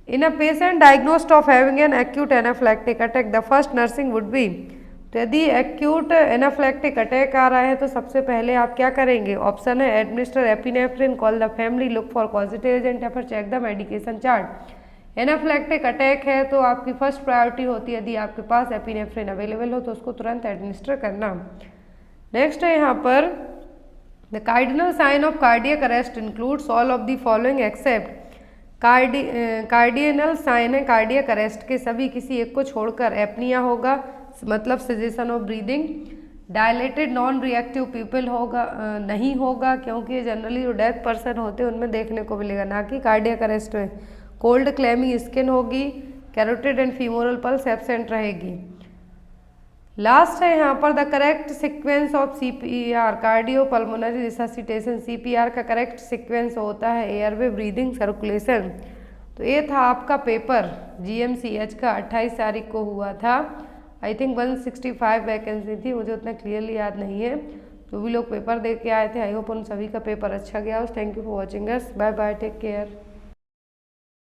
in a patient diagnosed of having an acute anaphylactic attack the first nursing would be. तो यदि एक्यूट एनाफ्लैक्टिक अटैक आ रहा है तो सबसे पहले आप क्या करेंगे? ऑप्शन है administer epinephrine, call the family, look for positive agent या फिर check the medication chart. Anaphylactic attack है तो आपकी फर्स्ट प्रायोरिटी होती है यदि आपके पास एपिनेफ्रिन अवेलेबल हो तो उसको तुरंत एडमिनिस्टर करना। नेक्स्ट है यहाँ पर the cardinal sign of cardiac arrest includes all of the following except. Cardinal sign है कार्डियक अरेस्ट के सभी किसी एक को छोड़कर। एपनिया होगा मतलब cessation of breathing, dilated non reactive pupil होगा नहीं होगा क्योंकि जनरली जो डेथ पर्सन होते हैं उनमें देखने को मिलेगा, ना कि कार्डियक अरेस्ट में। कोल्ड क्लेमी स्किन होगी, carotid and femoral pulse absent रहेगी। लास्ट है यहाँ पर the correct sequence of CPR cardio pulmonary resuscitation. CPR का करेक्ट सीक्वेंस होता है एयरवे, ब्रीदिंग, सर्कुलेशन। तो ये था आपका पेपर GMCH का 28 तारीख को हुआ था। आई थिंक 165 वैकेंसी थी, मुझे उतना क्लियरली याद नहीं है। तो भी लोग पेपर दे के आए थे, आई होप उन सभी का पेपर अच्छा गया हो। Thank you for watching us, bye bye, take care.